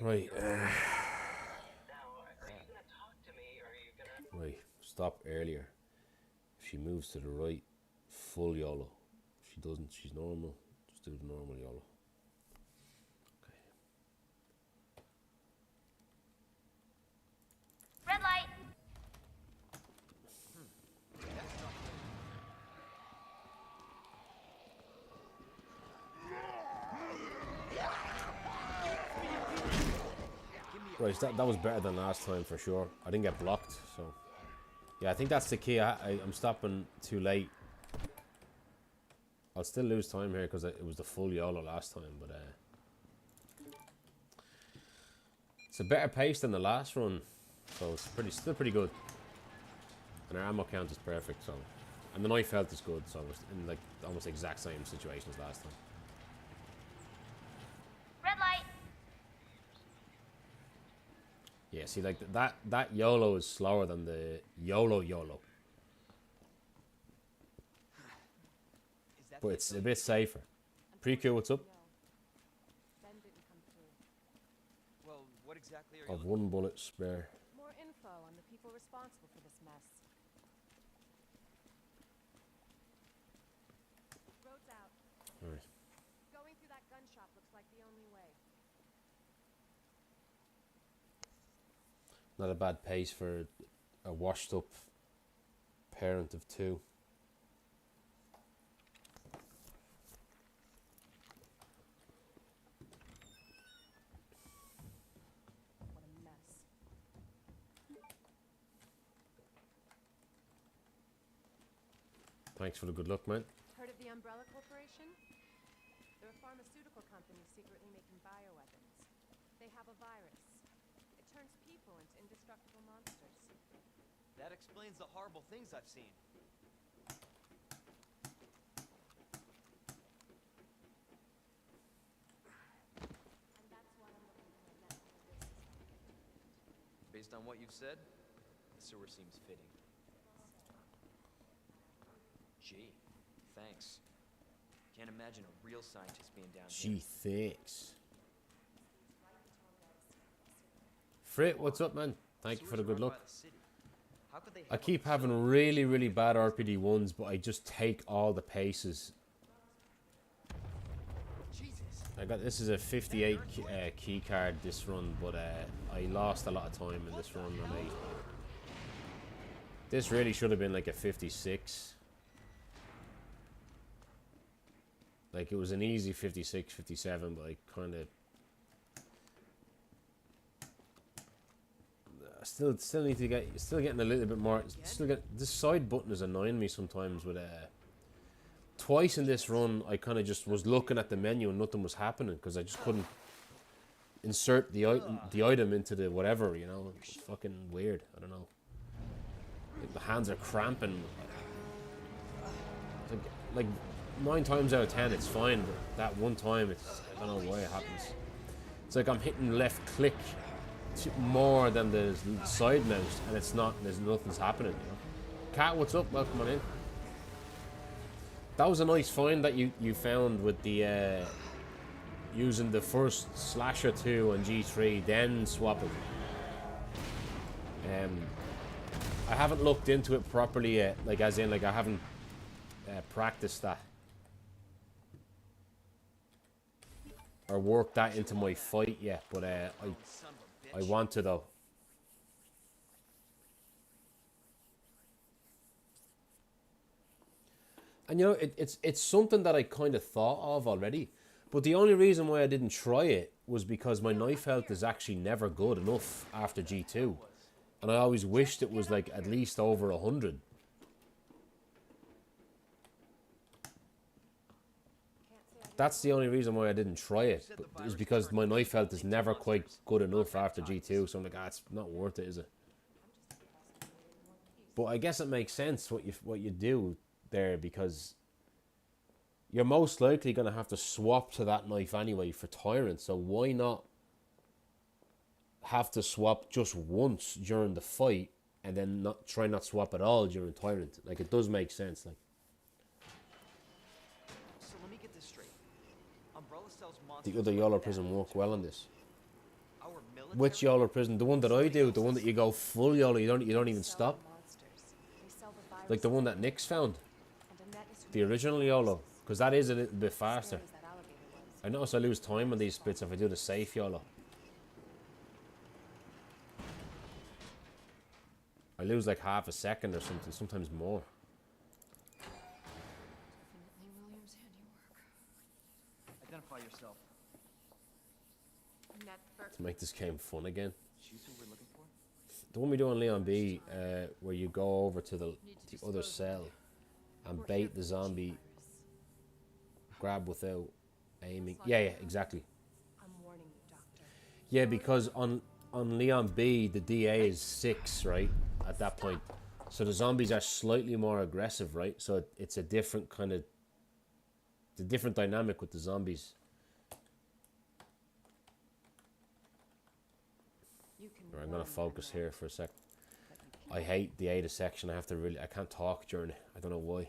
Right. Right. Stop earlier. If she moves to the right, full YOLO. If she doesn't, she's normal. Just do the normal YOLO. Okay. Red light. Right, that was better than last time for sure. I didn't get blocked, so yeah, I think that's the key. I'm stopping too late. I'll still lose time here because it was the full YOLO last time, but it's a better pace than the last run, so it's still pretty good. And our ammo count is perfect, so, and the knife health is good, so it's in like almost the exact same situation as last time. Red light. Yeah, see, like that YOLO is slower than the YOLO. But it's a bit safer. Pre-Q, what's up? Ben didn't come through. Well, what exactly are you I've 1 bullet spare. More info on the people responsible for this mess. Road's out. Alright. Going through that gun shop looks like the only way. Not a bad pace for a washed up parent of 2. What a mess. Thanks for the good luck, man. Heard of the Umbrella Corporation? They're a pharmaceutical company secretly making bioweapons. They have a virus. It turns people into indestructible monsters. That explains the horrible things I've seen. And that's why I'm looking for a medical risk. Based on what you've said, the sewer seems fitting. Gee, thanks. Can't imagine a real scientist being down Gee, here. thanks. Frit, what's up, man? Thank you for the good luck. How could they I have a keep having facility? really, really bad RPD ones, but I just take all the paces. I got this is a 58 key card this run, but I lost a lot of time in this run, and this really should have been like a 56. Like it was an easy 56, 57, but I kind of still need to get getting a little bit more. Still get this side button is annoying me sometimes with twice in this run, I kind of just was looking at the menu and nothing was happening because I just couldn't insert the item into the whatever, you know. It's fucking weird. I don't know. Like the hands are cramping. Like 9 times out of 10 it's fine, but that one time it's I don't know why it happens. It's like I'm hitting left click more than the side mouse, and it's not. There's nothing's happening. You know. Cat, what's up? Welcome on in. That was a nice find that you found with the using the first slasher 2 on G3, then swap it. I haven't looked into it properly yet, like as in like I haven't practiced that or worked that into my fight yet, but I want to though. And you know, it's something that I kind of thought of already, but the only reason why I didn't try it was because my knife health is actually never good enough after G2, and I always wished it was like at least over 100. That's the only reason why I didn't try it, is because my knife health is never quite good enough after G2, so I'm like, it's not worth it, is it? But I guess it makes sense what you do there, because you're most likely going to have to swap to that knife anyway for Tyrant, so why not have to swap just once during the fight and then not swap at all during Tyrant? Like, it does make sense. Like, So let me get this straight. Umbrella sells monsters the other like YOLO that. prison work well on this. Our military Which YOLO prison? The one that I do, the one that you go full YOLO, you don't even stop. Like the one that Nick's found. The original YOLO, because that is a little bit faster. I notice I lose time on these splits if I do the safe YOLO. I lose like half a second or something, sometimes more. Definitely William's handiwork. Identify yourself. To make this game fun again. She's who we're looking for? The one we do on Leon B, where you go over to the other cell and bait the zombie, grab without aiming. Yeah, exactly. I'm warning you, Doctor. Yeah, because on Leon B, the DA is 6, right? At that point. So the zombies are slightly more aggressive, right? So it's a different kind of... It's a different dynamic with the zombies. Right, I'm going to focus here for a sec. I hate the ADA section. I can't talk during it. I don't know why.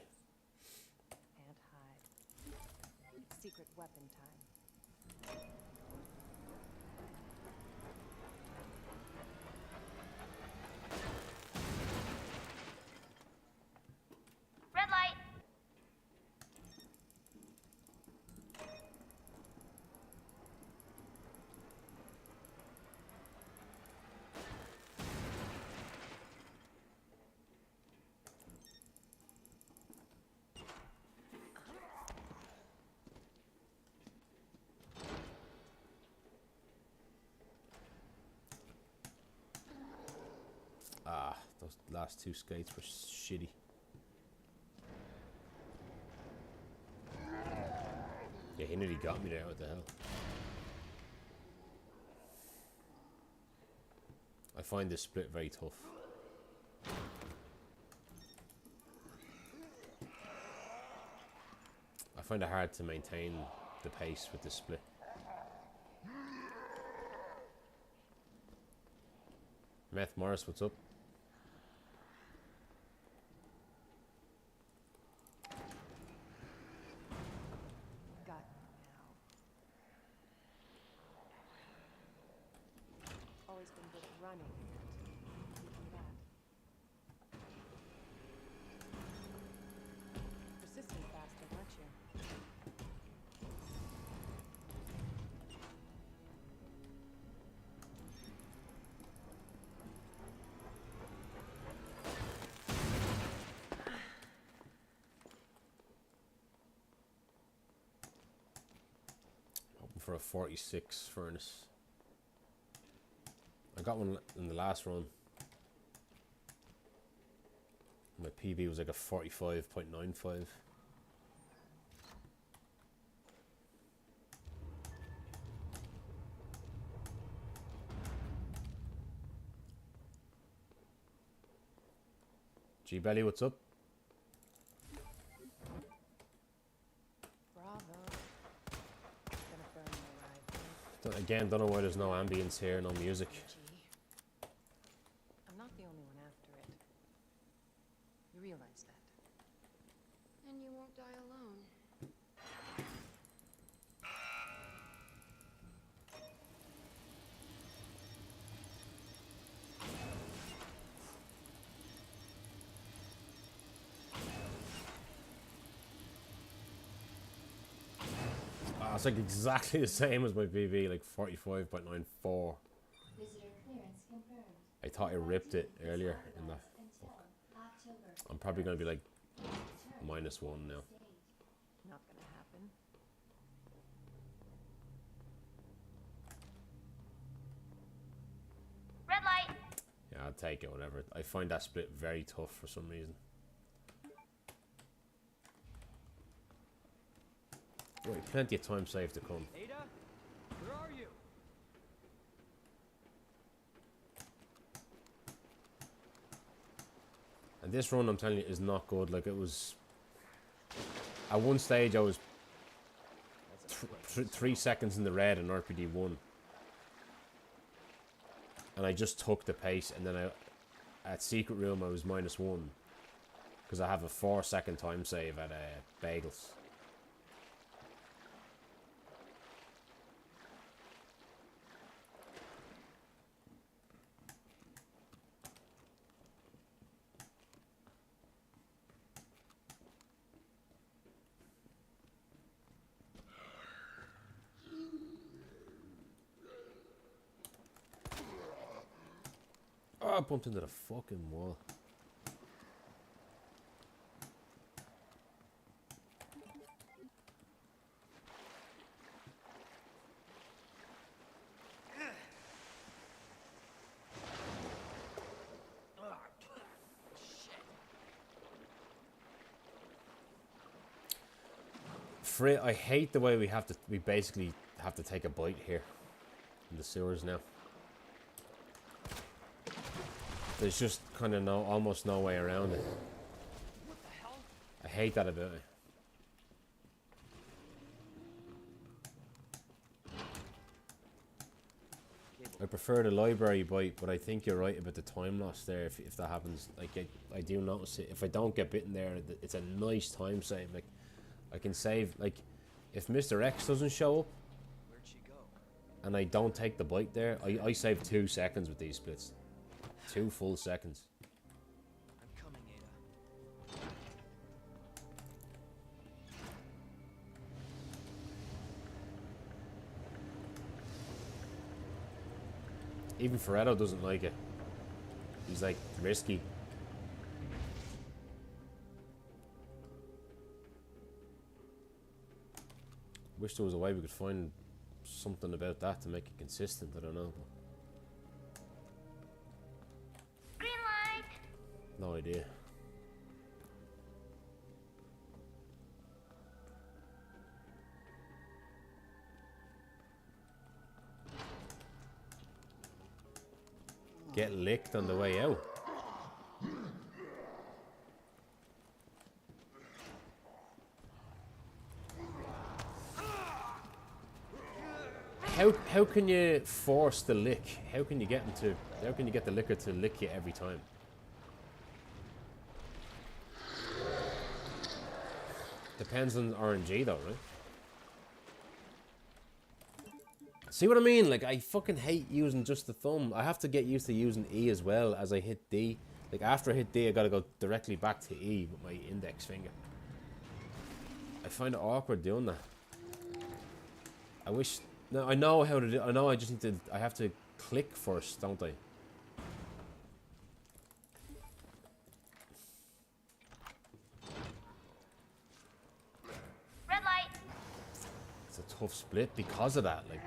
Can't hide. Secret weapon time. Red light. Those last 2 skates were shitty. Yeah, he nearly got me there. What the hell? I find this split very tough. I find it hard to maintain the pace with this split. Meth Morris, what's up? Got you now. Always been good at running and keeping that. for a 46 furnace. I got one in the last run. My PB was like a 45.95. G Belly, what's up? Bravo. Gonna burn my ride. Again, don't know why there's no ambience here, no music. I'm not the only one after it. You realize that? And you won't die alone. It's like exactly the same as my PB, like 45.94. I thought I ripped it earlier in that. Fuck. I'm probably gonna be like -1 now. Not gonna happen. Red light. Yeah, I'll take it, whatever. I find that split very tough for some reason. Wait, plenty of time save to come. Ada, where are you? And this run, I'm telling you, is not good. Like, it was... At one stage, I was 3 seconds in the red in RPD 1. And I just took the pace, and then at Secret Room, I was -1. Because I have a 4-second time save at Bagels. Oh, I bumped into the fucking wall. Frit, I hate the way we basically have to take a bite here in the sewers now. There's just kind of almost no way around it. What the hell? I hate that about it. I prefer the library bite, but I think you're right about the time loss there. If that happens, like I do notice it. If I don't get bitten there, it's a nice time save. Like I can save. Like if Mr. X doesn't show up, Where'd she go? and I don't take the bite there, I save 2 seconds with these splits. 2 full seconds. I'm coming, Ada. Even Ferretto doesn't like it. He's like, risky. Wish there was a way we could find something about that to make it consistent. I don't know. Green light. No idea. Get licked on the way out. How can you force the lick? How can you get the licker to lick you every time? Depends on RNG though, right? See what I mean? Like, I fucking hate using just the thumb. I have to get used to using E as well as I hit D. Like, after I hit D, I gotta go directly back to E with my index finger. I find it awkward doing that. I wish... No, I know how to do... I know I just need to... I have to click first, don't I? Red light. It's a tough split because of that. Like,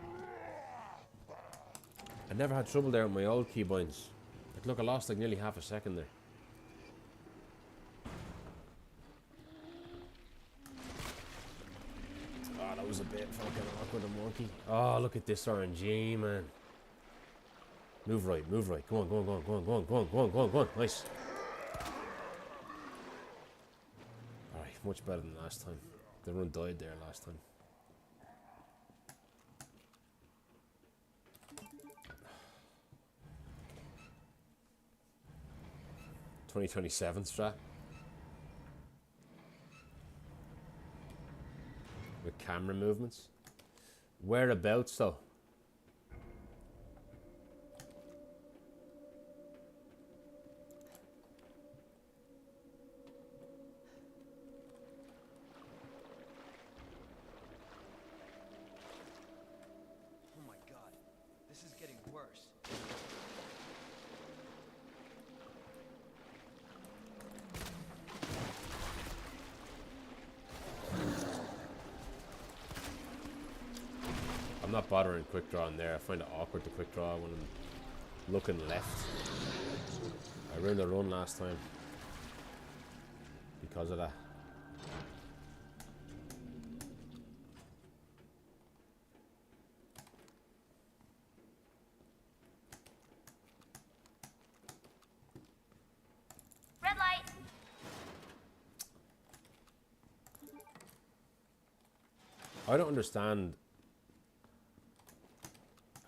I never had trouble there with my old keybinds. Like, look, I lost like nearly half a second there. Oh, that was a bit fucking awkward and wonky. Oh, look at this RNG, man. Move right, move right. Go on, go on, go on, go on, go on, go on, go on, go on, go on. Nice. Alright, much better than last time. The run died there last time. $2027 strat. With camera movements. Whereabouts though? Oh my god, this is getting worse. I'm not bothering quick draw in there. I find it awkward to quick draw when I'm looking left. I ruined the run last time because of that. Red light. I don't understand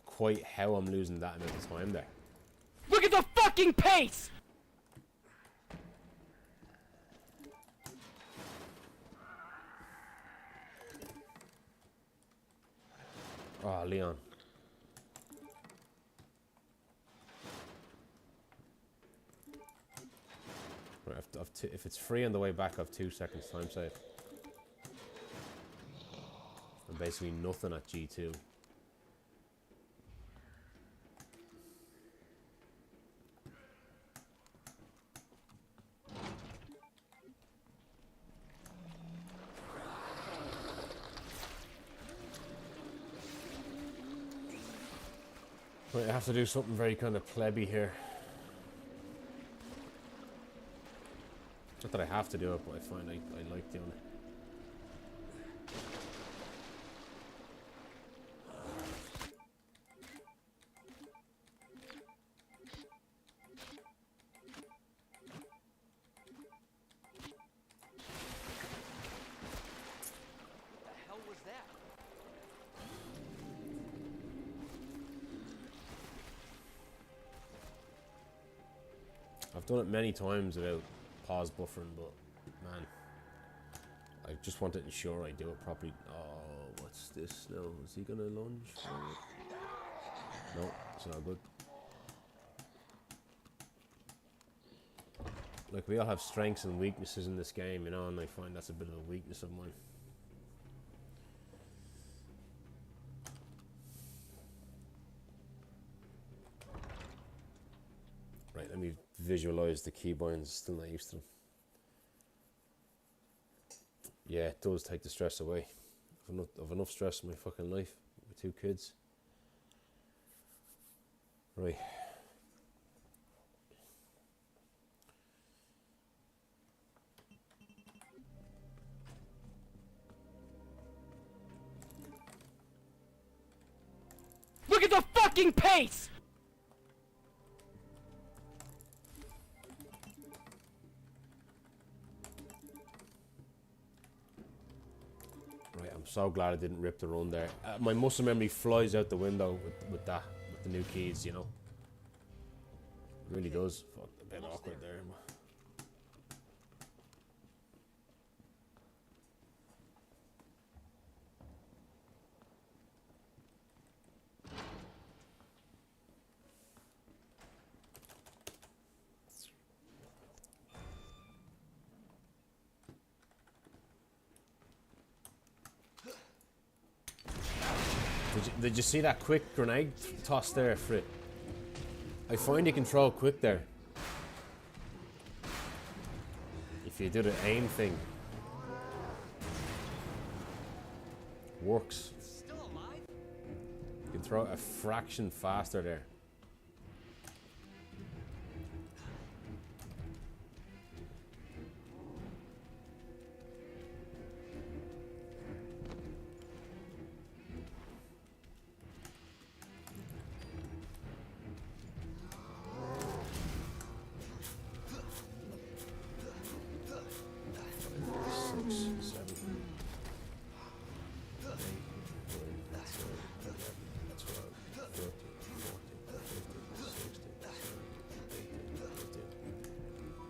quite how I'm losing that amount of time there. Look at the fucking pace! Oh, Leon. Right, if it's free on the way back, I've 2 seconds time save. And basically nothing at G2. Right, I have to do something very kind of plebby here. Not that I have to do it, but I find I like doing it. What the hell was that? I've done it many times without pause buffering, but man, I just want to ensure I do it properly. Oh, what's this now? Is he gonna lunge for it? No, it's not good. Like, we all have strengths and weaknesses in this game, you know, and I find that's a bit of a weakness of mine. Right, let me visualize the keybinds. Still not used to them. Yeah, it does take the stress away. I've enough stress in my fucking life with 2 kids. Right. Look at the fucking pace! Right, I'm so glad I didn't rip the run there. My muscle memory flies out the window with that, with the new keys, you know. It really does. Fuck, a bit awkward there. Did you see that quick grenade toss there, Frit? I find you can throw quick there. If you do the aim thing. Works. You can throw it a fraction faster there.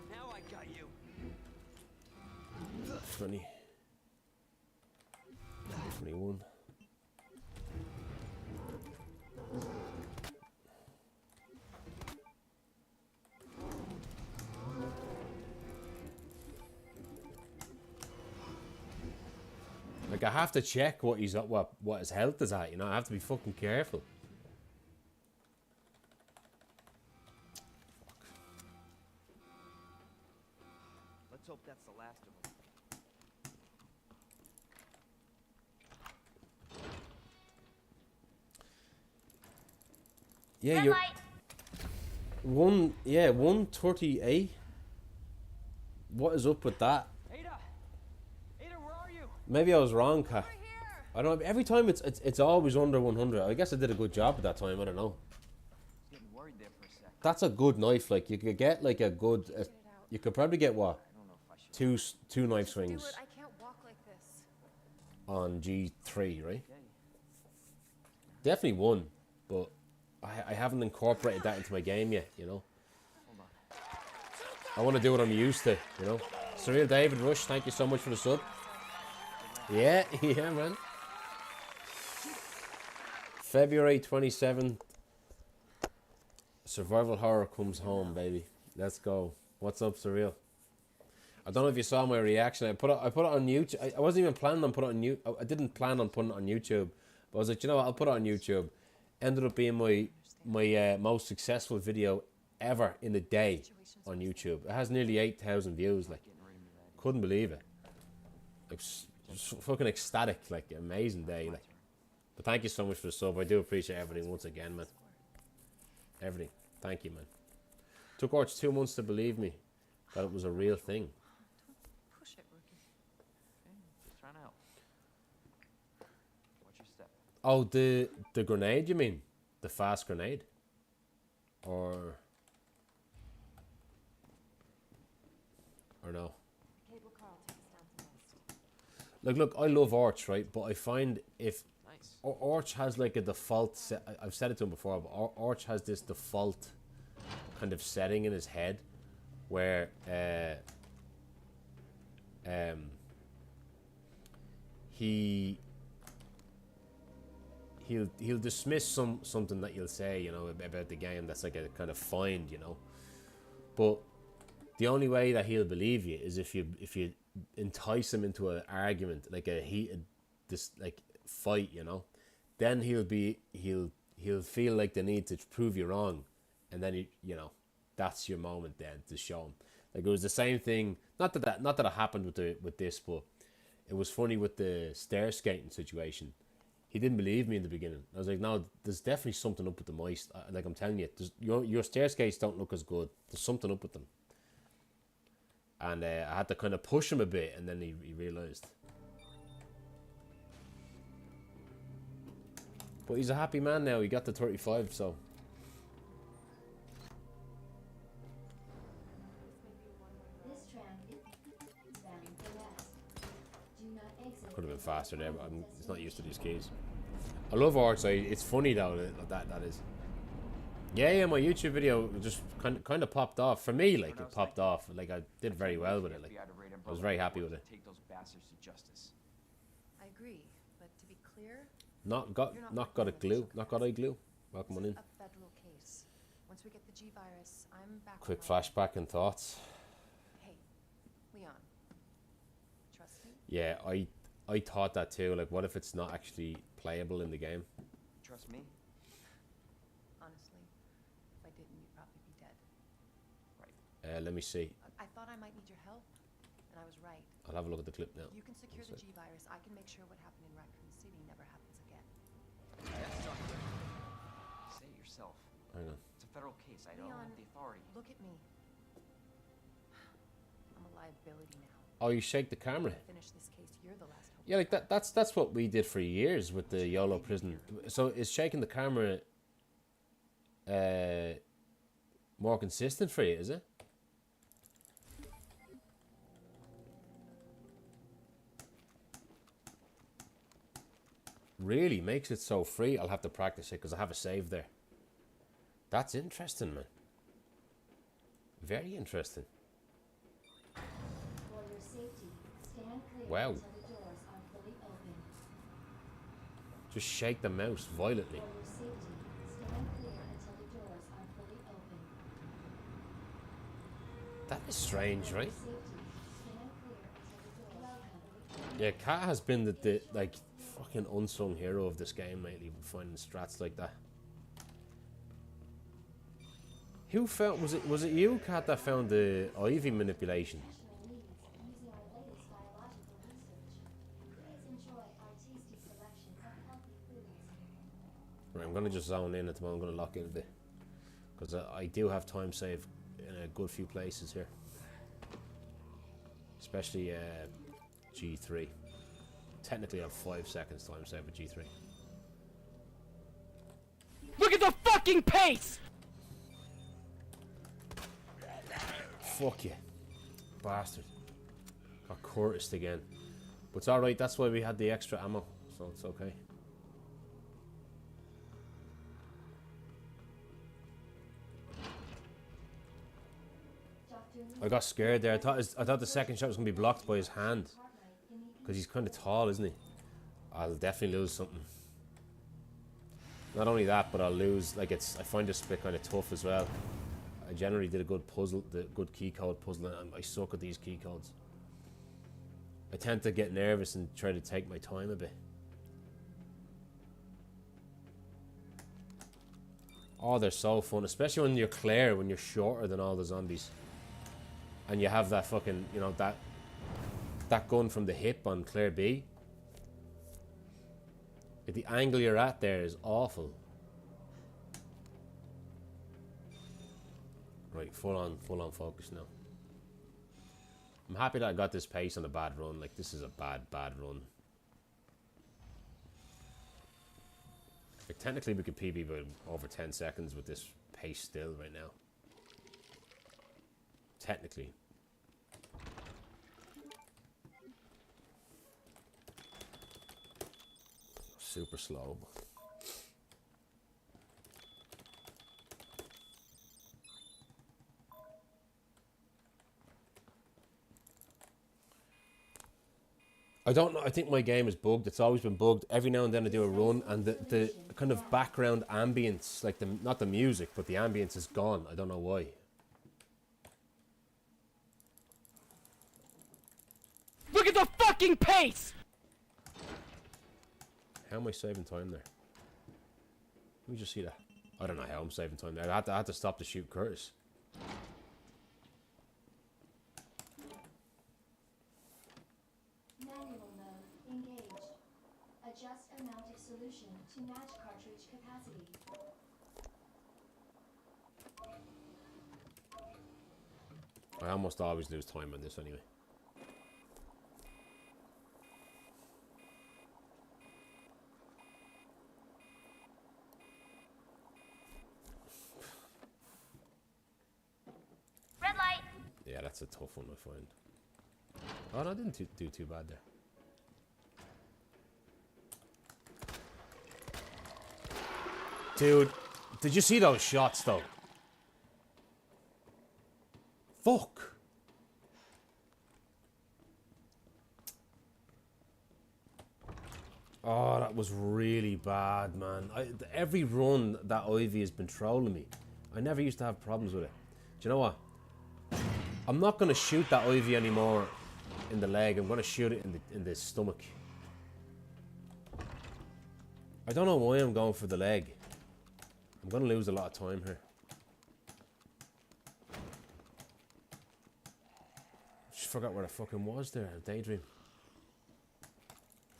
Now I got you. 20, 21. Like I have to check what he's what his health is at, you know. I have to be fucking careful. Let's hope that's the last of them. Yeah, Red you're light. 138. What is up with that? Ada! Ada, where are you? Maybe I was wrong, Kat. I don't know. Every time it's always under 100. I guess I did a good job at that time. I don't know. Getting worried there for a sec. That's a good knife. Like you could get like a good. You could probably get what? I don't know if I should. Two knife Do swings it. I can't walk like this. on G3, right? Okay. Definitely one, but I haven't incorporated that into my game yet. You know. Hold on. I want to do what I'm used to. You know. Surreal David Rush, thank you so much for the sub. Yeah, yeah, man. February 27th. Survival horror comes home, baby. Let's go. What's up, Surreal? I don't know if you saw my reaction. I put it on YouTube. I wasn't even planning on putting it on I didn't plan on putting it on YouTube. But I was like, you know what, I'll put it on YouTube. Ended up being my most successful video ever in a day on YouTube. It has nearly 8,000 views. Like, couldn't believe it. Like, fucking ecstatic. Like, amazing day. Like, but thank you so much for the sub. I do appreciate everything once again, man. Everything. Thank you, man. Took Arch 2 months to believe me that it was a real thing. Push it, rookie. Okay, just trying to help. Watch your step. Oh, the grenade, you mean? The fast grenade? Or no? Cable car will take us down to Nest. Like, look, I love Arch, right? But I find if Nice. Arch has like a default set, I've said it to him before, but Arch has this default kind of setting in his head where he'll dismiss something that you'll say, you know, about the game that's like a kind of find, you know. But the only way that he'll believe you is if you entice him into an argument, like a heated fight, you know. Then he'll feel like the need to prove you wrong, and then you know, that's your moment then to show him. Like, it was the same thing. Not that it happened with this, but it was funny with the stair skating situation. He didn't believe me in the beginning. I was like, no, there's definitely something up with the mice. Like, I'm telling you, your stair skates don't look as good. There's something up with them. And I had to kind of push him a bit, and then he realised. But he's a happy man now. He got to 35, so. This tram is bound for west. Do not exit. Could have been faster there, but I'm just not used to these keys. I love Arch. It's funny though that is. Yeah, my YouTube video just kind of popped off for me. Like, it popped off. Like, I did very well with it. Like, I was very happy with it. Take those bastards to justice. I agree, but to be clear, Not got a glue. Not got a glue. Welcome on in. a federal case. Once we get the G virus, I'm back. Quick on my- flashback and thoughts. Hey, Leon. Trust me? Yeah, I thought that too. Like, what if it's not actually playable in the game? Trust me? Honestly, if I didn't, you'd probably be dead. Right. Let me see. I thought I might need your help, and I was right. I'll have a look at the clip now. You can secure the One sec. G virus. I can make sure what happened in Raccoon City never happens again. That's not good. Say it yourself. Hang on. It's a federal case. I don't Leon, have the authority. look at me. I'm a liability now. Oh, you shake the camera. Finish this case. You're the last hope. Yeah, like that's what we did for years with the YOLO prison. So is shaking the camera more consistent for you, is it? Really makes it so free. I'll have to practice it because I have a save there. That's interesting, man. Very interesting. For your safety, stand clear Wow. until the doors are fully open. Just shake the mouse violently. For your safety, stand clear until the doors are fully open. That is strange, right? Safety, stand clear until the doors are fully open. Yeah, Kat has been the like fucking unsung hero of this game lately, finding strats like that. Who found was it you, Kat, that found the Ivy manipulation? Professional needs using our latest biological research. Please enjoy our tasty selection of healthy foods. Right, I'm gonna just zone in at the moment. I'm gonna lock in a bit because I do have time save in a good few places here, especially G3. Technically, I have 5 seconds time save with G3. Look at the fucking pace! Fuck you, bastard. Got Curtis again, but it's all right. That's why we had the extra ammo, so it's okay. I got scared there. I thought the second shot was gonna be blocked by his hand because he's kind of tall, isn't he? I'll definitely lose something. Not only that, but I'll lose. Like I find this bit kind of tough as well. I generally did a good puzzle, the good key code puzzle, and I suck at these key codes. I tend to get nervous and try to take my time a bit. Oh, they're so fun, especially when you're Claire, when you're shorter than all the zombies. And you have that fucking, you know, that gun from the hip on Claire B. Like the angle you're at there is awful. Right, full on focus now. I'm happy that I got this pace on a bad run. Like, this is a bad run. Like, technically we could PB by over 10 seconds with this pace still right now. Technically. Super slow. I don't know. I think my game is bugged. It's always been bugged. Every now and then I do a run, and the kind of background ambience, like not the music, but the ambience is gone. I don't know why. Look at the fucking pace! How am I saving time there? Let me just see that. I don't know how I'm saving time there. I had to stop to shoot Curtis. Manual mode engaged. Adjust amount of solution to match cartridge capacity. I almost always lose time on this anyway. Red light. Yeah, that's a tough one, I find. Oh, no, I didn't do too bad there. Dude, did you see those shots, though? Fuck. Oh, that was really bad, man. Every run that Ivy has been trolling me. I never used to have problems with it. Do you know what? I'm not going to shoot that Ivy anymore in the leg. I'm going to shoot it in the stomach. I don't know why I'm going for the leg. I'm going to lose a lot of time here. Just forgot where I fucking was there. Daydream.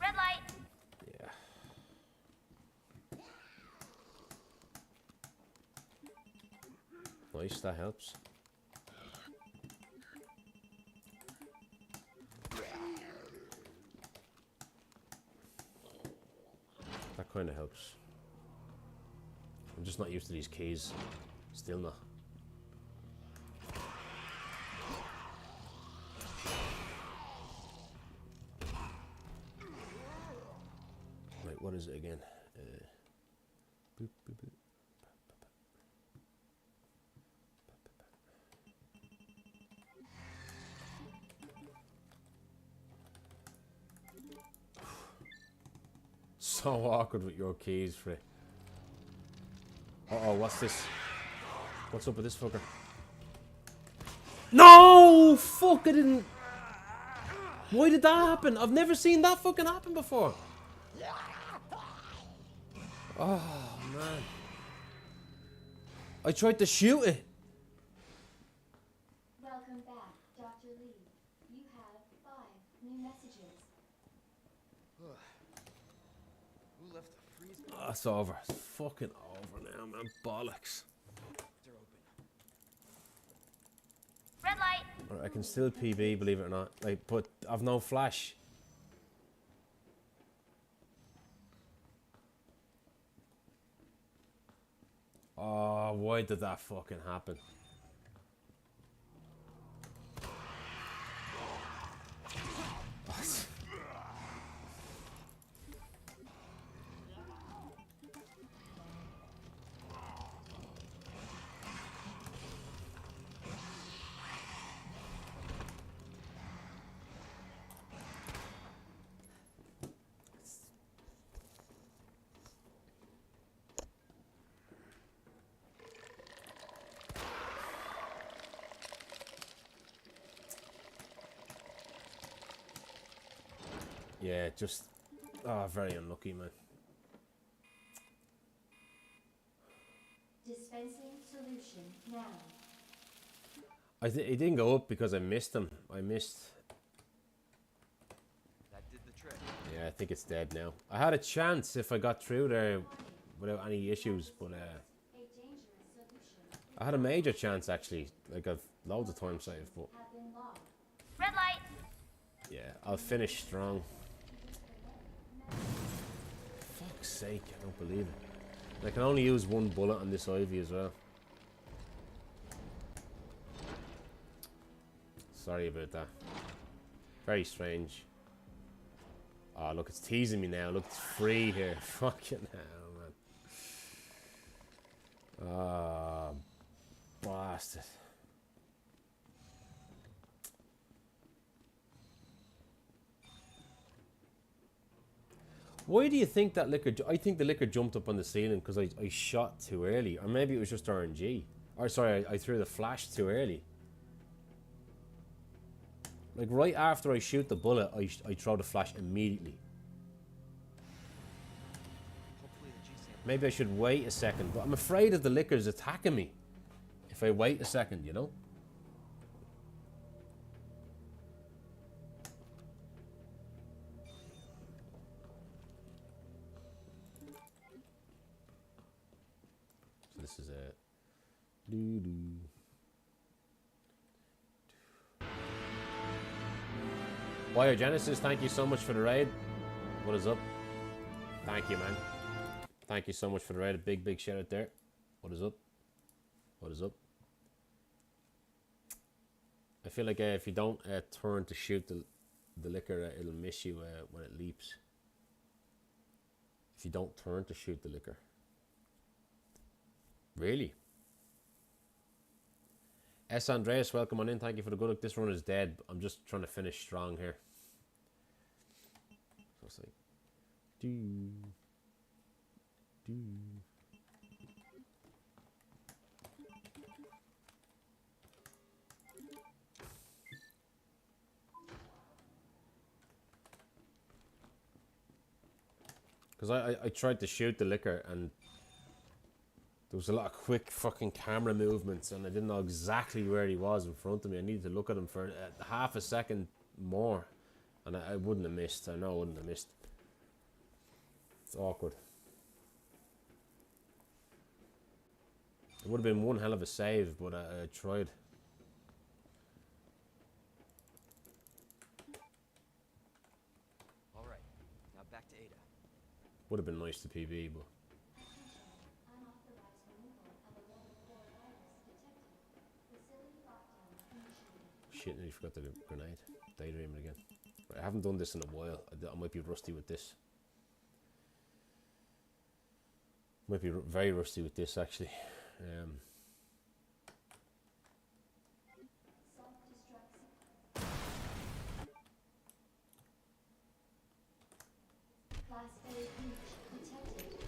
Red light. Yeah. Nice, that helps. That kind of helps. I'm just not used to these keys. Still not. Right, what is it again? Boop, boop, boop. So awkward with your keys, Frit. Uh-oh, what's this? What's up with this fucker? No! Fuck, I didn't... Why did that happen? I've never seen that fucking happen before. Oh, man. I tried to shoot it. Welcome back, Dr. Lee. You have 5 new messages. Who left the freeze? Oh, it's over. It's fucking over now, man. Bollocks. They're open. Red light. Right, I can still PB, believe it or not. Like, but I've no flash. Oh, why did that fucking happen? Yeah, just very unlucky, man. Dispensing solution now. It didn't go up because I missed him. I missed. That did the trick. Yeah, I think it's dead now. I had a chance if I got through there without any issues, but A dangerous solution I had a major chance actually. Like I've loads of time saved, but have been logged. Red light. yeah, I'll finish strong. Fuck's sake, I don't believe it. I can only use one bullet on this Ivy as well. Sorry about that. Very strange. Oh, look, it's teasing me now. Look, it's free here. Fucking hell, man. Ah, bastard. Why do you think that liquor... I think the liquor jumped up on the ceiling because I shot too early. Or maybe it was just RNG. Or sorry, I threw the flash too early. Like right after I shoot the bullet, I throw the flash immediately. Hopefully the G-Sam. Maybe I should wait a second. But I'm afraid that the liquor's attacking me. If I wait a second, you know? This is it. Biogenesis, thank you so much for the raid. What is up? Thank you, man. Thank you so much for the raid. A big shout out there. What is up? What is up? I feel like if you don't turn to shoot the liquor, it'll miss you when it leaps. If you don't turn to shoot the liquor. Really? S. Andreas, welcome on in. Thank you for the good look. This run is dead. I'm just trying to finish strong here. So it's like... Because I tried to shoot the liquor and there was a lot of quick fucking camera movements and I didn't know exactly where he was in front of me. I needed to look at him for half a second more and I wouldn't have missed. I know I wouldn't have missed. It's awkward. It would have been one hell of a save, but I tried. All right, now back to Ada. Would have been nice to PB, but Unauthorized removal of a level 4 virus detected. Facility lockdown initiated. shit, nearly forgot the grenade. Daydreaming again. Right, I haven't done this in a while. I might be rusty with this. Might be very rusty with this actually. Class A breach detected.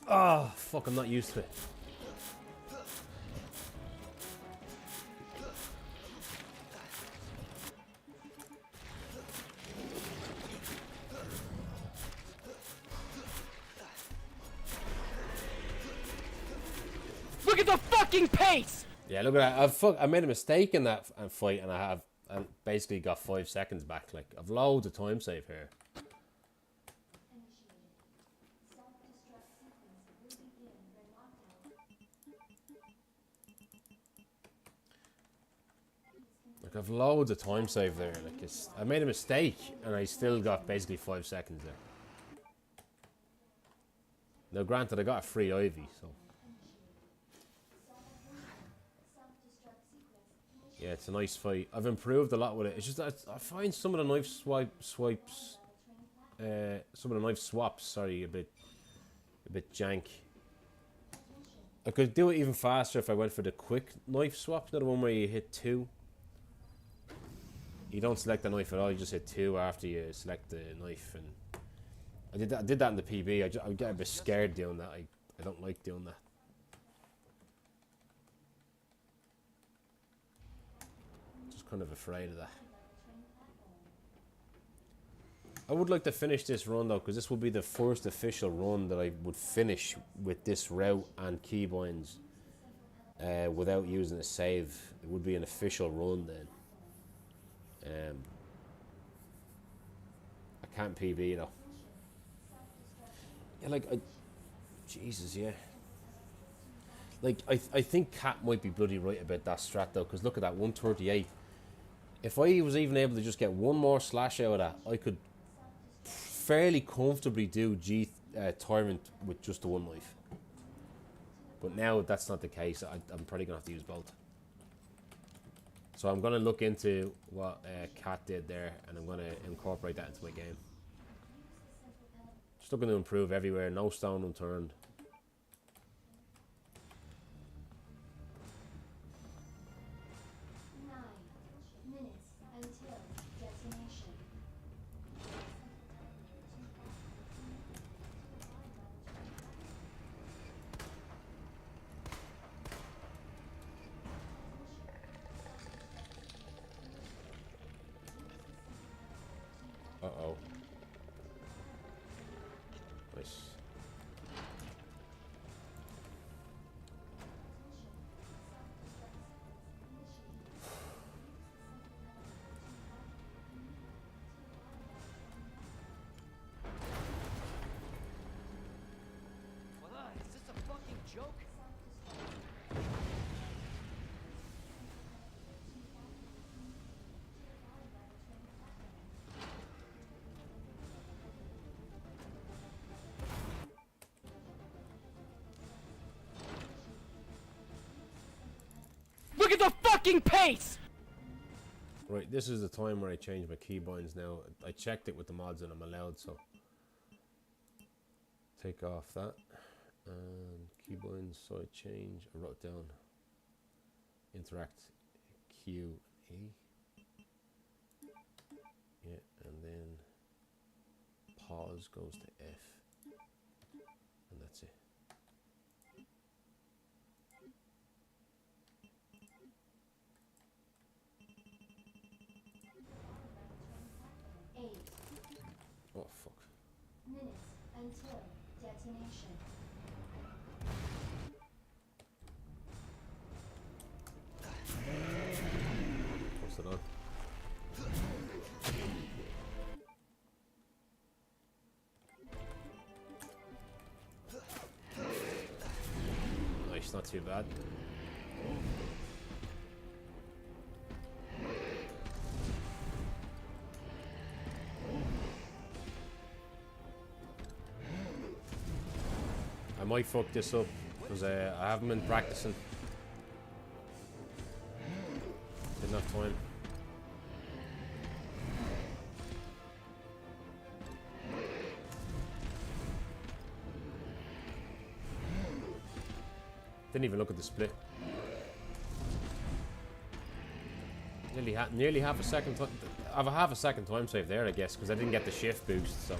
Oh, fuck, I'm not used to it. Look at the fucking pace! Yeah, look at that. I made a mistake in that fight, and I basically got 5 seconds back. Like, I've loads of time save here. Initiated. Self-destruct sequence will begin when lockdown. Like, I've loads of time save there. Like, I made a mistake, and I still got basically 5 seconds there. Now, granted, I got a free Ivy, so. Yeah, it's a nice fight. I've improved a lot with it. It's just that I find some of the knife swipes, some of the knife swaps, sorry, a bit jank. I could do it even faster if I went for the quick knife swap, not the one where you hit 2. You don't select the knife at all, you just hit 2 after you select the knife. And I did that in the PB. I get a bit scared doing that. I don't like doing that. Just kind of afraid of that. I would like to finish this run though, because this will be the first official run that I would finish with this route and keybinds without using a save. It would be an official run then. I can't PB though. Yeah, like, Jesus, yeah. Like, I think Cat might be bloody right about that strat though, because look at that, 138. If I was even able to just get one more slash out of that, I could fairly comfortably do Tyrant with just the one knife. But now that's not the case. I'm probably going to have to use both. So I'm going to look into what Cat did there, and I'm going to incorporate that into my game. Just looking to improve everywhere, no stone unturned. Uh-oh. Nice. Is this a fucking joke? Look at the fucking pace! Right, this is the time where I change my keybinds now. I checked it with the mods and I'm allowed, so. Take off that. And keybinds, side change. I wrote down interact Q E. Yeah, and then pause goes to F. And that's it. Oh fuck. Minutes until detonation. too bad. I might fuck this up because I haven't been practicing. Didn't have time. Didn't even look at the split. Nearly half a second. I have a half a second time save there, I guess, because I didn't get the shift boost. So.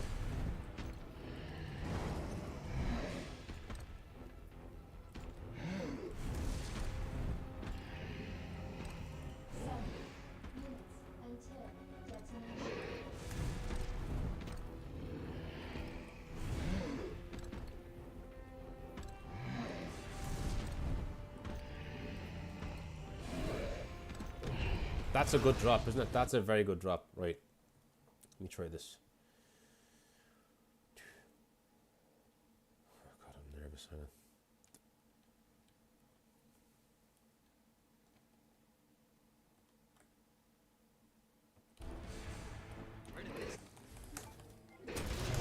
That's a good drop, isn't it? That's a very good drop. Right. Let me try this. Oh God, I'm nervous. Hang on.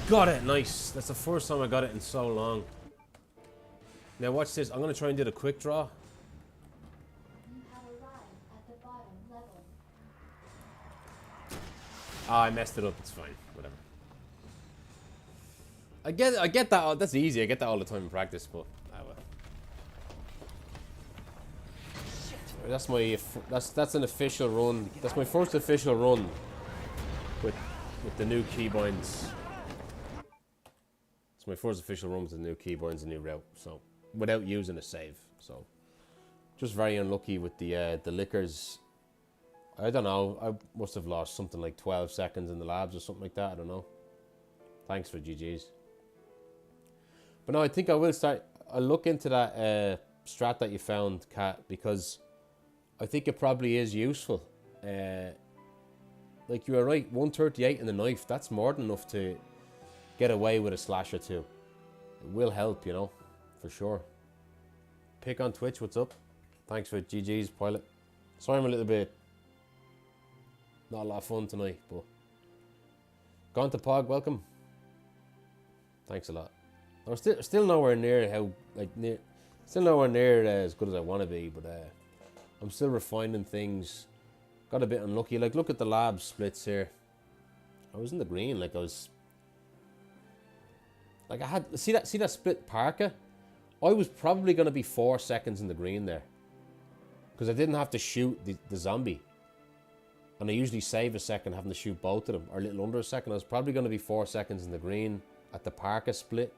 Got it. Nice. That's the first time I got it in so long. Now watch this. I'm going to try and do the quick draw. Oh, I messed it up. It's fine. Whatever. I get that. That's easy. I get that all the time in practice, but well. That's my. That's an official run. That's my first official run with the new keybinds. It's my first official run with the new keybinds and new route. So without using a save. So just very unlucky with the liquors. I don't know. I must have lost something like 12 seconds in the labs or something like that. I don't know. Thanks for GG's. But no, I think I will start. I'll look into that strat that you found, Kat, because I think it probably is useful. Like you were right, 138 in the knife. That's more than enough to get away with a slash or two. It will help, you know, for sure. Pick on Twitch. What's up? Thanks for GG's, Pilot. Sorry, I'm a little bit. Not a lot of fun tonight, but gone to Pog, welcome. Thanks a lot. I'm still nowhere near still nowhere near as good as I want to be, but I'm still refining things. Got a bit unlucky. Like, look at the lab splits here. I was in the green, like I was. Like I had see that split Parker. I was probably going to be 4 seconds in the green there, because I didn't have to shoot the zombie. And I usually save a second having to shoot both of them, or a little under a second. I was probably going to be 4 seconds in the green at the Parker split.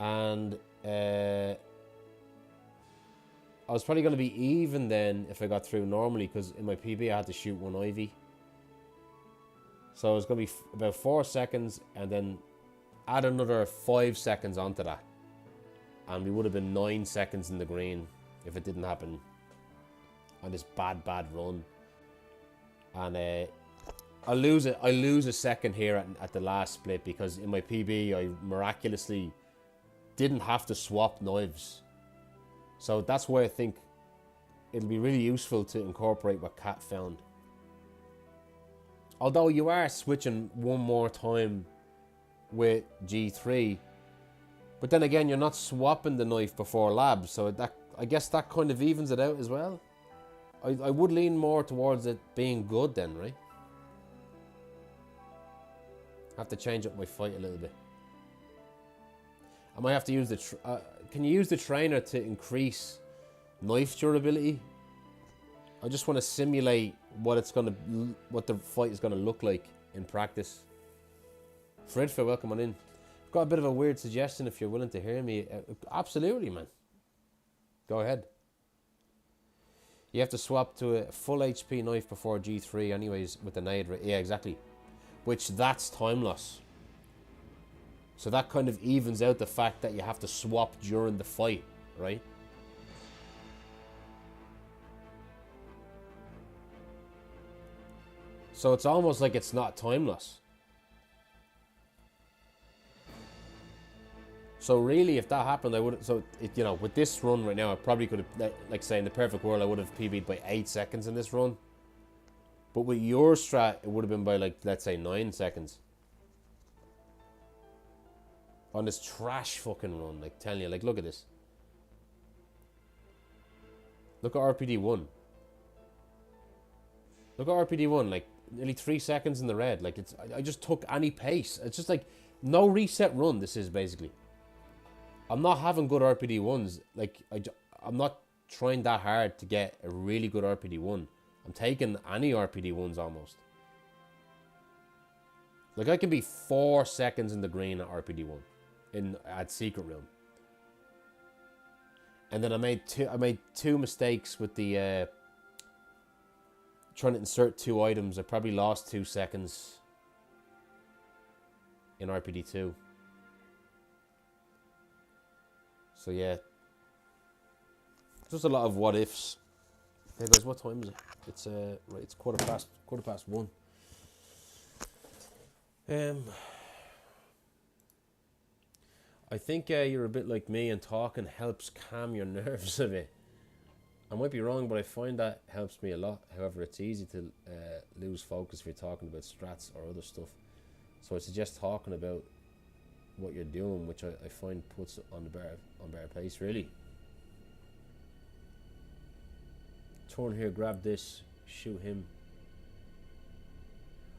And I was probably going to be even then if I got through normally, because in my PB I had to shoot one Ivy. So it was going to be about 4 seconds, and then add another 5 seconds onto that. And we would have been 9 seconds in the green if it didn't happen on this bad run. And I lose a second here at the last split, because in my PB I miraculously didn't have to swap knives. So that's why I think it'll be really useful to incorporate what Kat found. Although you are switching one more time with G3, but then again you're not swapping the knife before labs, so that, I guess that kind of evens it out as well. I would lean more towards it being good then, right? I have to change up my fight a little bit. I might have to use the... can you use the trainer to increase knife durability? I just want to simulate what the fight is gonna look like in practice. Frit, welcome on in. I've got a bit of a weird suggestion if you're willing to hear me. Absolutely, man. Go ahead. You have to swap to a full HP knife before G3 anyways with the nade. Yeah, exactly. Which, that's time loss. So that kind of evens out the fact that you have to swap during the fight, right? So it's almost like it's not time loss. So really, if that happened, I would. So it, you know, with this run right now, I probably could have, like say in the perfect world, I would have PB'd by 8 seconds in this run. But with your strat, it would have been by like, let's say 9 seconds. On this trash fucking run, like telling you, like look at this. Look at RPD1. Look at RPD1, like nearly 3 seconds in the red. Like it's, I just took any pace. It's just like no reset run. This is basically. I'm not having good RPD1s. Like I'm not trying that hard to get a really good RPD1. I'm taking any RPD1s almost. Like I can be 4 seconds in the green at RPD1 at Secret Room. And then I made two mistakes with the trying to insert 2 items. I probably lost 2 seconds in RPD2. So yeah, just a lot of what ifs. Hey guys, what time is it? It's right, it's quarter past 1. I think you're a bit like me, and talking helps calm your nerves a bit. I might be wrong, but I find that helps me a lot. However, it's easy to lose focus if you're talking about strats or other stuff. So I suggest talking about what you're doing, which I find puts it on better pace, really. Turn here, grab this, shoot him.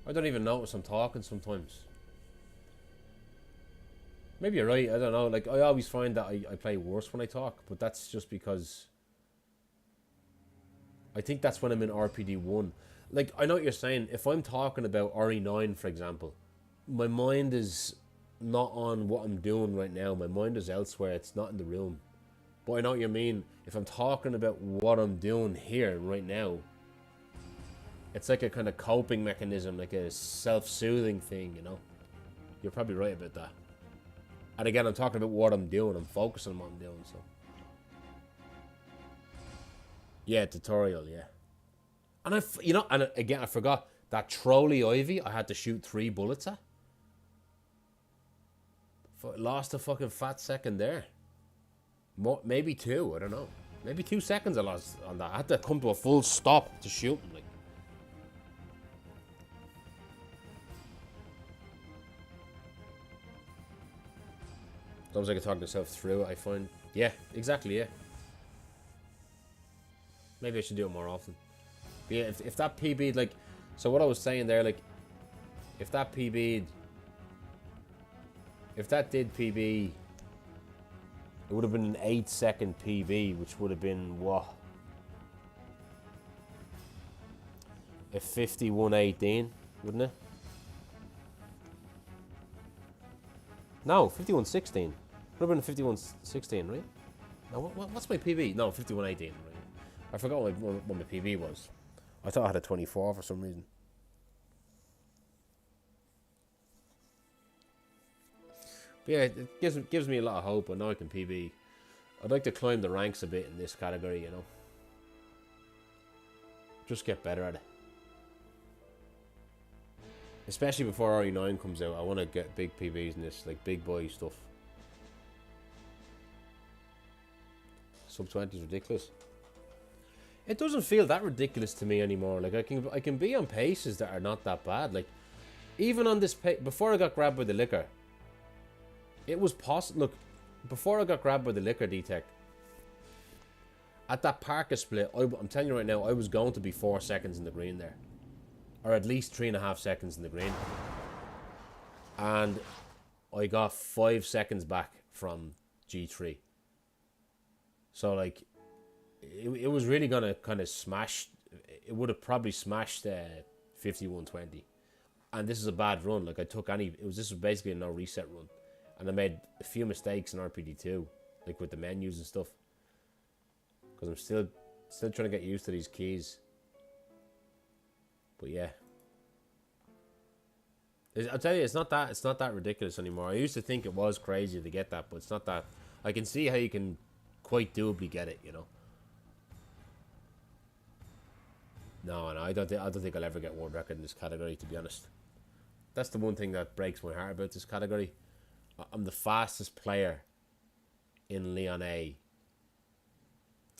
I don't even notice I'm talking sometimes. Maybe you're right, I don't know. Like, I always find that I play worse when I talk, but that's just because I think that's when I'm in RPD1. Like, I know what you're saying. If I'm talking about RE9, for example, my mind is not on what I'm doing right now. My mind is elsewhere. It's not in the room. But I know what you mean. If I'm talking about what I'm doing here right now, it's like a kind of coping mechanism, like a self-soothing thing, you know? You're probably right about that. And again, I'm talking about what I'm doing. I'm focusing on what I'm doing, so. Yeah, tutorial, yeah. And you know, and again, I forgot that trolley ivy I had to shoot 3 bullets at. Lost a fucking fat second there. Maybe 2, I don't know. Maybe 2 seconds I lost on that. I had to come to a full stop to shoot him, like. Sometimes I can talk myself through it, I find. Yeah, exactly, yeah. Maybe I should do it more often. But yeah, if that PB'd, like... So what I was saying there, like... If that PB'd... If that did PB... It would have been an 8-second PB, which would have been, what? A 51:18, wouldn't it? No, 51:16. Would have been 51:16, right? No, what's my PB? No, 51:18, right? I forgot what my PB was. I thought I had a 24 for some reason. But yeah, it gives me a lot of hope. I know I can PB. I'd like to climb the ranks a bit in this category, you know. Just get better at it. Especially before RE9 comes out, I want to get big PBs in this, like big boy stuff. Sub 20 is ridiculous. It doesn't feel that ridiculous to me anymore. Like I can be on paces that are not that bad. Like even on this before I got grabbed by the liquor, it was possible. Look, before I got grabbed by the liquor detect, at that Parker split, I'm telling you right now, I was going to be 4 seconds in the green there, or at least 3.5 seconds in the green, and I got 5 seconds back from G3. So like, it was really gonna kind of smash. It would have probably smashed 51:20, and this is a bad run. Like I took this was basically a no reset run, and I made a few mistakes in RPD2, like with the menus and stuff, because I'm still trying to get used to these keys. But yeah, I'll tell you, it's not that ridiculous anymore. I used to think it was crazy to get that, but it's not that. I can see how you can quite doably get it, you know. No, I don't think I'll ever get world record in this category, to be honest. That's the one thing that breaks my heart about this category. I'm the fastest player in Leon A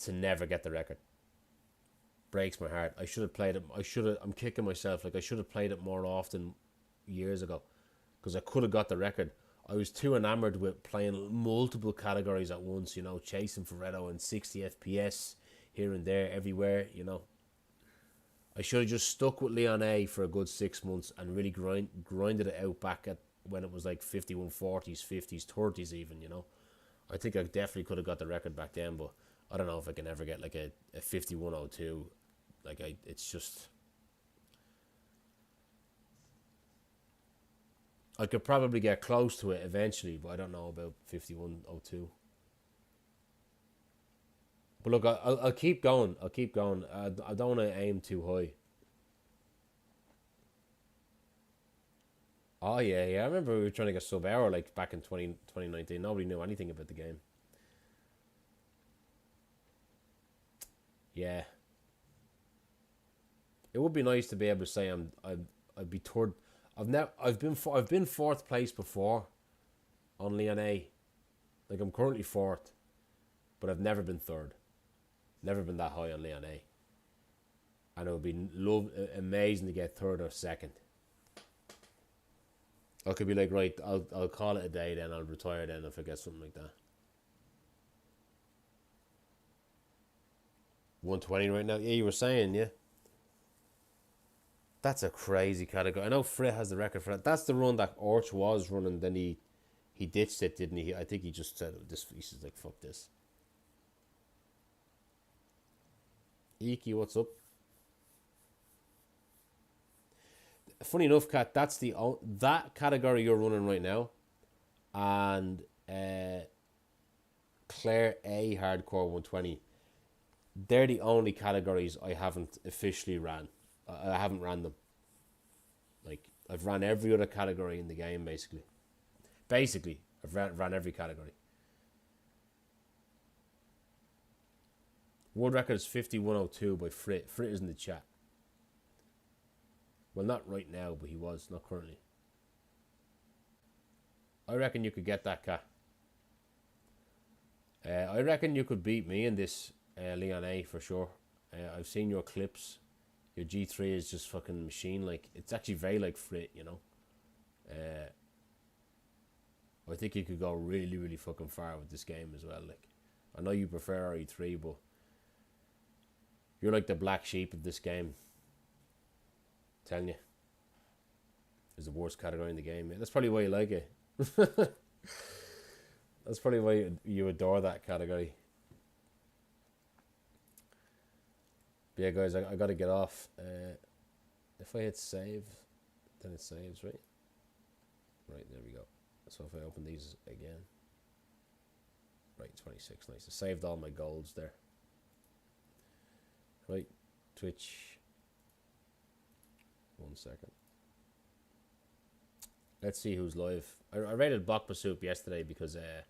to never get the record. Breaks my heart. I should have played it. I'm kicking myself. Like, I should have played it more often years ago, because I could have got the record. I was too enamored with playing multiple categories at once, you know, chasing Ferretto and 60 FPS here and there, everywhere, you know. I should have just stuck with Leon A for a good 6 months and really grinded it out back at when it was like 5140s, 50s, 30s even, you know. I think I definitely could have got the record back then, but I don't know if I can ever get like a 5102. Like, it's just... I could probably get close to it eventually, but I don't know about 5102. But look, I'll keep going. I'll keep going. I don't want to aim too high. Oh, yeah, yeah. I remember we were trying to get sub-hour like back in 2019. Nobody knew anything about the game. Yeah. It would be nice to be able to say I'd be third. I've been fourth place before on Leon A. Like, I'm currently fourth, but I've never been third. Never been that high on Leon A. And it would be amazing to get third or second. I could be like, right, I'll call it a day then. I'll retire then if I get something like that. 120 right now. Yeah, you were saying, yeah. That's a crazy category. I know Frit has the record for that. That's the run that Orch was running. Then he ditched it, didn't he? I think he just said this. He's like, fuck this. Iki, what's up? Funny enough, Kat, that's that category you're running right now, and Claire A Hardcore 120. They're the only categories I haven't officially ran. I haven't ran them. Like, I've ran every other category in the game, basically. I've ran every category. World record is 5102 by Frit. Frit is in the chat. Well, not right now, but he was. Not currently. I reckon you could get that, Cat. I reckon you could beat me in this Leon A for sure. I've seen your clips. Your G3 is just fucking machine. Like, it's actually very like Frit, you know. I think you could go really, really fucking far with this game as well. Like, I know you prefer RE3, but you're like the black sheep of this game. I'm telling you. It's the worst category in the game. That's probably why you like it. That's probably why you adore that category. But yeah, guys, I gotta get off. If I hit save, then it saves, right? Right, there we go. So if I open these again. Right, 26, nice. I saved all my golds there. Right, Twitch. 1 second. Let's see who's live. I rated Bokpa Soup yesterday because I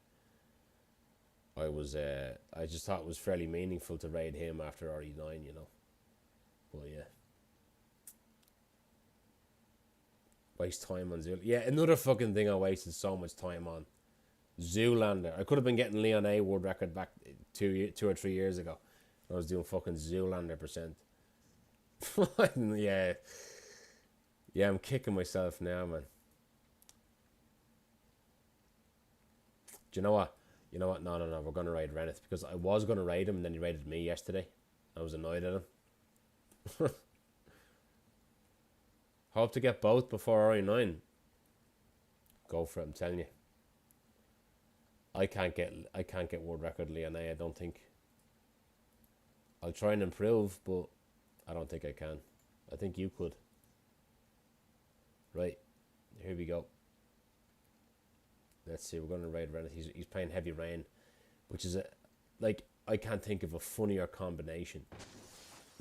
just thought it was fairly meaningful to raid him after RE9, you know. But yeah. Waste time on Zoolander. Yeah, another fucking thing I wasted so much time on. Zoolander. I could have been getting Leon A world record back 2 or 3 years ago. I was doing fucking Zoolander percent. Yeah. Yeah, I'm kicking myself now, man. Do you know what? You know what? No. We're going to raid Reneth because I was going to raid him and then he raided me yesterday. I was annoyed at him. Hope to get both before RE9. Go for it, I'm telling you. I can't get world record Leon A, I don't think. I'll try and improve, but I don't think I can. I think you could. Right. Here we go. Let's see, we're going to raid Reneth. He's playing Heavy Rain, which is like, I can't think of a funnier combination.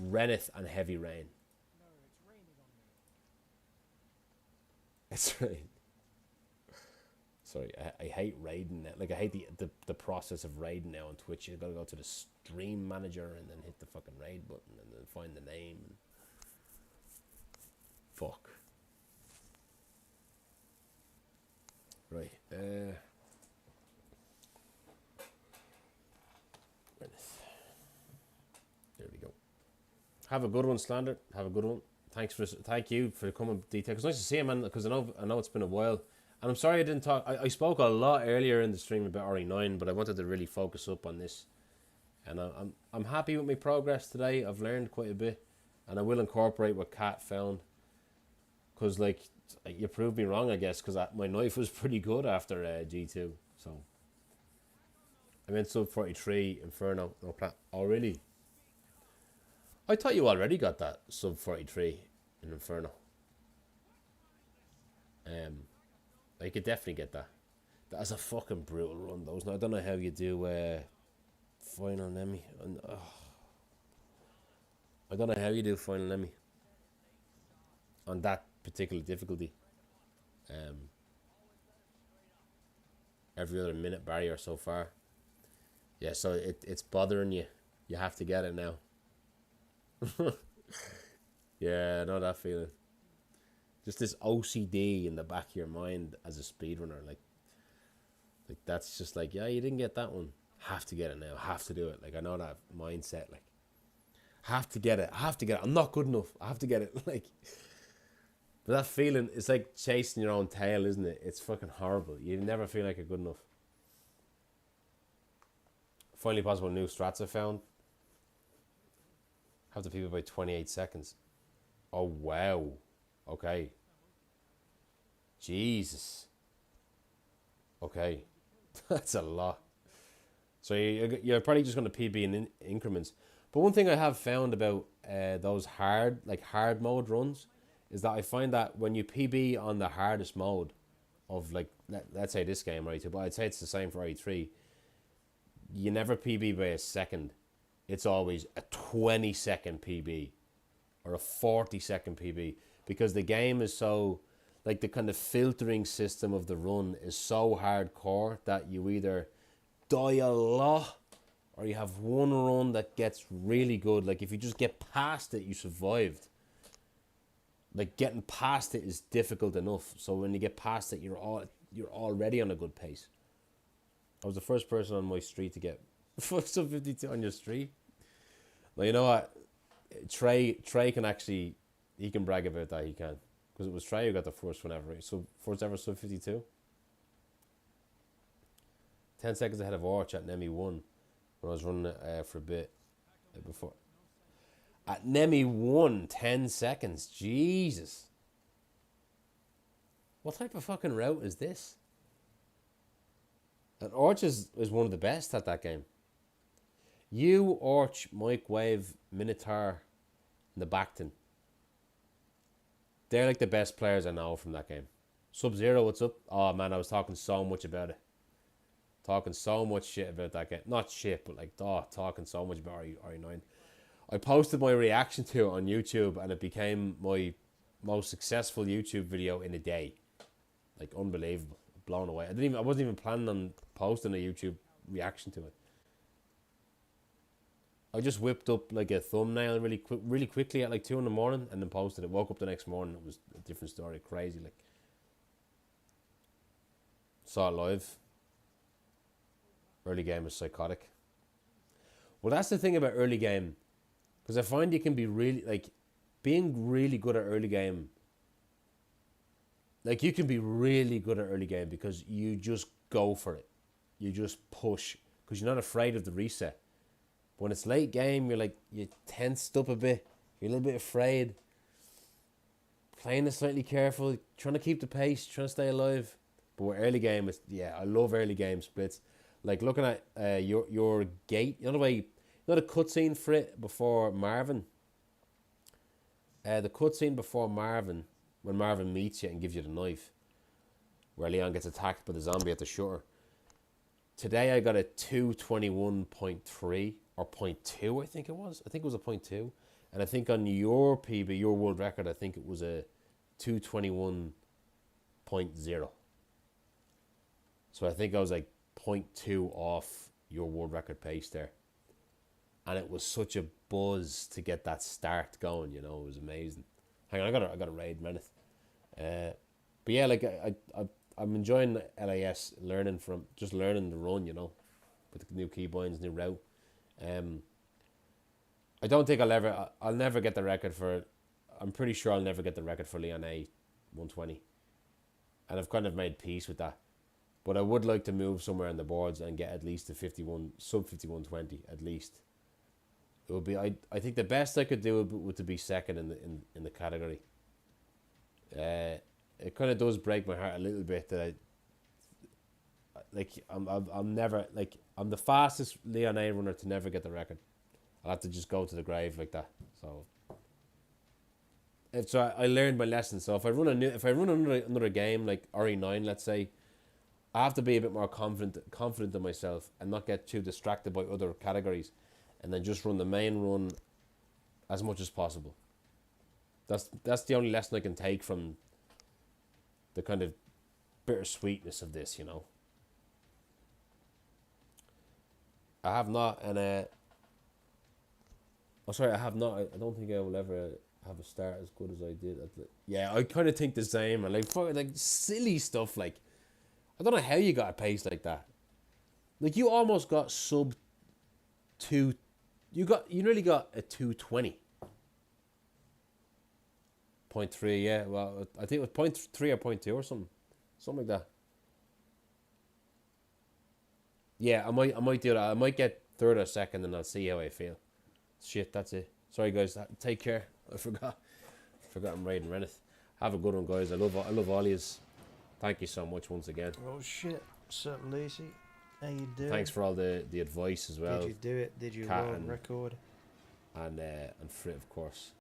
Reneth and Heavy Rain. No, it's raining on me. It's raining. Sorry, I hate raiding now. Like, I hate the process of raiding now on Twitch. You gotta go to the stream manager and then hit the fucking raid button and then find the name. Fuck. Right. Have a good one, Slander. Have a good one. Thank you for coming detail. It's nice to see you, man, because I know it's been a while. And I'm sorry I didn't talk. I spoke a lot earlier in the stream about RE9, but I wanted to really focus up on this. And I'm happy with my progress today. I've learned quite a bit, and I will incorporate what Kat found. Cause like you proved me wrong, I guess, because my knife was pretty good after G2. So I meant sub 43 Inferno. No plan. Oh really? I thought you already got that sub 43 in Inferno. I could definitely get that. That's a fucking brutal run, those. Now I don't know how you do final enemy. I don't know how you do final enemy on that particular difficulty. Every other minute barrier so far. Yeah, so it's bothering you. You have to get it now. Yeah, I know that feeling. Just this OCD in the back of your mind as a speedrunner, like that's just like, yeah, you didn't get that one. Have to get it now. Have to do it. Like I know that mindset. Like, have to get it. Have to get it. I'm not good enough. I have to get it. Like, but that feeling, it's like chasing your own tail, isn't it? It's fucking horrible. You never feel like you're good enough. Finally possible new strats I found. Have to people by 28 seconds. Oh wow. Okay. Jesus. Okay. That's a lot. So you're probably just going to PB in increments. But one thing I have found about those hard mode runs is that I find that when you PB on the hardest mode of, like, let's say this game, right? But I'd say it's the same for RE3. You never PB by a second. It's always a 20-second PB or a 40-second PB, because the game is so, like, the kind of filtering system of the run is so hardcore that you either die a lot or you have one run that gets really good. Like, if you just get past it, you survived. Like, getting past it is difficult enough, so when you get past it, you're already on a good pace. I was the first person on my street to get sub 52 on your street. Well, you know what? Trey can actually, he can brag about that. He can, because it was Trey who got the first one ever. So first ever sub 52. 10 seconds ahead of Arch at Nemi 1 when I was running it for a bit before. At Nemi 1, 10 seconds. Jesus. What type of fucking route is this? And Arch is one of the best at that game. You, Arch, Mike Wave, Minotaur, and the Bacton. They're like the best players I know from that game. Sub-Zero, what's up? Oh man, I was talking so much about it. Talking so much shit about that game. Not shit, but like, talking so much about RE9. I posted my reaction to it on YouTube, and it became my most successful YouTube video in a day. Like, unbelievable. Blown away. I wasn't even planning on posting a YouTube reaction to it. I just whipped up like a thumbnail really quickly at like 2 in the morning, and then posted it. Woke up the next morning, it was a different story. Crazy, like. Saw it live. Early game is psychotic. Well, that's the thing about early game, because I find you can be really, like, being really good at early game. Like, you can be really good at early game because you just go for it. You just push, because you're not afraid of the reset. When it's late game, you're like, you're tensed up a bit. You're a little bit afraid. Playing it slightly careful. Trying to keep the pace. Trying to stay alive. But with early game, I love early game splits. Like looking at your gate. You know the way, you know the cutscene Frit before Marvin? The cutscene before Marvin, when Marvin meets you and gives you the knife, where Leon gets attacked by the zombie at the shutter. Today I got a 221.3 or 0.2, I think it was. I think it was a 0.2. And I think on your PB, your world record, I think it was a 221.0. So I think I was like 0.2 off your world record pace there. And it was such a buzz to get that start going, you know. It was amazing. Hang on, I got a raid minute. But yeah, like I'm enjoying LAS, learning the run, you know, with the new keybinds, new route. I don't think I'll never get the record for. I'm pretty sure I'll never get the record for Leon A 120, and I've kind of made peace with that. But I would like to move somewhere on the boards and get at least a 51 sub 5120 at least. It would be I think the best I could do would to be second in the category. It kind of does break my heart a little bit that I'm never like I'm the fastest Leon A runner to never get the record. I'll have to just go to the grave like that. So I learned my lesson. So if I run another game like RE9, let's say, I have to be a bit more confident in myself and not get too distracted by other categories, and then just run the main run as much as possible. That's the only lesson I can take from the kind of bittersweetness of this, you know. I have not, and I don't think I will ever have a start as good as I did at the. Yeah, I kind of think the same, and like silly stuff. Like, I don't know how you got a pace like that. Like, you almost got sub 2. You nearly got a 220. 0.3, yeah. Well, I think it was 0.3 or 0.2 or something like that. Yeah, I might do that. I might get third or second, and I'll see how I feel. Shit, that's it. Sorry, guys. Take care. I forgot I'm raiding Reneth. Have a good one, guys. I love all yous. Thank you so much once again. Oh shit. What's up, Lucy? How you doing? Thanks for all the advice as well. Did you do it? Did you Kat roll and record? And Frit, of course.